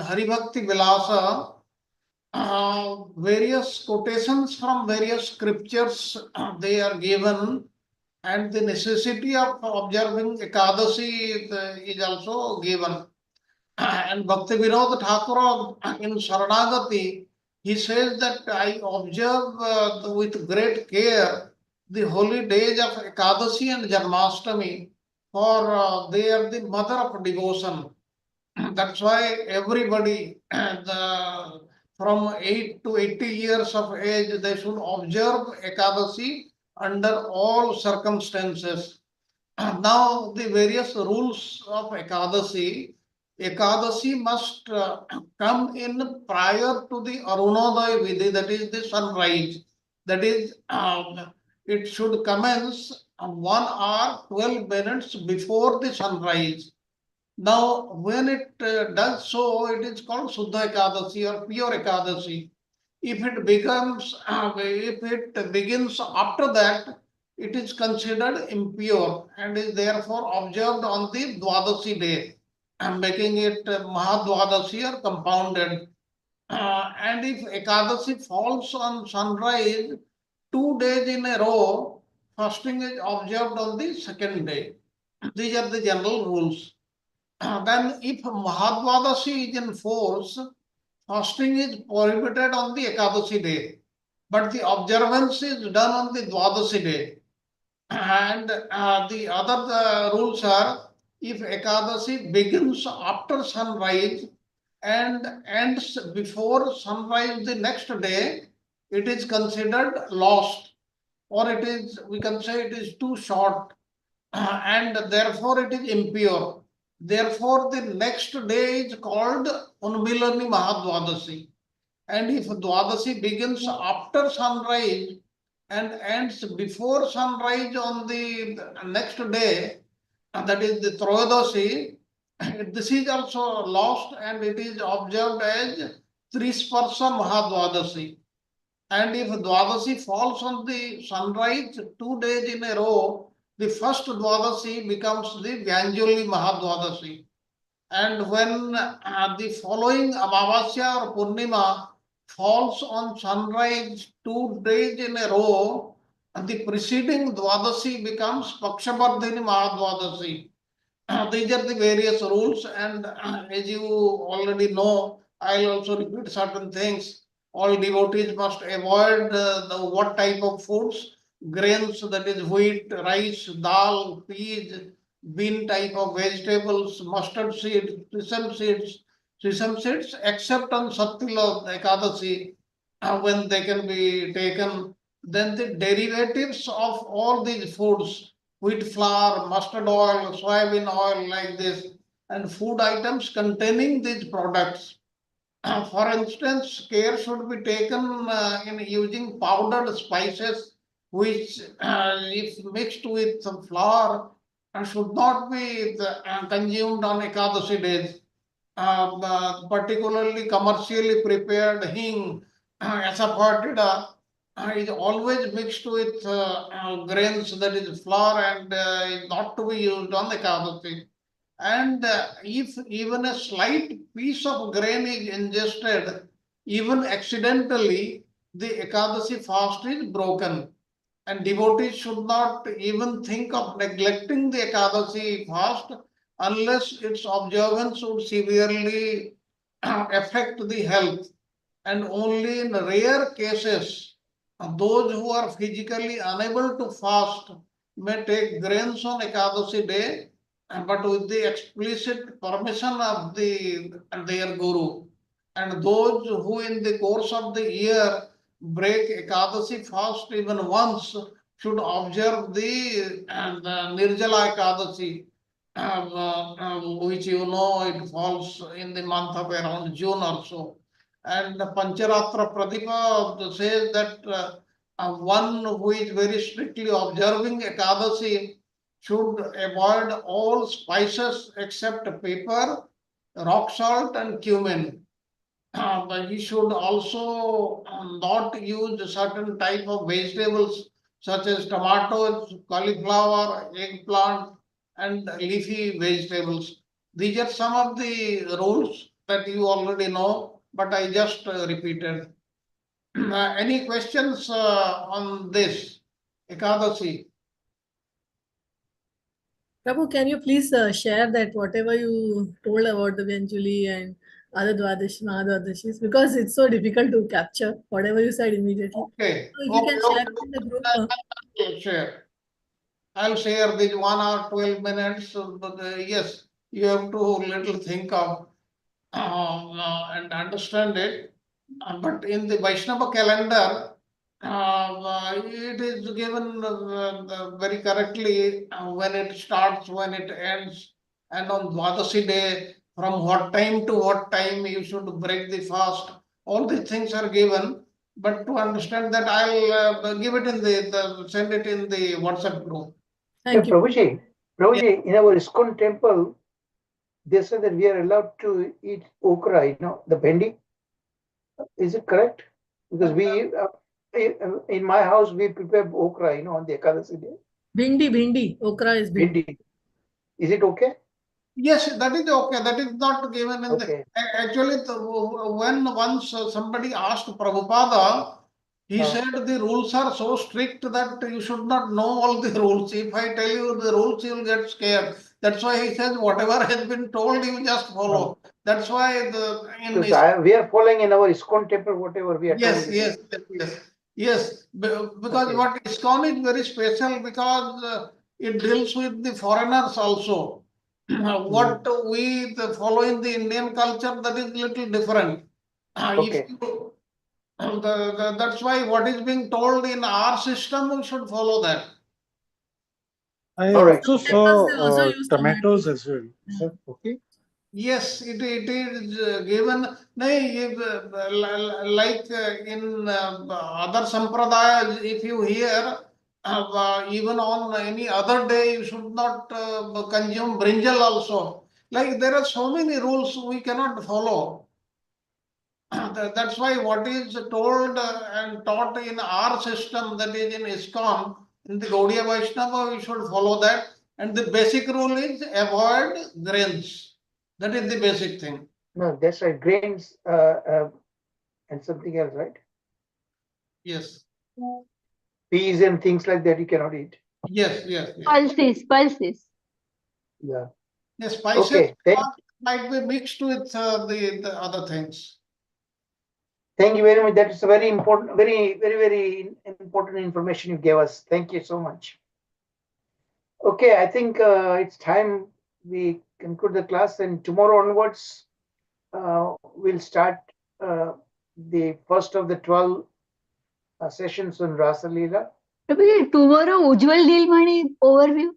Hari Bhakti Vilasa, various quotations from various scriptures they are given, and the necessity of observing Ekadasi is also given. And Bhakti Vinod Thakur in Saranagati, he says that I observe with great care the holy days of Ekadasi and Janmashtami, for they are the mother of devotion. That's why everybody from 8 to 80 years of age, they should observe Ekadasi under all circumstances. Now, the various rules of Ekadasi must come in prior to the Arunodaya Vidhi, that is the sunrise. That is, it should commence 1 hour 12 minutes before the sunrise. Now, when it does so, it is called Suddha Ekadasi or pure Ekadasi. If it begins after that, it is considered impure and is therefore observed on the Dwadasi day, making it Mahadwadasi or compounded. And if Ekadasi falls on sunrise 2 days in a row, fasting is observed on the second day. These are the general rules. Then if Mahadwadasi is in force, fasting is prohibited on the Ekadasi day, but the observance is done on the Dwadasi day. And the other rules are, if Ekadasi begins after sunrise and ends before sunrise the next day, it is considered lost, or we can say it is too short, and therefore it is impure. Therefore, the next day is called Unmilani Mahadwadasi. And if Dwadasi begins after sunrise and ends before sunrise on the next day, that is the Troyodasi, this is also lost and it is observed as Trisparsa Mahadwadasi. And if Dwadasi falls on the sunrise 2 days in a row, the first Dwadasi becomes the Vyanjali Mahadwadasi. And when the following Amavasya or Purnima falls on sunrise 2 days in a row, the preceding Dwadasi becomes Pakshabardhini Mahadwadasi. These are the various rules, and as you already know, I'll also repeat certain things. All devotees must avoid what type of foods, grains, that is wheat, rice, dal, peas, bean type of vegetables, mustard seeds, sesame seeds, except on Sattila Ekadasi, when they can be taken. Then the derivatives of all these foods, wheat flour, mustard oil, soybean oil, like this, and food items containing these products. For instance, care should be taken in using powdered spices, which, if mixed with some flour, should not be consumed on Ekadasi days. Particularly commercially prepared hing, asafoetida, is always mixed with grains, that is flour, and is not to be used on the Ekadasi. And if even a slight piece of grain is ingested, even accidentally, the Ekadasi fast is broken. And devotees should not even think of neglecting the Ekadasi fast unless its observance would severely affect the health. And only in rare cases, those who are physically unable to fast may take grains on Ekadasi day, but with the explicit permission of their guru. And those who in the course of the year break Ekadasi fast even once should observe the Nirjala Ekadasi, which you know it falls in the month of around June or so. And Pancharatra Pradipa says that one who is very strictly observing Ekadasi should avoid all spices except pepper, rock salt, and cumin. But he should also not use certain type of vegetables such as tomatoes, cauliflower, eggplant, and leafy vegetables. These are some of the rules that you already know, but I just repeated. Any questions on this Ekadasi? Prabhu, can you please share that whatever you told about the Vyanjali and other Dwadashi, Mahadwadashis, because it's so difficult to capture whatever you said immediately. Okay. So if you can share in the group. I'll share. I'll share this 1 hour 12 minutes. But yes, you have to little think of and understand it. But in the Vaishnava calendar, it is given very correctly when it starts, when it ends, and on Dwadasi day, from what time to what time you should break the fast. All these things are given. But to understand that, I'll give it in send it in the WhatsApp group. Thank you. Prabhuji, Prabhuji, in our ISKCON temple, they say that we are allowed to eat okra, the bhendi. Is it correct? Because we, in my house, we prepare okra, on the Ekadasi day. Bhindi. Okra is bhindi. Bhindi. Is it okay? Yes, that is okay. That is not given in Okay. Actually, when once somebody asked Prabhupada, he said the rules are so strict that you should not know all the rules. If I tell you the rules, you'll get scared. That's why he says whatever has been told, you just follow. That's why we are following in our ISKCON temple whatever we are told. Yes. Because what ISKCON is very special because it deals with the foreigners also. What we follow in the Indian culture, that is little different. That's why what is being told in our system, we should follow that. I also saw tomatoes as well. Is that okay? Yes, it is given. Like in other sampradayas, if you hear, even on any other day, you should not consume brinjal also. Like there are so many rules we cannot follow. That's why what is told and taught in our system, that is in ISKCON, in the Gaudiya Vaishnava, we should follow that. And the basic rule is avoid grains. That is the basic thing. No, that's right. Grains and something else, right? Yes. Peas and things like that you cannot eat. Yes, yes, yes. Pulses. Yeah. The spices Okay. might be mixed with the other things. Thank you very much. That is a very important, very important information you gave us. Thank you so much. Okay, I think it's time we conclude the class, and tomorrow onwards we'll start the first of the 12 sessions on Rasa Leela. Tomorrow Ujjwal Nilmani overview.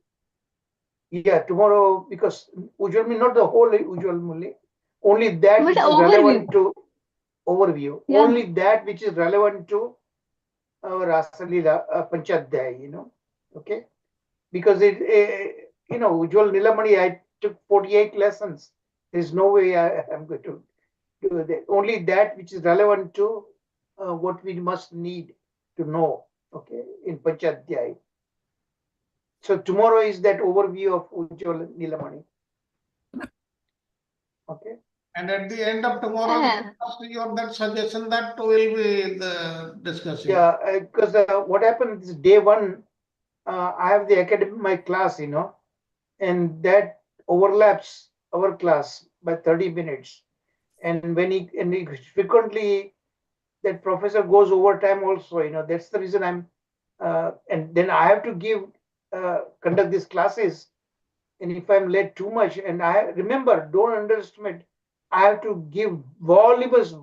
Yeah, tomorrow, because Ujjwal means not the whole Ujjwal Mulli, only that But which is overview. relevant to overview, Yeah. only that which is relevant to Rasa Leela Panchadhyay, you know, okay? Because it, you know, Ujjwal Nilamani, I took 48 lessons. There's no way I'm going to do that. Only that which is relevant to what we must need to know, okay, in Panchadhyay. So tomorrow is that overview of Ujjwal Nilamani. Okay. And at the end of tomorrow, your that suggestion that will be the discussing. Yeah, because what happened is day one, I have the my class, you know, and that overlaps our class by 30 minutes. And when he frequently, that professor goes overtime also, you know, that's the reason I'm, and then I have to conduct these classes. And if I'm late too much, and I remember, don't underestimate, I have to give voluminous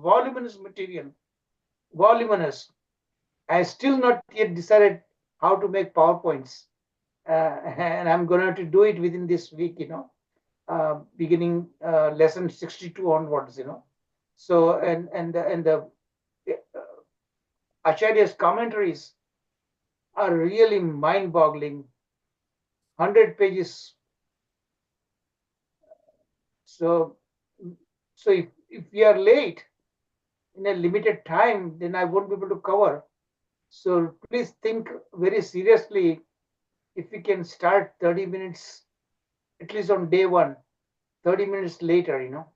material, voluminous. I still not yet decided how to make PowerPoints. And I'm going to have to do it within this week, you know, beginning lesson 62 onwards, you know. So, and the Acharya's commentaries are really mind-boggling. 100 pages. So if we are late in a limited time, then I won't be able to cover. So please think very seriously if we can start 30 minutes, at least on day one, 30 minutes later, you know.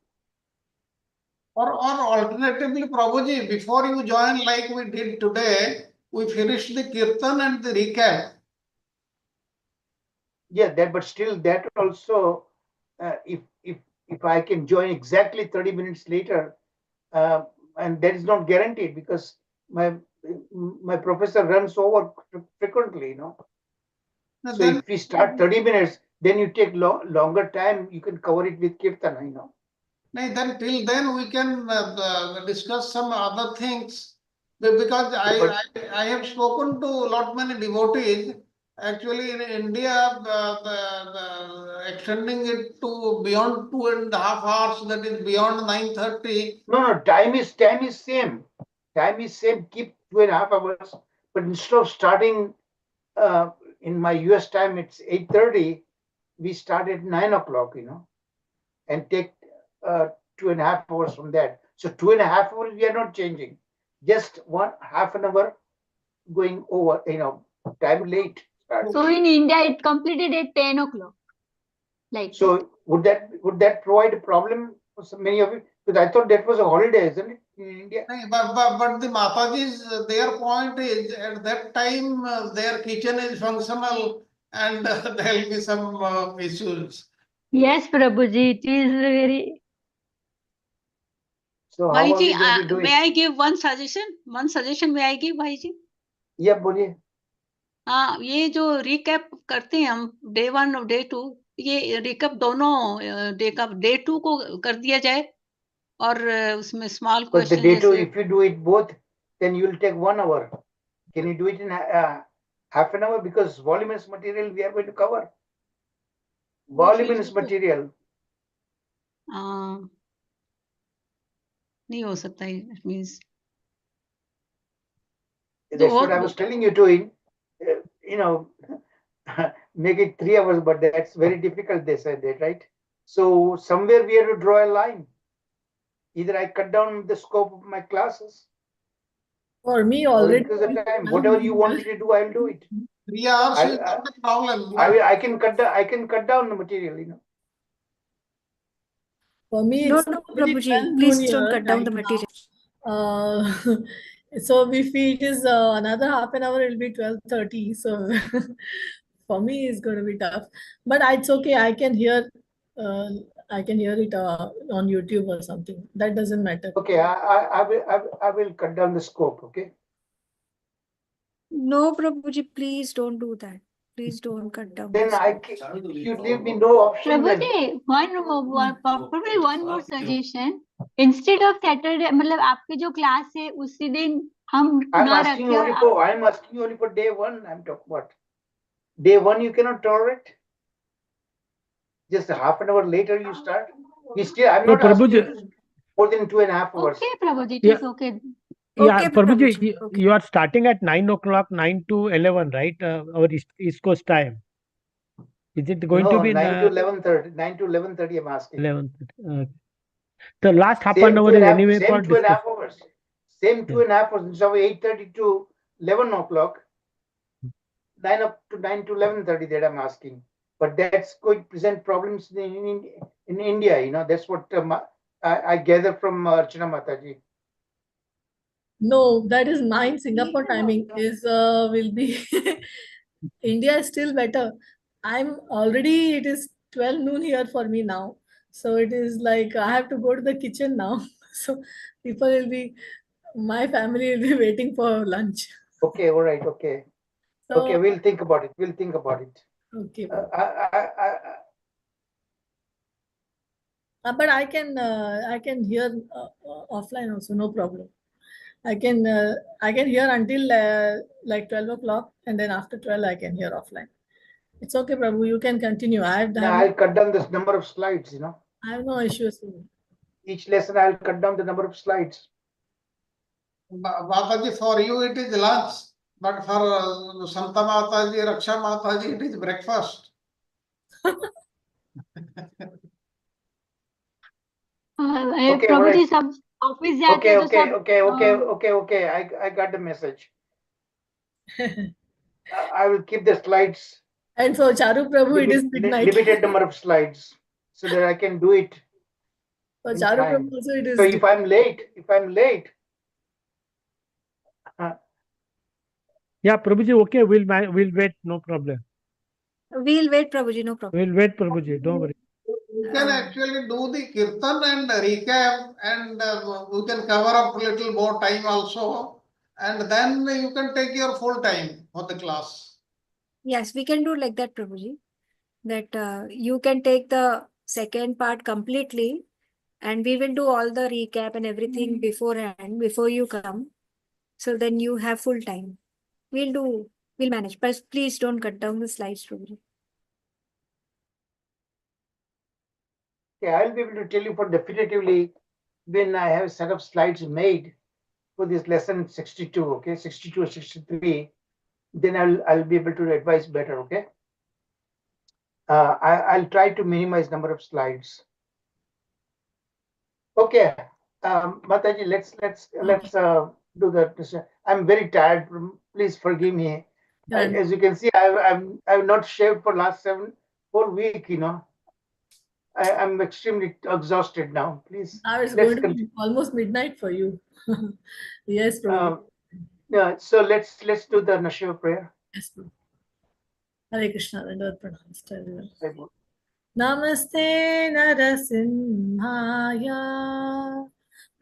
Or alternatively, Prabhuji, before you join, like we did today, we finished the kirtan and the recap. Yeah, but still that also, if I can join exactly 30 minutes later, and that is not guaranteed because my professor runs over frequently, you know. So then, if we start 30 minutes, then you take longer time, you can cover it with kirtan, you know. Then till then we can discuss some other things, because I have spoken to a lot many devotees. Actually, in India, extending it to beyond 2.5 hours, that is beyond 9:30. No, time is same. Time is same. Keep 2.5 hours, but instead of starting in my US time, it's 8:30. We start at 9 o'clock, you know, and take 2.5 hours from that. So 2.5 hours we are not changing. Just half an hour going over, you know, time late. So in India, it completed at 10 o'clock. Like so would that provide a problem for so many of you? Because I thought that was a holiday, isn't it, in India? But the Mataji's, their point is at that time their kitchen is functional and there will be some issues. Yes, Prabhuji, it is very. So how are we Bhaiji, going to do may it? I give one suggestion? One suggestion may I give, Bhaiji? Yeah, बोलिए. हाँ, ये जो recap करते हैं हम day 1 और day 2, ये recap दोनों डे 2 को कर दिया जाए और उसमें small But the question day 2, जैसे if you do it both, then you will take 1 hour. Can you do it in half an hour? Because voluminous material we are going to cover. Voluminous material. नहीं हो सकता है, it means. That's what I was telling you to, you know, make it 3 hours, but that's very difficult, they said that, right? So somewhere we have to draw a line. Either I cut down the scope of my classes. For me, already. Or the time. Whatever you want me to do, I'll do it. 3 hours is not a problem. I can cut down the material, you know. For me, No, it's no, already 12 Prabhuji, noon please don't here cut down right the material. now. So if it is another half an hour, it'll be 12:30. So for me, it's going to be tough. But it's okay. I can hear it on YouTube or something. That doesn't matter. Okay, I will cut down the scope. Okay. No, Prabhuji, please don't do that. Please don't cut down. Then you leave me no option. Then Prabhuji probably one more suggestion. Instead of Saturday, मतलब आपके जो class है उसी दिन हम I'm ना asking रखें और only for I'm asking only for day one. I'm talking about day one. You cannot tolerate. Just a half an hour later you start. I'm No, not asking you Prabhuji. to more than 2.5 hours. Okay, Prabhuji, it Yeah. is okay. Yeah, Okay, Prabhuji, Prabhuji, okay. you are starting at 9 o'clock, 9 to 11, right? Our East Coast time. Is it going to No, be 9 to 11:30. 9 to 11:30. I'm asking. 11? The last half Same an hour two is and a half, anyway same for 2.5 discussion. hours. Same 2.5 hours. Instead of 8:30 to 11 o'clock. 9 to 11:30 that I'm asking. But that's going to present problems in India. You know, that's what I gather from Archana Mataji. No, that is mine. Singapore timing is will be India is still better. It is 12 noon here for me now. So it is like I have to go to the kitchen now. So my family will be waiting for lunch. Okay, all right, okay. So, Okay, we'll think about it. Okay. But I can hear offline also, no problem. I can hear until like 12 o'clock, and then after 12 I can hear offline. It's okay, Prabhu. You can continue. I'll cut down this number of slides. You know, I have no issues. each lesson I'll cut down the number of slides. Mataji, for you it is lunch, but for Santa Mataji, Raksha Mataji, it is breakfast. Okay, Prabhuji right. सब office जाते हैं तो सब Okay. I got the message. I will keep the slides. And for Charu Prabhu, it is midnight. Limited number of slides so that I can do it. For Charu Prabhu also it is. So if I'm late, yeah, Prabhuji, okay, we'll wait, no problem. We'll wait, Prabhuji, no problem. We'll wait, Prabhuji, don't worry. You can actually do the kirtan and recap, and you can cover up a little more time also, and then you can take your full time for the class. Yes, we can do like that, Prabhuji. That you can take the second part completely, and we will do all the recap and everything beforehand, before you come. So then you have full time. We'll manage. But please don't cut down the slides, Prabhuji. okay, I'll be able to tell you for definitively when I have a set of slides made for this lesson 62, okay, 62 or 63, then I'll be able to advise better, okay. I'll try to minimize number of slides. Okay, Mataji, let's do that. I'm very tired. Please forgive me. As you can see, I've not shaved for last 4 weeks. You know, I'm extremely exhausted now. Please. Now it's going to be almost midnight for you. Yes, Prabhu. Yeah. So let's do the Nashiva prayer. Yes, Prabhu. Hare Krishna. Namaste Narasimhaya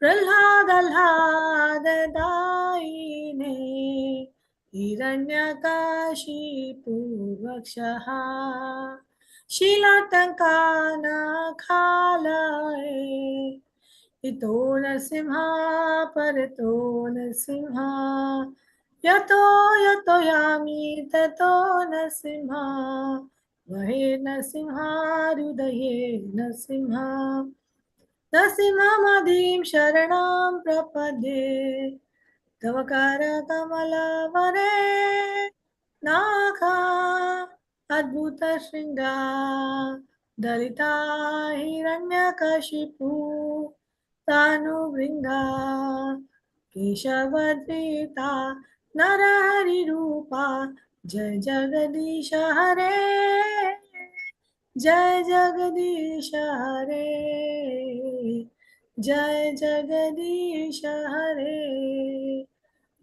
Prahladaladadaine Hiranyakashipu Vakshaha Shilatankana Khalae Ito Narasimha Parato Narasimha Yato Yami Tato Narasimha Vahe Narasimha Hrudaye Narasimha Narasimhamadhim Sharanam Prapadye Tavakara Kamala Vare Nakha Adbhuta Shringa Dalita Hiranyakashipu Tanu Vringa Keshavadvita Narahari Rupa Jai Jagadisha Hare जय जगदीश हरे, जय जगदीश हरे,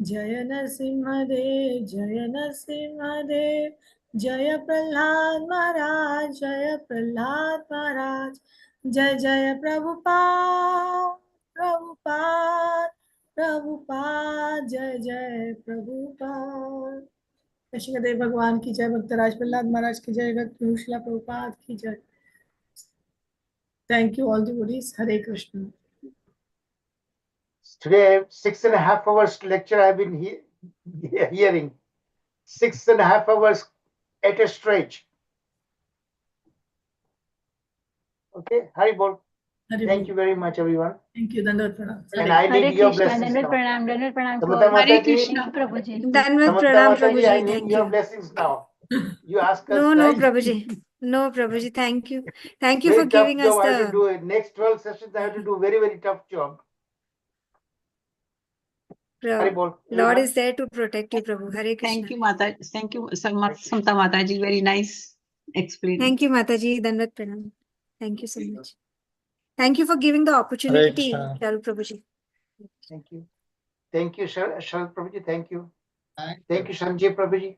जय नरसिंहदेव, जय नरसिंहदेव, जय प्रहलाद महाराज, जय प्रहलाद महाराज, जय जय प्रभुपाद, प्रभुपाद, प्रभुपाद, जय जय प्रभुपाद। कृष्णदेव भगवान की जय, भक्तराज प्रहलाद महाराज की जय, जगत श्रीला प्रभुपाद की जय। Thank you all devotees. Hare Krishna. Today, 6.5 hours lecture I've been hearing. 6.5 hours at a stretch. Okay, Hari Bol. Hare Thank Bol. you very much, everyone. Thank you. Dandavat pranam. And I Hare need your Krishna, blessings Dandavat now. pranam, Dandavat pranam Samanta for Mataji, Hare Krishna. Prabhuji. Dandavat Samanta pranam, Mataji, I Prabhuji. need Thank your you. blessings now. You ask us, No, no, right? Prabhuji. No, Prabhuji. Thank you. Thank you Very for tough giving job us I have to the. do it. Next 12 sessions, I have to do very, very tough job. Hari Bol, Lord everyone. is there to protect you, Prabhu. Hare Krishna. Thank you, Mata. Thank you, Samta Mataji. Very nice explaining. Thank you, Mataji. Dandavat pranam. Thank you so much. Thank you for giving the opportunity, Krishna. Charu Prabhuji. Thank you. Thank you, Sharad Prabhuji. Thank you. Thank you, Sanjay Prabhuji.